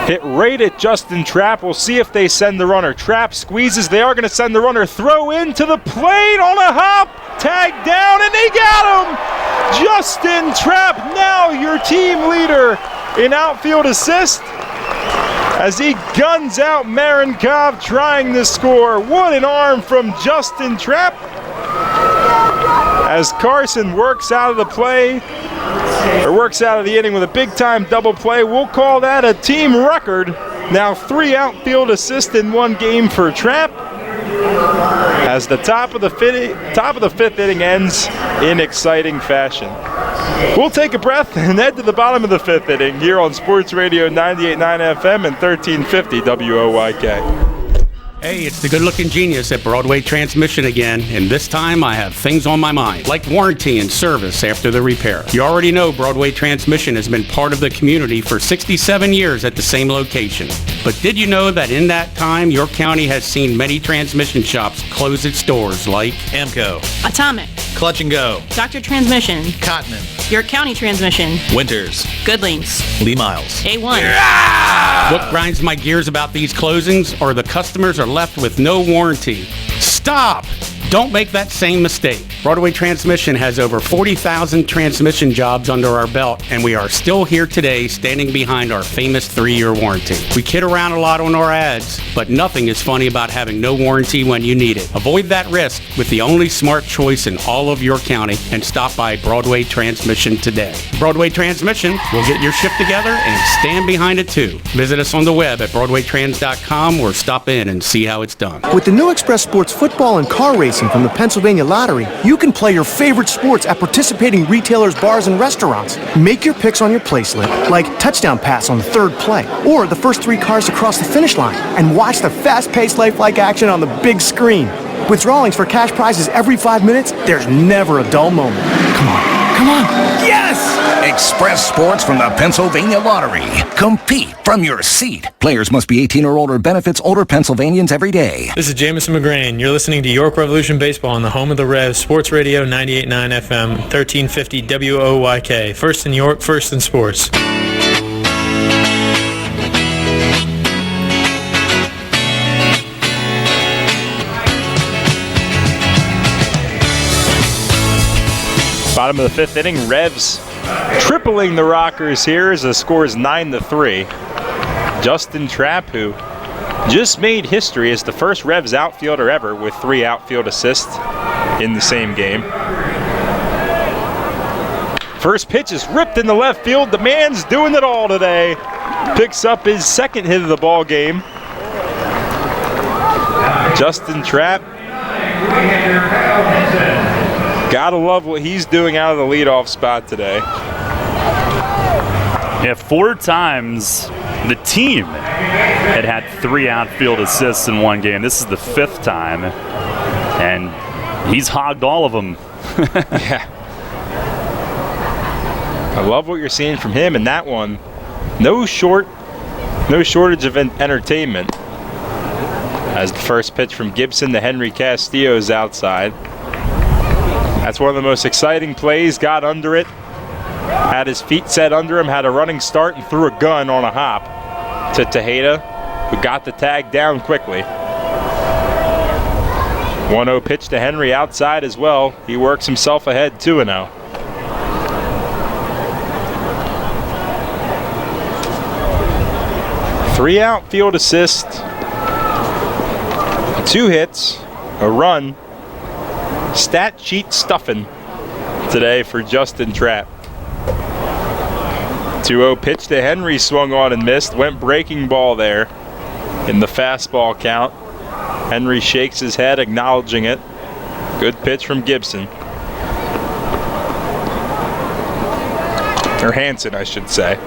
Hit right at Justin Trapp. We'll see if they send the runner. Trapp squeezes. They are going to send the runner. Throw into the plate on a hop. Tag down, and they got him! Justin Trapp, now your team leader in outfield assist, as he guns out Marenkov trying to score. What an arm from Justin Trapp as Carson works out of the play, or works out of the inning with a big-time double play. We'll call that a team record. Now 3 outfield assists in 1 game for Trapp, as the top of the 5th inning ends in exciting fashion. We'll take a breath and head to the bottom of the 5th inning here on Sports Radio 98.9 FM and 1350 WOYK. Hey, it's the good-looking genius at Broadway Transmission again, and this time I have things on my mind, like warranty and service after the repair. You already know Broadway Transmission has been part of the community for 67 years at the same location. But did you know that in that time, your county has seen many transmission shops close its doors, like Amco, Atomic, Clutch and Go, Dr. Transmission, Cotman, York County Transmission, Winters, Goodlings, Lee Miles, A1. What grinds my gears about these closings are the customers are left with no warranty. Stop! Don't make that same mistake. Broadway Transmission has over 40,000 transmission jobs under our belt, and we are still here today standing behind our famous 3-year warranty. We kid around a lot on our ads, but nothing is funny about having no warranty when you need it. Avoid that risk with the only smart choice in all of your county and stop by Broadway Transmission today. Broadway Transmission will get your ship together and stand behind it too. Visit us on the web at BroadwayTrans.com or stop in and see how it's done. With the new Express Sports football and car racing from the Pennsylvania Lottery, you can play your favorite sports at participating retailers, bars, and restaurants. Make your picks on your play-slip, like touchdown pass on the 3rd play, or the first 3 cars to cross the finish line, and watch the fast-paced lifelike action on the big screen. With drawings for cash prizes every 5 minutes, there's never a dull moment. Come on. Yes! Express Sports from the Pennsylvania Lottery. Compete from your seat. Players must be 18 or older. Benefits older Pennsylvanians every day. This is Jamison McGrain. You're listening to York Revolution Baseball on the home of the Revs, Sports Radio 98.9 FM, 1350 WOYK. First in York, first in sports. Bottom of the 5th inning, Revs tripling the Rockers here as the score is 9-3. Justin Trapp, who just made history as the first Revs outfielder ever with 3 outfield assists in the same game. First pitch is ripped in the left field. The man's doing it all today. Picks up his 2nd hit of the ball game. Justin Trapp. Gotta love what he's doing out of the leadoff spot today. Yeah, 4 times the team had 3 outfield assists in 1 game. This is the 5th time, and he's hogged all of them. Yeah. I love what you're seeing from him, and that one, no shortage of entertainment. As the first pitch from Gibson to Henry Castillo is outside. That's one of the most exciting plays, got under it. had his feet set under him, had a running start, and threw a gun on a hop to Tejeda, who got the tag down quickly. 1-0 pitch to Henry outside as well. He works himself ahead 2-0. Three outfield assists, 2 hits, a run. Stat sheet stuffing today for Justin Trapp. 2-0 pitch to Henry, swung on and missed. Went breaking ball there in the fastball count. Henry shakes his head, acknowledging it. Good pitch from Gibson. Or Hansen, I should say.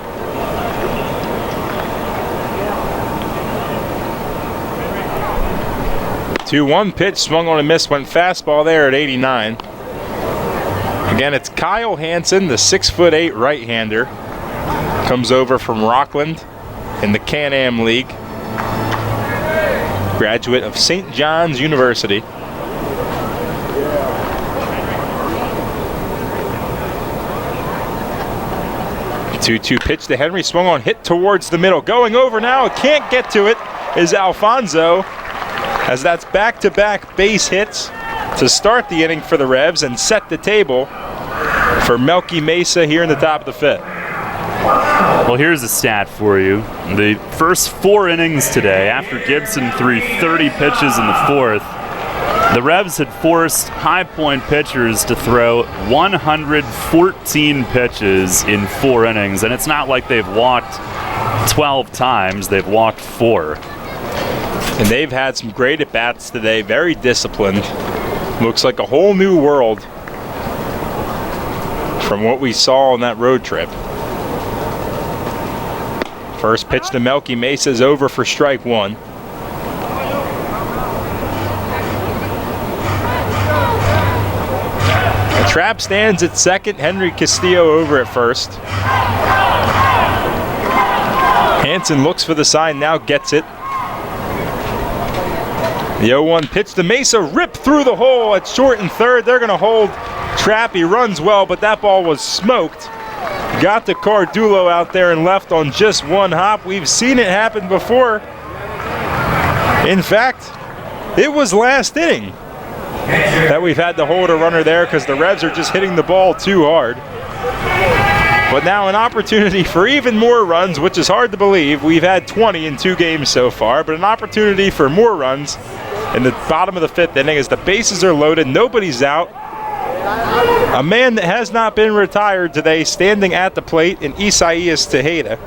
Two 2-1 pitch, swung on and missed, went fastball there at 89. Again, it's Kyle Hansen, the 6'8" right-hander. Comes over from Rockland in the Can-Am League. Graduate of St. John's University. Two-2 pitch to Henry, swung on, hit towards the middle. Going over now, can't get to it, is Alfonso, as that's back-to-back base hits to start the inning for the Revs and set the table for Melky Mesa here in the top of the 5th. Well, here's a stat for you. The first 4 innings today, after Gibson threw 30 pitches in the 4th, the Revs had forced High Point pitchers to throw 114 pitches in 4 innings, and it's not like they've walked 12 times, they've walked 4. And they've had some great at-bats today, very disciplined. Looks like a whole new world from what we saw on that road trip. First pitch to Melky Mesa is over for strike 1. The Trapp stands at second, Henry Castillo over at first. Hansen looks for the sign, now gets it. The 0-1 pitch to Mesa, ripped through the hole at short and third. They're going to hold Trapp. He runs well, but that ball was smoked. Got the Cardulo out there and left on just 1 hop. We've seen it happen before. In fact, it was last inning that we've had to hold a runner there because the Revs are just hitting the ball too hard. But now an opportunity for even more runs, which is hard to believe. We've had 20 in 2 games so far, but an opportunity for more runs in the bottom of the 5th inning as the bases are loaded, nobody's out. A man that has not been retired today standing at the plate in Isaias Tejeda.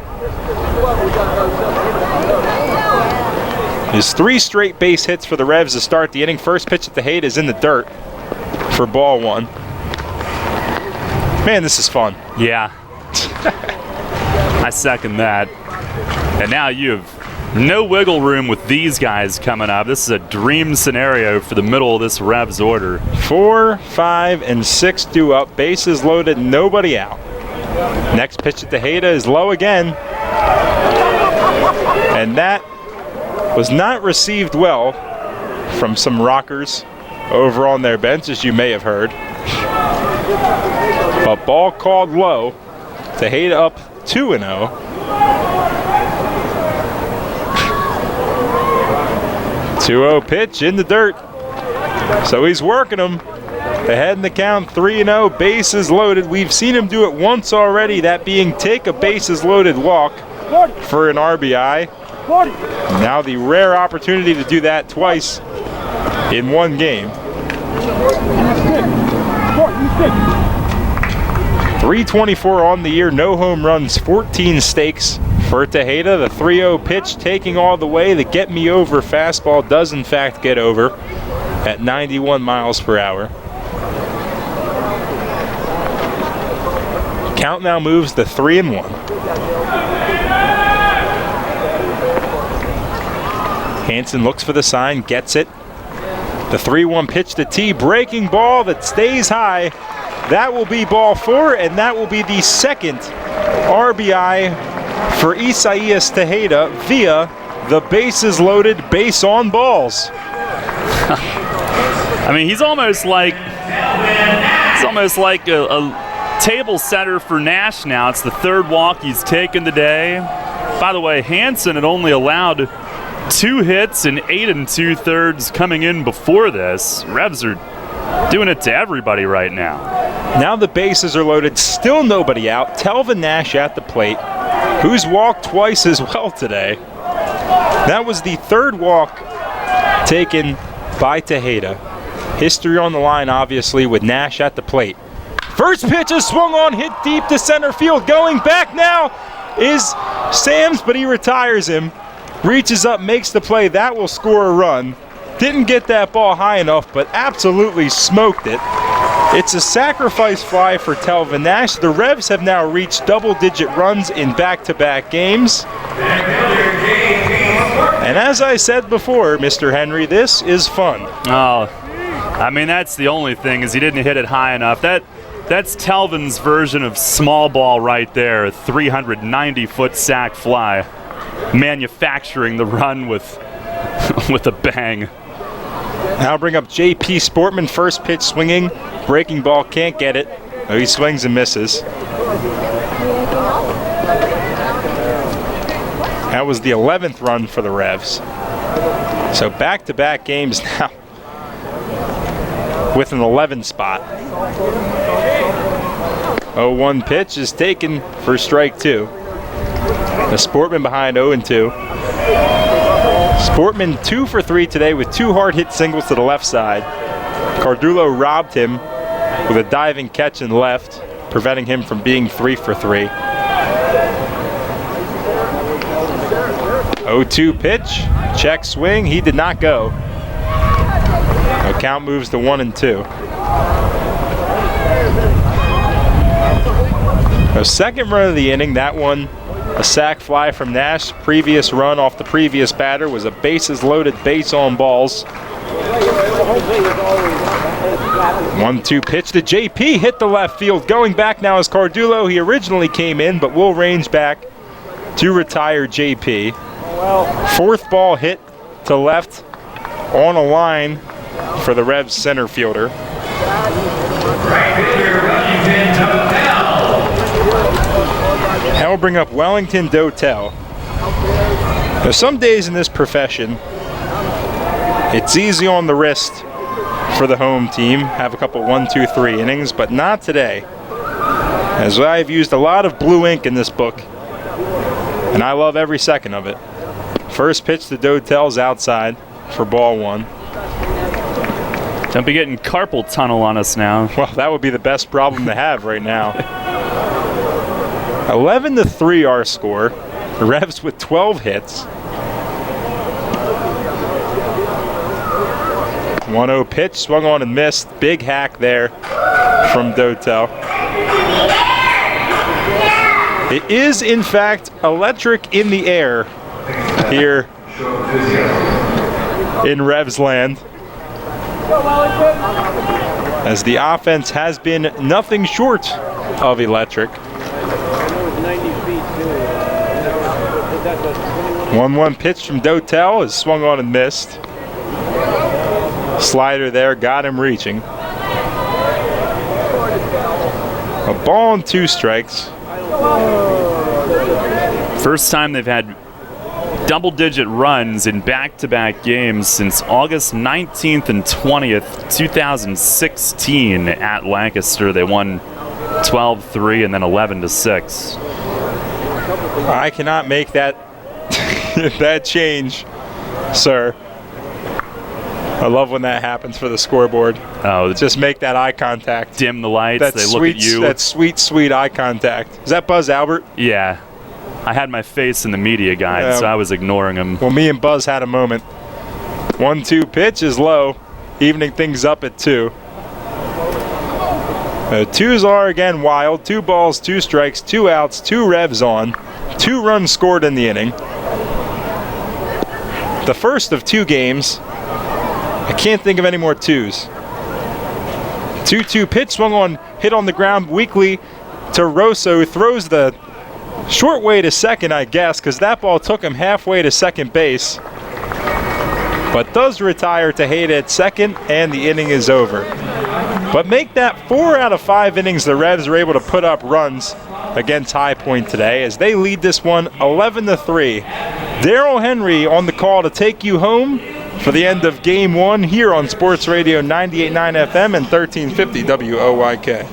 His 3 straight base hits for the Revs to start the inning. First pitch at Tejeda is in the dirt for ball 1. Man, this is fun. Yeah. I second that. And now you have no wiggle room with these guys coming up. This is a dream scenario for the middle of this Revs order. 4, 5, and 6 due up. Bases loaded, nobody out. Next pitch at Tejeda is low again. And that was not received well from some rockers over on their bench, as you may have heard. A ball called low. Tejeda up 2-0. 2-0 pitch in the dirt. So he's working them. Ahead in the count, 3-0, bases loaded. We've seen him do it once already, that being take a bases loaded walk for an RBI. Now the rare opportunity to do that twice in 1 game. 324 on the year, no home runs, 14 stakes for Tejeda. The 3-0 pitch taking all the way. The get me over fastball does in fact get over at 91 miles per hour. Count now moves to 3-1. Hansen looks for the sign, gets it. The 3-1 pitch to T, breaking ball that stays high. That will be ball 4, and that will be the second RBI for Isaias Tejeda via the bases loaded, base on balls. I mean, he's almost like a table setter for Nash now. It's the third walk he's taken today. By the way, Hansen had only allowed 2 hits and 8 2/3 coming in before this. Revs are doing it to everybody right now. Now the bases are loaded, still nobody out. Telvin Nash at the plate, who's walked twice as well today. That was the third walk taken by Tejeda. History on the line, obviously, with Nash at the plate. First pitch is swung on, hit deep to center field. Going back now is Sams, but he retires him. Reaches up, makes the play. That will score a run. Didn't get that ball high enough, but absolutely smoked it. It's a sacrifice fly for Telvin Nash. The Revs have now reached double-digit runs in back-to-back games. And as I said before, Mr. Henry, this is fun. Oh, I mean, that's the only thing, is he didn't hit it high enough. That's Telvin's version of small ball right there, a 390-foot sac fly, manufacturing the run with a bang. Now bring up J.P. Sportman, first pitch swinging, breaking ball, can't get it. Oh, he swings and misses. That was the 11th run for the Revs. So back-to-back games now with an 11 spot. 0-1 pitch is taken for strike 2. The Sportman behind 0-2. Sportman 2 for 3 today with 2 hard hit singles to the left side. Cardullo robbed him with a diving catch in left, preventing him from being 3 for 3. 0-2 pitch, check swing, he did not go. The count moves to 1-2. The second run of the inning, that one a sac fly from Nash. Previous run off the previous batter was a bases loaded, base on balls. 1-2 pitch to JP, hit the left field. Going back now is Cardullo. He originally came in, but will range back to retire JP. Fourth ball hit to left on a line for the Revs center fielder. Now we'll bring up Wellington Dotel. Now, some days in this profession, it's easy on the wrist for the home team. Have a couple 1, 2, 3 innings, but not today. As I've used a lot of blue ink in this book, and I love every second of it. First pitch to Dotel's outside for ball 1. Don't be getting carpal tunnel on us now. Well, that would be the best problem to have right now. 11-3 our score. The Revs with 12 hits. 1-0 pitch, swung on and missed. Big hack there from Dotel. It is, in fact, electric in the air here in Revs land, as the offense has been nothing short of electric. 1-1 pitch from Dotel is swung on and missed. Slider there, got him reaching. A ball and 2 strikes. First time they've had double-digit runs in back-to-back games since August 19th and 20th, 2016 at Lancaster. They won 12-3 and then 11-6. I cannot make that that change, sir. I love when that happens for the scoreboard. Oh, just make that eye contact. Dim the lights. They look at you. That sweet, sweet eye contact. Is that Buzz Albert? Yeah. I had my face in the media guide, so I was ignoring him. Well, me and Buzz had a moment. 1-2 pitch is low, evening things up at 2. Twos are again wild. 2 balls, 2 strikes, 2 outs, 2 Revs on. 2 runs scored in the inning. The first of 2 games. I can't think of any more 2s. 2-2 pitch swung on, hit on the ground weakly to Rosso. Throws the short way to second, I guess, because that ball took him halfway to second base. But does retire Tejeda at second, and the inning is over. But make that 4 out of 5 innings the Revs are able to put up runs against High Point today as they lead this one 11-3. Daryl Henry on the call to take you home for the end of Game 1 here on Sports Radio 98.9 FM and 1350 WOYK.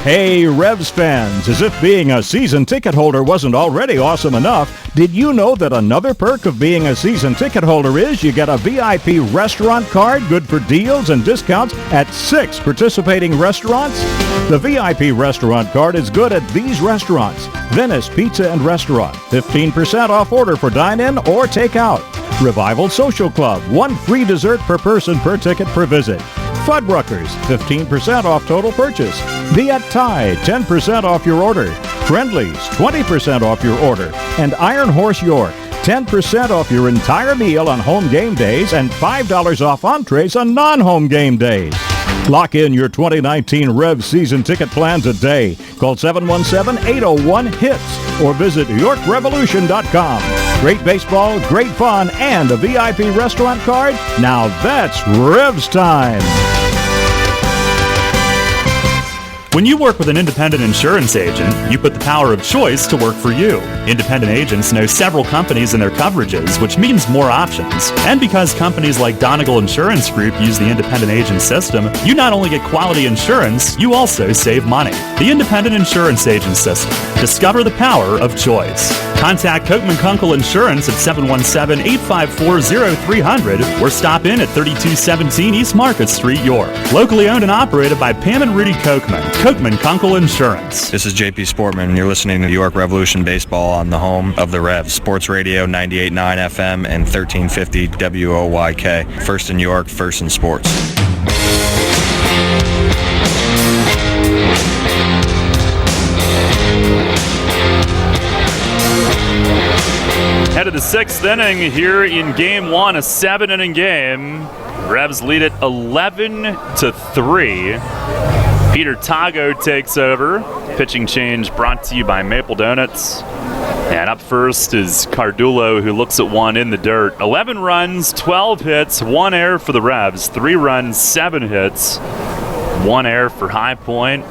Hey, Revs fans, as if being a season ticket holder wasn't already awesome enough, did you know that another perk of being a season ticket holder is you get a VIP restaurant card good for deals and discounts at 6 participating restaurants? The VIP restaurant card is good at these restaurants: Venice Pizza and Restaurant, 15% off order for dine-in or take-out. Revival Social Club, 1 free dessert per person per ticket per visit. Fuddruckers, 15% off total purchase. Viet Thai, 10% off your order. Friendlies, 20% off your order. And Iron Horse York, 10% off your entire meal on home game days and $5 off entrees on non-home game days. Lock in your 2019 Revs season ticket plan today. Call 717-801-HITS or visit YorkRevolution.com. Great baseball, great fun, and a VIP restaurant card? Now that's Revs time! When you work with an independent insurance agent, you put the power of choice to work for you. Independent agents know several companies and their coverages, which means more options. And because companies like Donegal Insurance Group use the independent agent system, you not only get quality insurance, you also save money. The independent insurance agent system. Discover the power of choice. Contact Kochman Kunkel Insurance at 717-854-0300 or stop in at 3217 East Market Street, York. Locally owned and operated by Pam and Rudy Kochman. Kochman Kunkel Insurance. This is JP Sportman, and you're listening to York Revolution Baseball on the home of the Revs. Sports Radio 98.9 FM and 1350 WOYK. First in York, first in sports. Head of the 6th inning here in Game 1, a 7-inning game. Revs lead it 11-3. Peter Tago takes over. Pitching change brought to you by Maple Donuts. And up first is Cardullo, who looks at one in the dirt. 11 runs, 12 hits, 1 error for the Revs. 3 runs, 7 hits, 1 error for High Point.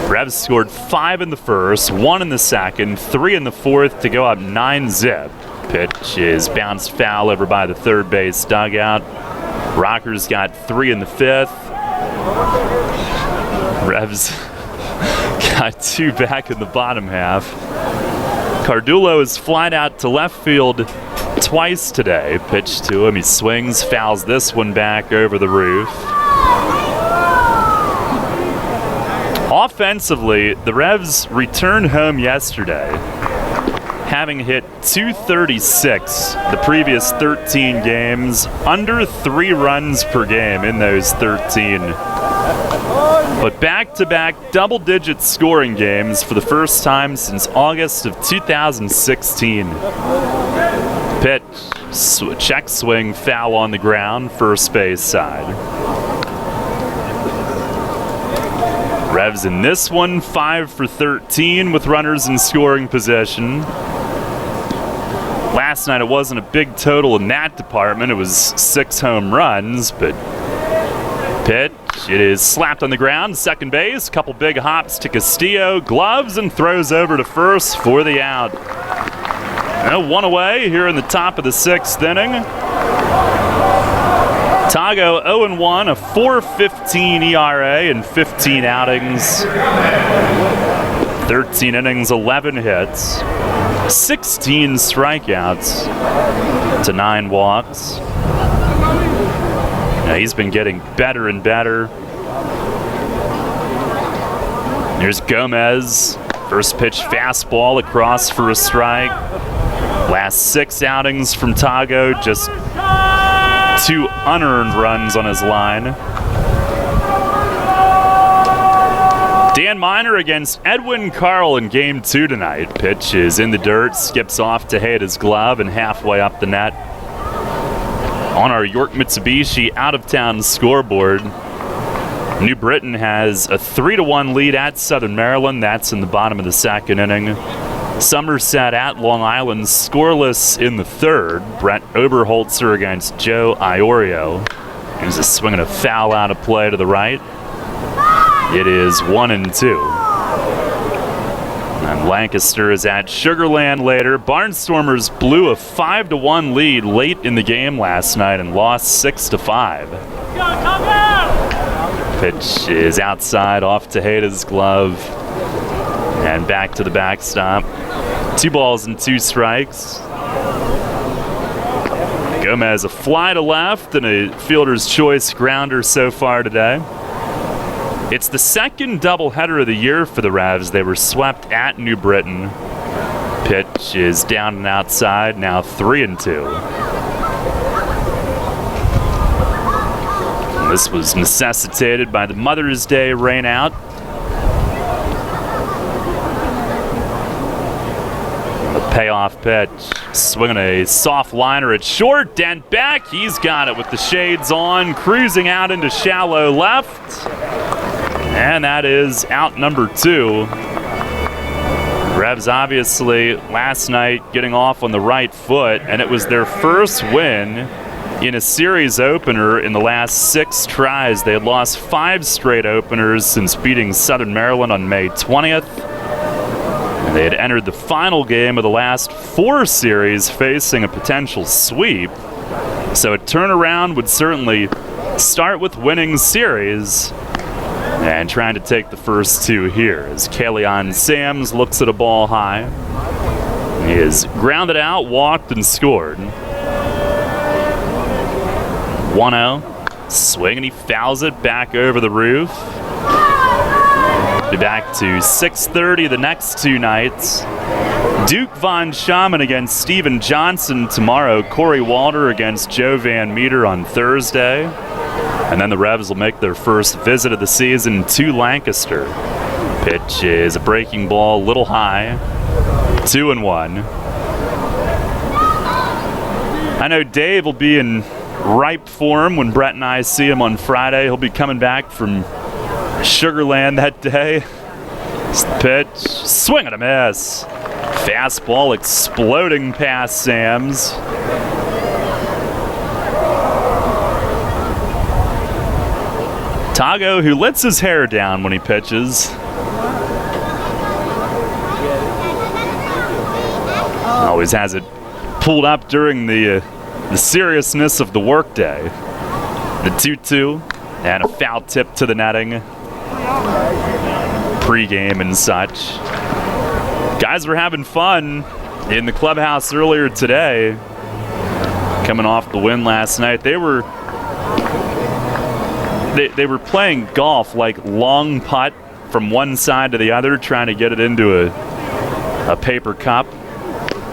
Revs scored 5 in the first, 1 in the second, 3 in the fourth to go up 9-zip. Pitch is bounced foul over by the third base dugout. Rockers got 3 in the fifth. Revs got 2 back in the bottom half. Cardullo is flied out to left field twice today. Pitch to him, he swings, fouls this one back over the roof. Offensively, the Revs returned home yesterday, having hit .236 the previous 13 games, under 3 runs per game in those 13. But back-to-back double-digit scoring games for the first time since August of 2016. Pitch, check swing, foul on the ground, first base side. Revs in this one, 5 for 13 with runners in scoring position. Last night it wasn't a big total in that department. It was 6 home runs, but pitch, it is slapped on the ground, second base, couple big hops to Castillo, gloves, and throws over to first for the out. And 1 away here in the top of the 6th inning. Tago 0-1, a 4.15 ERA in 15 outings. 13 innings, 11 hits, 16 strikeouts to 9 walks. Now he's been getting better and better. Here's Gomez. First pitch fastball across for a strike. Last 6 outings from Tago, just 2 unearned runs on his line. Dan Miner against Edwin Carl in Game 2 tonight. Pitch is in the dirt, skips off to hit his glove and halfway up the net. On our York Mitsubishi out-of-town scoreboard, New Britain has a 3-1 lead at Southern Maryland. That's in the bottom of the 2nd inning. Somerset at Long Island scoreless in the 3rd. Brett Oberholzer against Joe Iorio. There's a swing and a foul out of play to the right. It is 1-2. And Lancaster is at Sugar Land later. Barnstormers blew a 5-1 lead late in the game last night and lost 6-5. Pitch is outside off Tejeda's glove and back to the backstop. 2 balls and 2 strikes. Gomez a fly to left and a fielder's choice grounder so far today. It's the second doubleheader of the year for the Revs. They were swept at New Britain. Pitch is down and outside, now 3-2. And this was necessitated by the Mother's Day rainout. The payoff pitch, swinging a soft liner at short and back. He's got it with the shades on, cruising out into shallow left. And that is out number 2. Revs obviously last night getting off on the right foot, and it was their first win in a series opener in the last 6 tries. They had lost 5 straight openers since beating Southern Maryland on May 20th. And they had entered the final game of the last 4 series facing a potential sweep. So a turnaround would certainly start with winning series. And trying to take the first 2 here as Kalion Sams looks at a ball high. He is grounded out, walked, and scored. 1-0. Swing, and he fouls it back over the roof. Be back to 6:30 the next 2 nights. Duke Von Schaman against Steven Johnson tomorrow. Corey Walter against Joe Van Meter on Thursday. And then the Revs will make their first visit of the season to Lancaster. Pitch is a breaking ball, little high. 2-1. I know Dave will be in ripe form when Brett and I see him on Friday. He'll be coming back from Sugar Land that day. Pitch, swing and a miss. Fastball exploding past Sams. Tago, who lets his hair down when he pitches. Always has it pulled up during the seriousness of the workday. The 2-2 and a foul tip to the netting. Pre-game and such. Guys were having fun in the clubhouse earlier today. Coming off the win last night. They were playing golf, like long putt from one side to the other, trying to get it into a paper cup.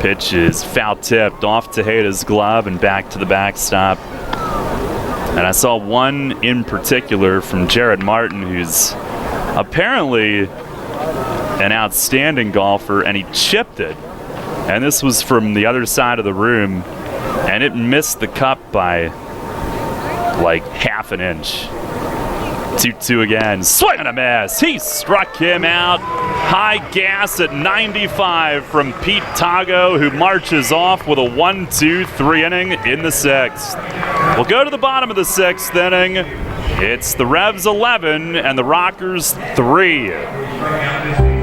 Pitch is foul tipped off Tejeda's glove and back to the backstop. And I saw one in particular from Jared Martin, who's apparently an outstanding golfer, and he chipped it. And this was from the other side of the room, and it missed the cup by like half an inch. 2-2 again. Swing and a miss. He struck him out. High gas at 95 from Pete Tago, who marches off with a 1-2-3 inning in the 6th. We'll go to the bottom of the 6th inning. It's the Revs 11 and the Rockers 3.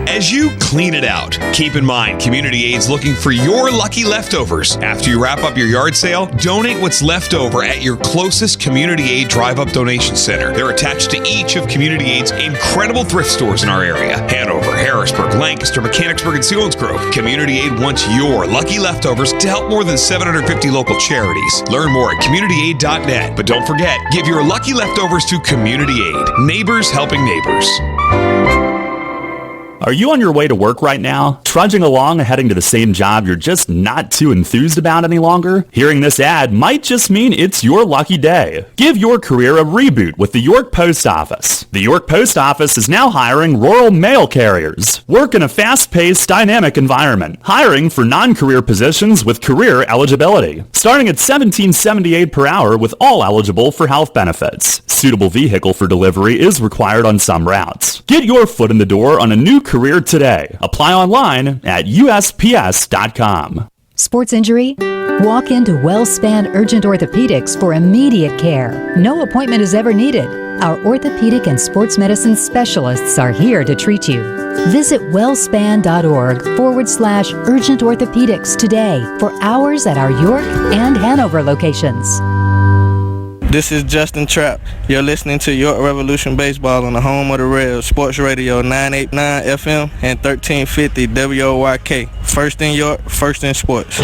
As you clean it out, keep in mind Community Aid's looking for your lucky leftovers. After you wrap up your yard sale, donate what's left over at your closest Community Aid Drive-Up Donation Center. They're attached to each of Community Aid's incredible thrift stores in our area. Hanover, Harrisburg, Lancaster, Mechanicsburg, and Selinsgrove. Community Aid wants your lucky leftovers to help more than 750 local charities. Learn more at communityaid.net. But don't forget, give your lucky leftovers to Community Aid. Neighbors helping neighbors. Are you on your way to work right now? Trudging along and heading to the same job you're just not too enthused about any longer? Hearing this ad might just mean it's your lucky day. Give your career a reboot with the York Post Office. The York Post Office is now hiring rural mail carriers. Work in a fast-paced, dynamic environment. Hiring for non-career positions with career eligibility. Starting at $17.78 per hour with all eligible for health benefits. Suitable vehicle for delivery is required on some routes. Get your foot in the door on a new career today. Apply online at USPS.com. Sports injury? Walk into WellSpan Urgent Orthopedics for immediate care. No appointment is ever needed. Our orthopedic and sports medicine specialists are here to treat you. Visit wellspan.org/urgent orthopedics today for hours at our York and Hanover locations. This is Justin Trapp. You're listening to York Revolution Baseball on the home of the Revs, Sports Radio 989 FM and 1350 WOYK. First in York, first in sports.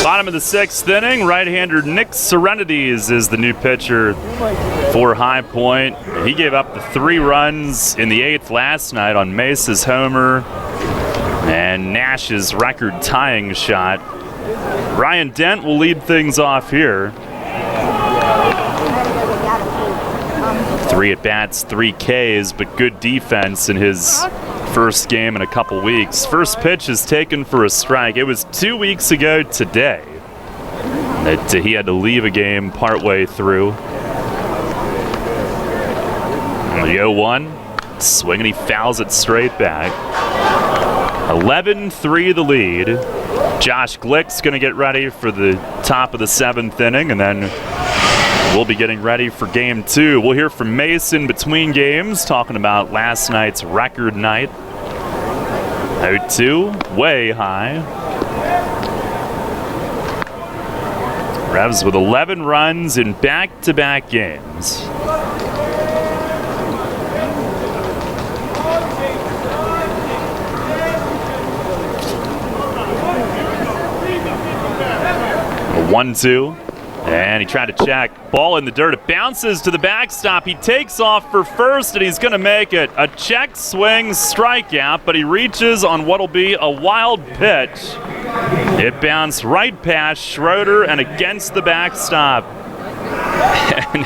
Bottom of the 6th inning, right-hander Nick Serenities is the new pitcher for High Point. He gave up the 3 runs in the 8th last night on Mesa's homer and Nash's record-tying shot. Ryan Dent will lead things off here. 3 at-bats, 3 Ks, but good defense in his first game in a couple weeks. First pitch is taken for a strike. It was 2 weeks ago today that he had to leave a game partway through. And the 0-1, swing and he fouls it straight back. 11-3 the lead. Josh Glick's going to get ready for the top of the 7th inning, and then we'll be getting ready for game 2. We'll hear from Mason between games, talking about last night's record night. 0-2, way high. Revs with 11 runs in back-to-back games. A 1-2. And he tried to check. Ball in the dirt. It bounces to the backstop. He takes off for first, and he's going to make it. A check swing strikeout, but he reaches on what'll be a wild pitch. It bounced right past Schroeder and against the backstop. And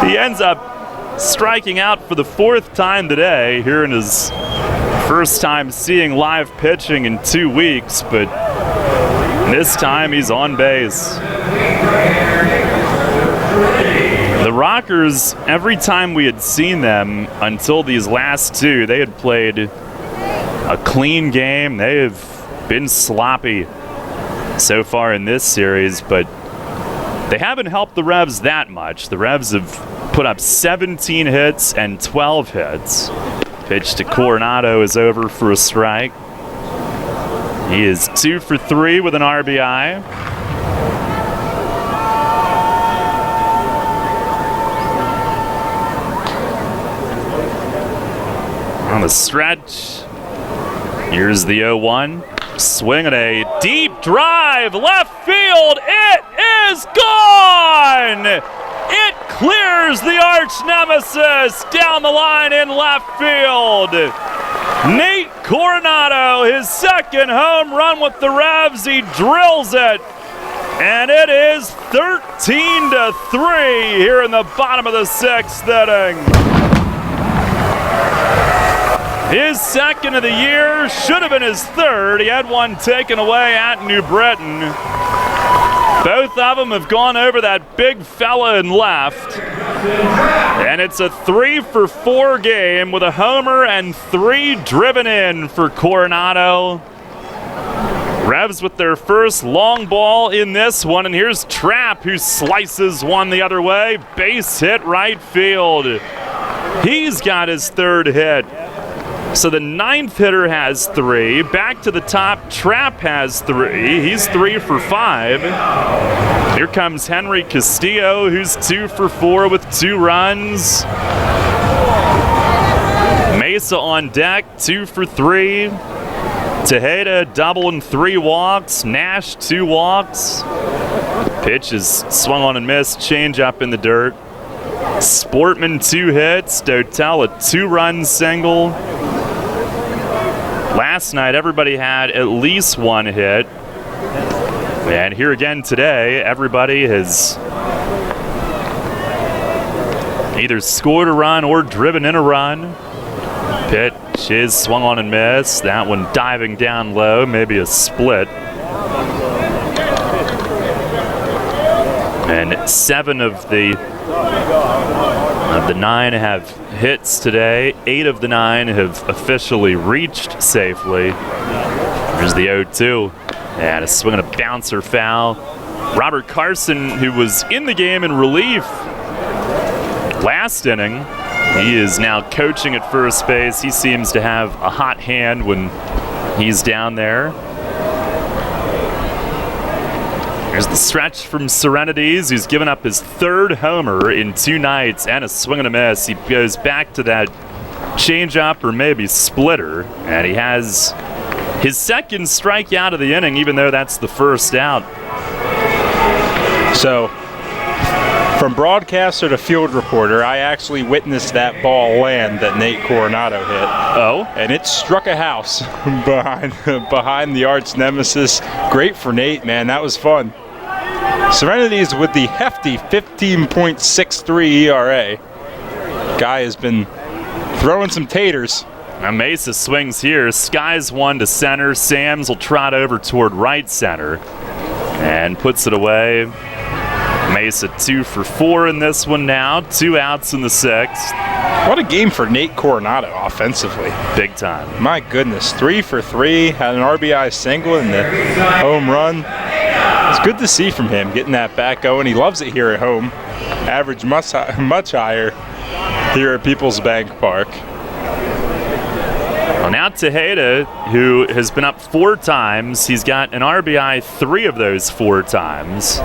he ends up striking out for the 4th time today, here in his first time seeing live pitching in 2 weeks, but this time he's on base. The Rockers, every time we had seen them until these last 2, they had played a clean game. They have been sloppy so far in this series, but they haven't helped the Revs that much. The Revs have put up 17 hits and 12 hits. Pitch to Coronado is over for a strike. He is 2 for 3 with an RBI. On the stretch, here's the 0-1. Swing at a deep drive, left field. It is gone! It clears the arch nemesis down the line in left field. Nate Coronado, his 2nd home run with the Revs. He drills it, and it is 13-3 here in the bottom of the 6th inning. His 2nd of the year, should have been his 3rd. He had one taken away at New Britain. Both of them have gone over that big fella in left. And it's a 3 for 4 game with a homer and 3 driven in for Coronado. Revs with their first long ball in this one, and here's Trapp, who slices one the other way. Base hit right field. He's got his 3rd hit. So the 9th hitter has 3. Back to the top, Trapp has 3. He's 3 for 5. Here comes Henry Castillo, who's 2 for 4 with 2 runs. Mesa on deck, 2 for 3. Tejeda, double and 3 walks. Nash, 2 walks. Pitch is swung on and missed. Change up in the dirt. Sportman, 2 hits. Dotel, a 2-run single. Last night, everybody had at least 1 hit. And here again today, everybody has either scored a run or driven in a run. Pitch is swung on and missed. That one diving down low, maybe a split. And 7 of the 9 have hits today. 8 of the 9 have officially reached safely. There's the 0-2. And a swing and a bouncer foul. Robert Carson, who was in the game in relief last inning, he is now coaching at first base. He seems to have a hot hand when he's down there. There's the stretch from Serenities, who's given up his 3rd homer in 2 nights and a swing and a miss. He goes back to that changeup or maybe splitter, and he has his 2nd strikeout of the inning, even though that's the first out. So, from broadcaster to field reporter, I actually witnessed that ball land that Nate Coronado hit. Oh? And it struck a house behind the arch nemesis. Great for Nate, man. That was fun. Serenities with the hefty 15.63 ERA. Guy has been throwing some taters. Now Mesa swings here. Skies one to center. Sams will trot over toward right center and puts it away. Mesa 2 for 4 in this one now. 2 outs in the 6th. What a game for Nate Coronado offensively. Big time. My goodness, 3 for 3. Had an RBI single and the home run. It's good to see from him getting that back going. He loves it here at home. Average much higher here at Peoples Bank Park. Well, now Tejeda, who has been up 4 times. He's got an RBI 3 of those 4 times.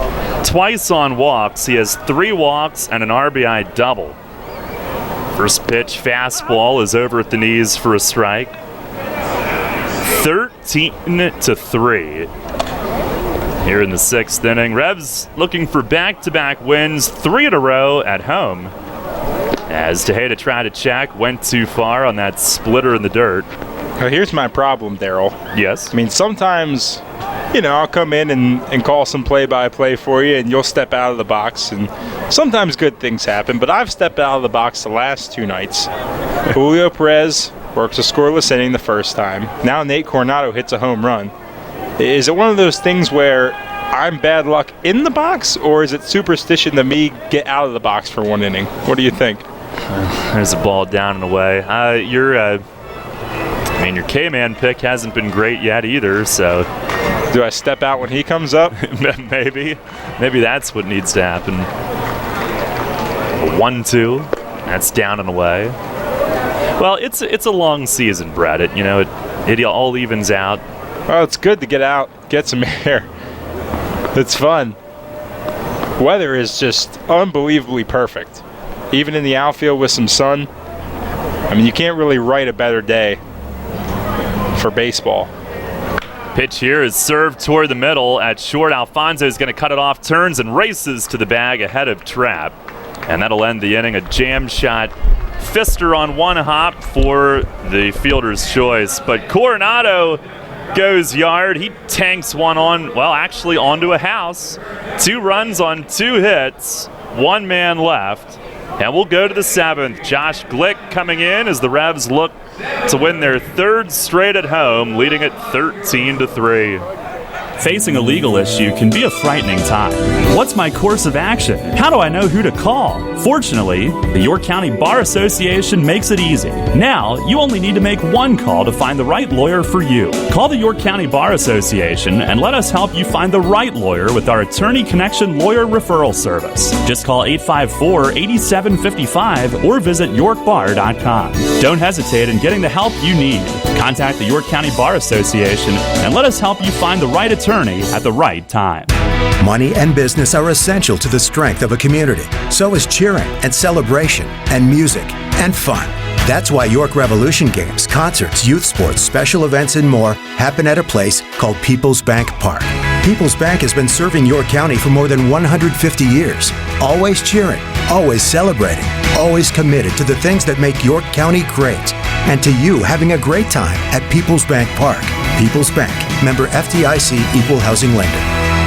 Twice on walks. He has 3 walks and an RBI double. First pitch fastball is over at the knees for a strike. 13-3 here in the 6th inning. Revs looking for back-to-back wins, 3 in a row at home. As Tejeda tried to check, went too far on that splitter in the dirt. Well, here's my problem, Daryl. Yes? I mean, sometimes, I'll come in and call some play-by-play for you, and you'll step out of the box, and sometimes good things happen, but I've stepped out of the box the last 2 nights. Julio Perez works a scoreless inning the first time. Now Nate Coronado hits a home run. Is it one of those things where I'm bad luck in the box, or is it superstition to me get out of the box for 1 inning? What do you think? There's a ball down and away. Your K-Man pick hasn't been great yet either, so. Do I step out when he comes up? Maybe that's what needs to happen. A 1-2, that's down and away. Well, it's a long season, Brett. It all evens out. Well, it's good to get out, get some air. It's fun. Weather is just unbelievably perfect. Even in the outfield with some sun. I mean, you can't really write a better day for baseball. Pitch here is served toward the middle at short. Alfonso is going to cut it off, turns and races to the bag ahead of Trapp. And that'll end the inning. A jam shot fister on 1 hop for the fielder's choice. But Coronado goes yard. He tanks one onto a house. 2 runs on 2 hits. 1 man left. And we'll go to the 7th. Josh Glick coming in as the Revs look to win their 3rd straight at home, leading it 13-3. Facing a legal issue can be a frightening time. What's my course of action? How do I know who to call? Fortunately, the York County Bar Association makes it easy. Now, you only need to make 1 call to find the right lawyer for you. Call the York County Bar Association and let us help you find the right lawyer with our Attorney Connection Lawyer Referral Service. Just call 854-8755 or visit yorkbar.com. Don't hesitate in getting the help you need. Contact the York County Bar Association and let us help you find the right attorney at the right time. Money and business are essential to the strength of a community. So is cheering and celebration and music and fun. That's why York Revolution games, concerts, youth sports, special events, and more happen at a place called Peoples Bank Park. Peoples Bank has been serving York County for more than 150 years. Always cheering, always celebrating, always committed to the things that make York County great. And to you having a great time at Peoples Bank Park. Peoples Bank, member FDIC, equal housing lender.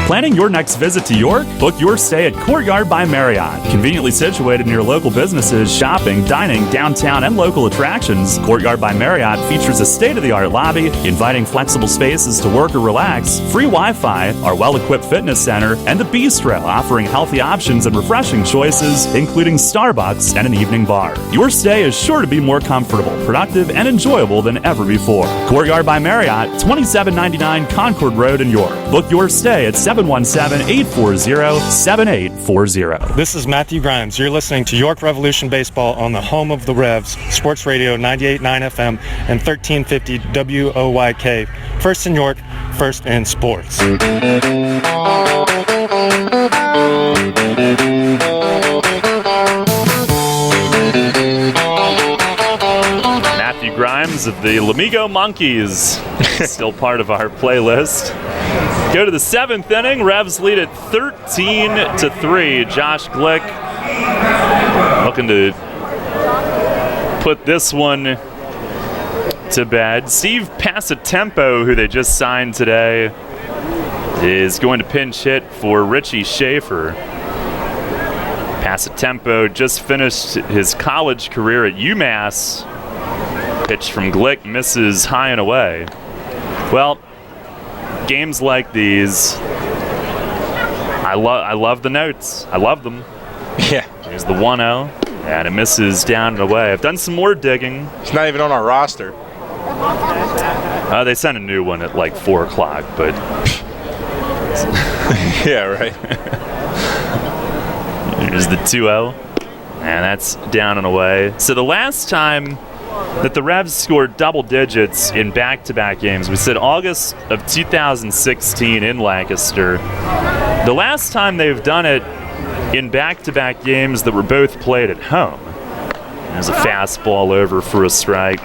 Planning your next visit to York? Book your stay at Courtyard by Marriott. Conveniently situated near local businesses, shopping, dining, downtown, and local attractions, Courtyard by Marriott features a state-of-the-art lobby, inviting flexible spaces to work or relax, free Wi-Fi, our well-equipped fitness center, and the bistro offering healthy options and refreshing choices, including Starbucks and an evening bar. Your stay is sure to be more comfortable, productive, and enjoyable than ever before. Courtyard by Marriott, 2799 Concord Road in York. Book your stay at 717-840-7840. This is Matthew Grimes. You're listening to York Revolution Baseball on the home of the Revs, Sports Radio 98.9 FM and 1350 WOYK. First in York, first in sports. Matthew Grimes of the Lamigo Monkeys, still part of our playlist. Go to the 7th inning. Revs lead it 13-3. Josh Glick looking to put this one to bed. Steve Passatempo, who they just signed today, is going to pinch hit for Richie Schaefer. Passatempo just finished his college career at UMass. Pitch from Glick misses high and away. Well, games like these, I love the notes. I love them. Yeah. There's the 1-0, and it misses down and away. I've done some more digging. It's not even on our roster. They sent a new one at like 4 o'clock, but... Yeah, right. There's the 2-0, and that's down and away. So the last time that the Revs scored double digits in back-to-back games, we said August of 2016 in Lancaster. The last time they've done it in back-to-back games that were both played at home. There's a fastball over for a strike.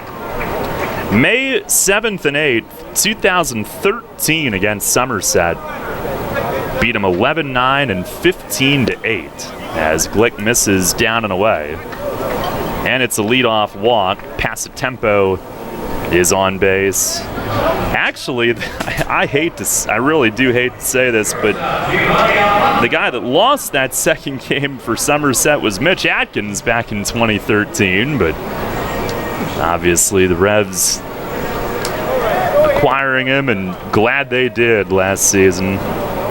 May 7th and 8th, 2013 against Somerset. Beat them 11-9 and 15-8 as Glick misses down and away. And it's a leadoff walk. Passatempo is on base. Actually, I really do hate to say this, but the guy that lost that second game for Somerset was Mitch Atkins back in 2013, but obviously the Revs acquiring him, and glad they did last season.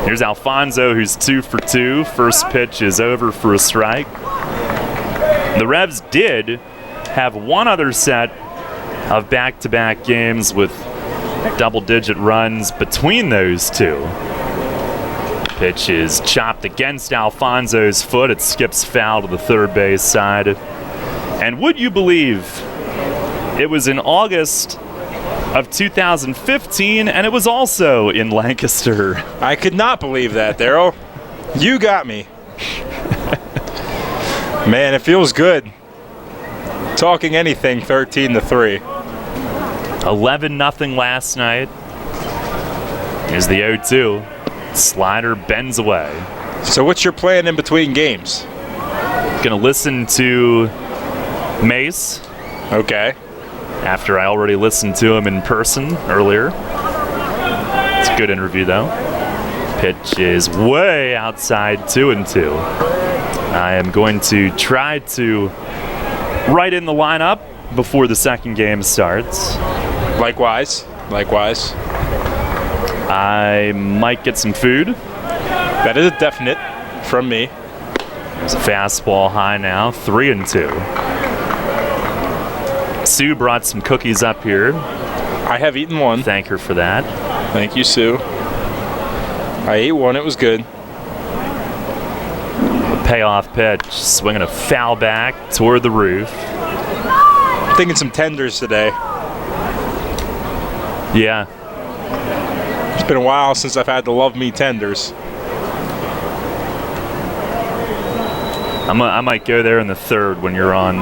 Here's Alfonso, who's 2 for 2. First pitch is over for a strike. The Revs did have one other set of back-to-back games with double-digit runs between those two. Pitch is chopped against Alfonso's foot. It skips foul to the third base side. And would you believe it was in August of 2015, and it was also in Lancaster. I could not believe that, Daryl. You got me. Man, it feels good. Talking anything 13-3. 11-0 last night. Here's the 0-2. Slider bends away. So what's your plan in between games? Gonna listen to Mace. Okay. After I already listened to him in person earlier. It's a good interview, though. Pitch is way outside, 2-2. I am going to try to write in the lineup before the second game starts. Likewise. I might get some food. That is a definite from me. There's a fastball high now, 3-2. Sue brought some cookies up here. I have eaten one. Thank her for that. Thank you, Sue. I ate one. It was good. A payoff pitch, swinging a foul back toward the roof. I'm thinking some tenders today. Yeah. It's been a while since I've had the Love Me tenders. I might go there in the third when you're on.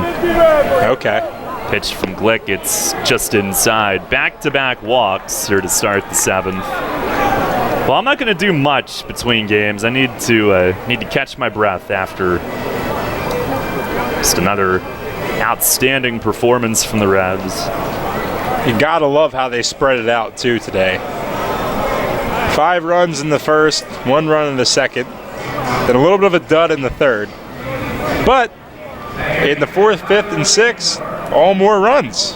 Okay. Pitch from Glick, it's just inside. Back-to-back walks here to start the 7th. Well, I'm not going to do much between games. I need to catch my breath after just another outstanding performance from the Revs. You gotta love how they spread it out too today. 5 runs in the first, 1 run in the second, then a little bit of a dud in the third. But in the 4th, 5th, and 6th, all more runs.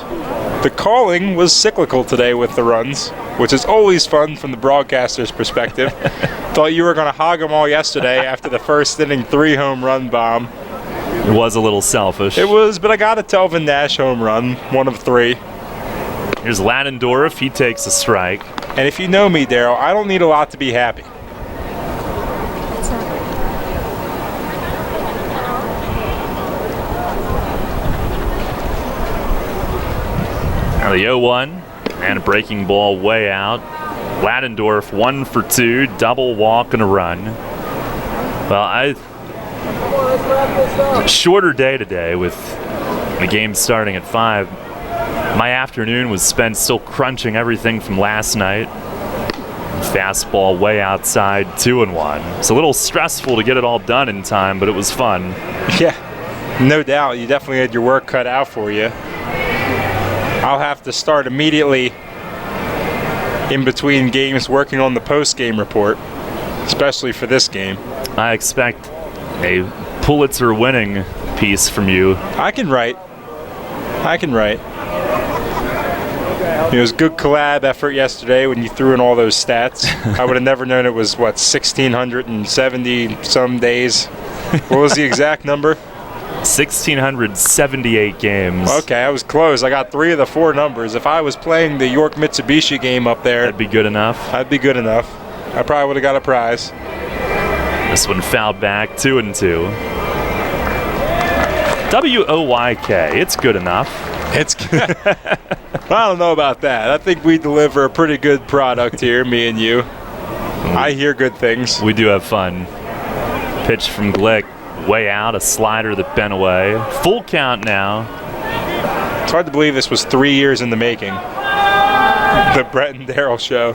The calling was cyclical today with the runs, which is always fun from the broadcaster's perspective. Thought you were going to hog them all yesterday after the first inning 3 home run bomb. It was a little selfish. It was, but I got a Telvin Nash home run, 1 of 3. Here's Ladendorf. He takes a strike. And if you know me, Daryl, I don't need a lot to be happy. Now the 0-1 and a breaking ball way out. Ladendorf 1 for 2, double walk and a run. Well, shorter day today with the game starting at 5. My afternoon was spent still crunching everything from last night. Fastball way outside, 2-1. It's a little stressful to get it all done in time, but it was fun. Yeah, no doubt. You definitely had your work cut out for you. I'll have to start immediately in between games working on the post-game report, especially for this game. I expect a Pulitzer-winning piece from you. I can write. It was a good collab effort yesterday when you threw in all those stats. I would have never known it was, 1,670 some days. What was the exact number? 1,678 games. Okay, I was close. I got 3 of the 4 numbers. If I was playing the York Mitsubishi game up there, that'd be good enough. I'd be good enough. I probably would have got a prize. This one fouled back, 2-2. WOYK, it's good enough. It's good. I don't know about that. I think we deliver a pretty good product here, me and you. I hear good things. We do have fun. Pitch from Glick. Way out, a slider that bent away. Full count now. It's hard to believe this was 3 years in the making. The Brett and Daryl show.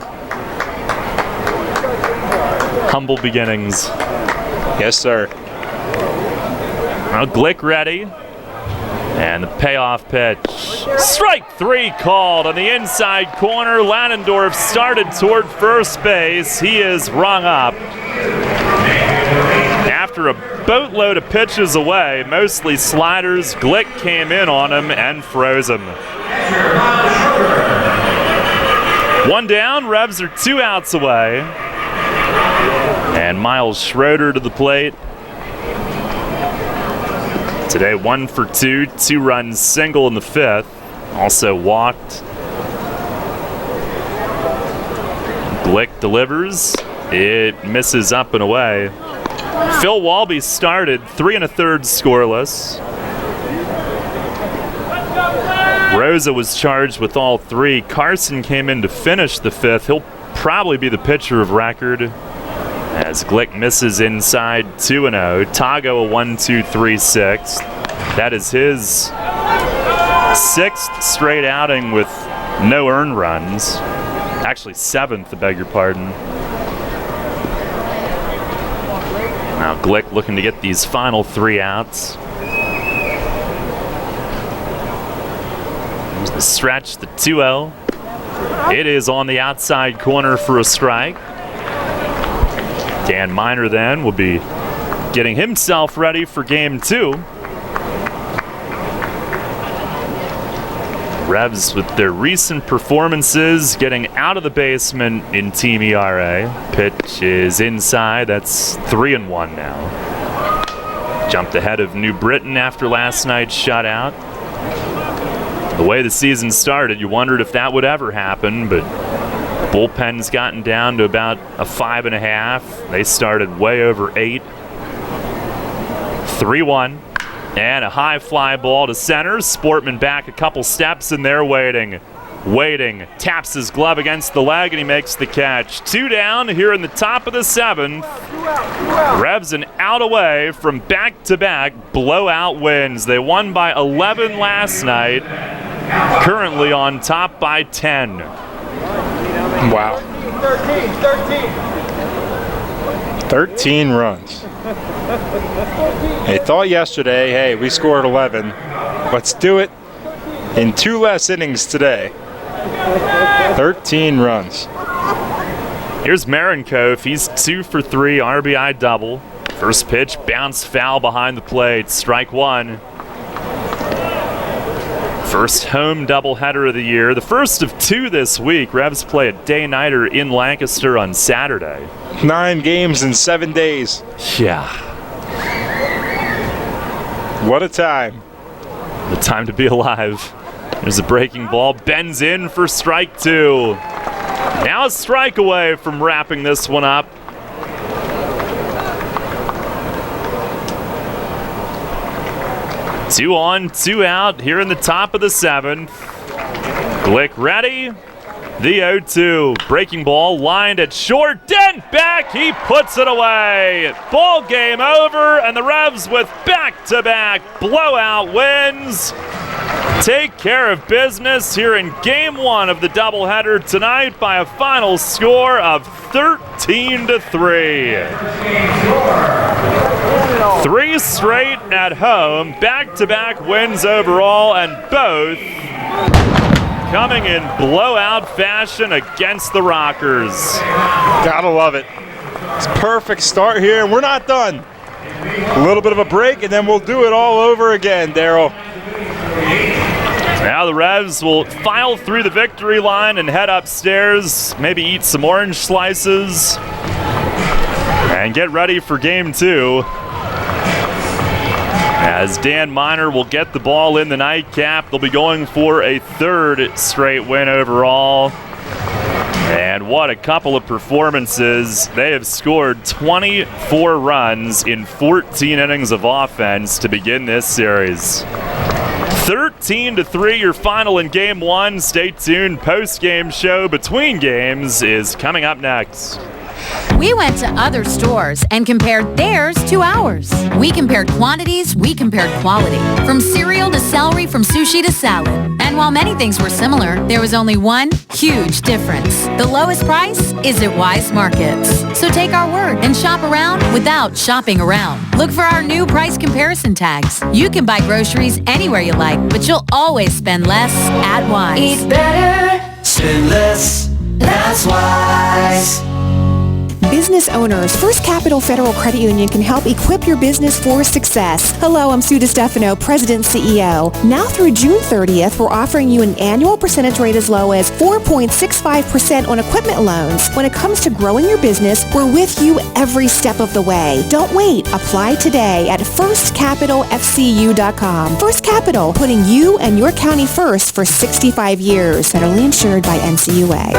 Humble beginnings. Yes, sir. Now Glick ready. And the payoff pitch. Strike 3 called on the inside corner. Ladendorf started toward first base. He is rung up. After a boatload of pitches away, mostly sliders, Glick came in on him and froze him. 1 down, Revs are 2 outs away. And Miles Schroeder to the plate. Today 1 for 2, 2-run single in the 5th. Also walked. Glick delivers. It misses up and away. Phil Walby started 3 1/3 scoreless. Rosa was charged with all 3. Carson came in to finish the 5th. He'll probably be the pitcher of record as Glick misses inside 2-0. Tago a 1-2-3-6. That is his 6th straight outing with no earned runs. Actually 7th, I beg your pardon. Now Glick looking to get these final 3 outs. Here's the stretch, the 2-0. It is on the outside corner for a strike. Dan Miner then will be getting himself ready for game 2. Revs with their recent performances getting out of the basement in team ERA. Pitch is inside. That's 3-1 now. Jumped ahead of New Britain after last night's shutout. The way the season started, you wondered if that would ever happen, but bullpen's gotten down to about a 5.5. They started way over 8. 3-1. And a high fly ball to center. Sportman back a couple steps and they're waiting. Taps his glove against the leg and he makes the catch. 2 down here in the top of the 7th. Revs an out away from back-to-back blowout wins. They won by 11 last night. Currently on top by 10. Wow. 13 runs. They thought yesterday, hey, we scored 11. Let's do it in 2 less innings today. 13 runs. Here's Marenkov. He's 2 for 3, RBI double. First pitch, bounce foul behind the plate. Strike one. First home doubleheader of the year. The first of 2 this week. Revs play a day-nighter in Lancaster on Saturday. 9 games in 7 days. Yeah. What a time. The time to be alive. There's a breaking ball. Bends in for strike 2. Now a strike away from wrapping this one up. Two on, 2 out here in the top of the 7th. Glick ready. The 0-2. Breaking ball lined at short. Dent back. He puts it away. Ball game over, and the Revs with back-to-back blowout wins take care of business here in Game 1 of the doubleheader tonight by a final score of 13-3. 3 straight at home, back-to-back wins overall, and both coming in blowout fashion against the Rockers. Gotta love it. It's a perfect start here, and we're not done. A little bit of a break, and then we'll do it all over again, Daryl. Now the Revs will file through the victory line and head upstairs, maybe eat some orange slices, and get ready for Game 2. As Dan Miner will get the ball in the nightcap. They'll be going for a 3rd straight win overall. And what a couple of performances. They have scored 24 runs in 14 innings of offense to begin this series. 13-3 your final in Game 1. Stay tuned. Post-game show between games is coming up next. We went to other stores and compared theirs to ours. We compared quantities, we compared quality. From cereal to celery, from sushi to salad. And while many things were similar, there was only one huge difference. The lowest price is at Wise Markets. So take our word and shop around without shopping around. Look for our new price comparison tags. You can buy groceries anywhere you like, but you'll always spend less at Wise. Eat better, spend less, that's Wise. Business owners, First Capital Federal Credit Union can help equip your business for success. Hello, I'm Sue DiStefano, President and CEO. Now through June 30th, we're offering you an annual percentage rate as low as 4.65% on equipment loans. When it comes to growing your business, we're with you every step of the way. Don't wait. Apply today at firstcapitalfcu.com. First Capital, putting you and your county first for 65 years. Federally insured by NCUA.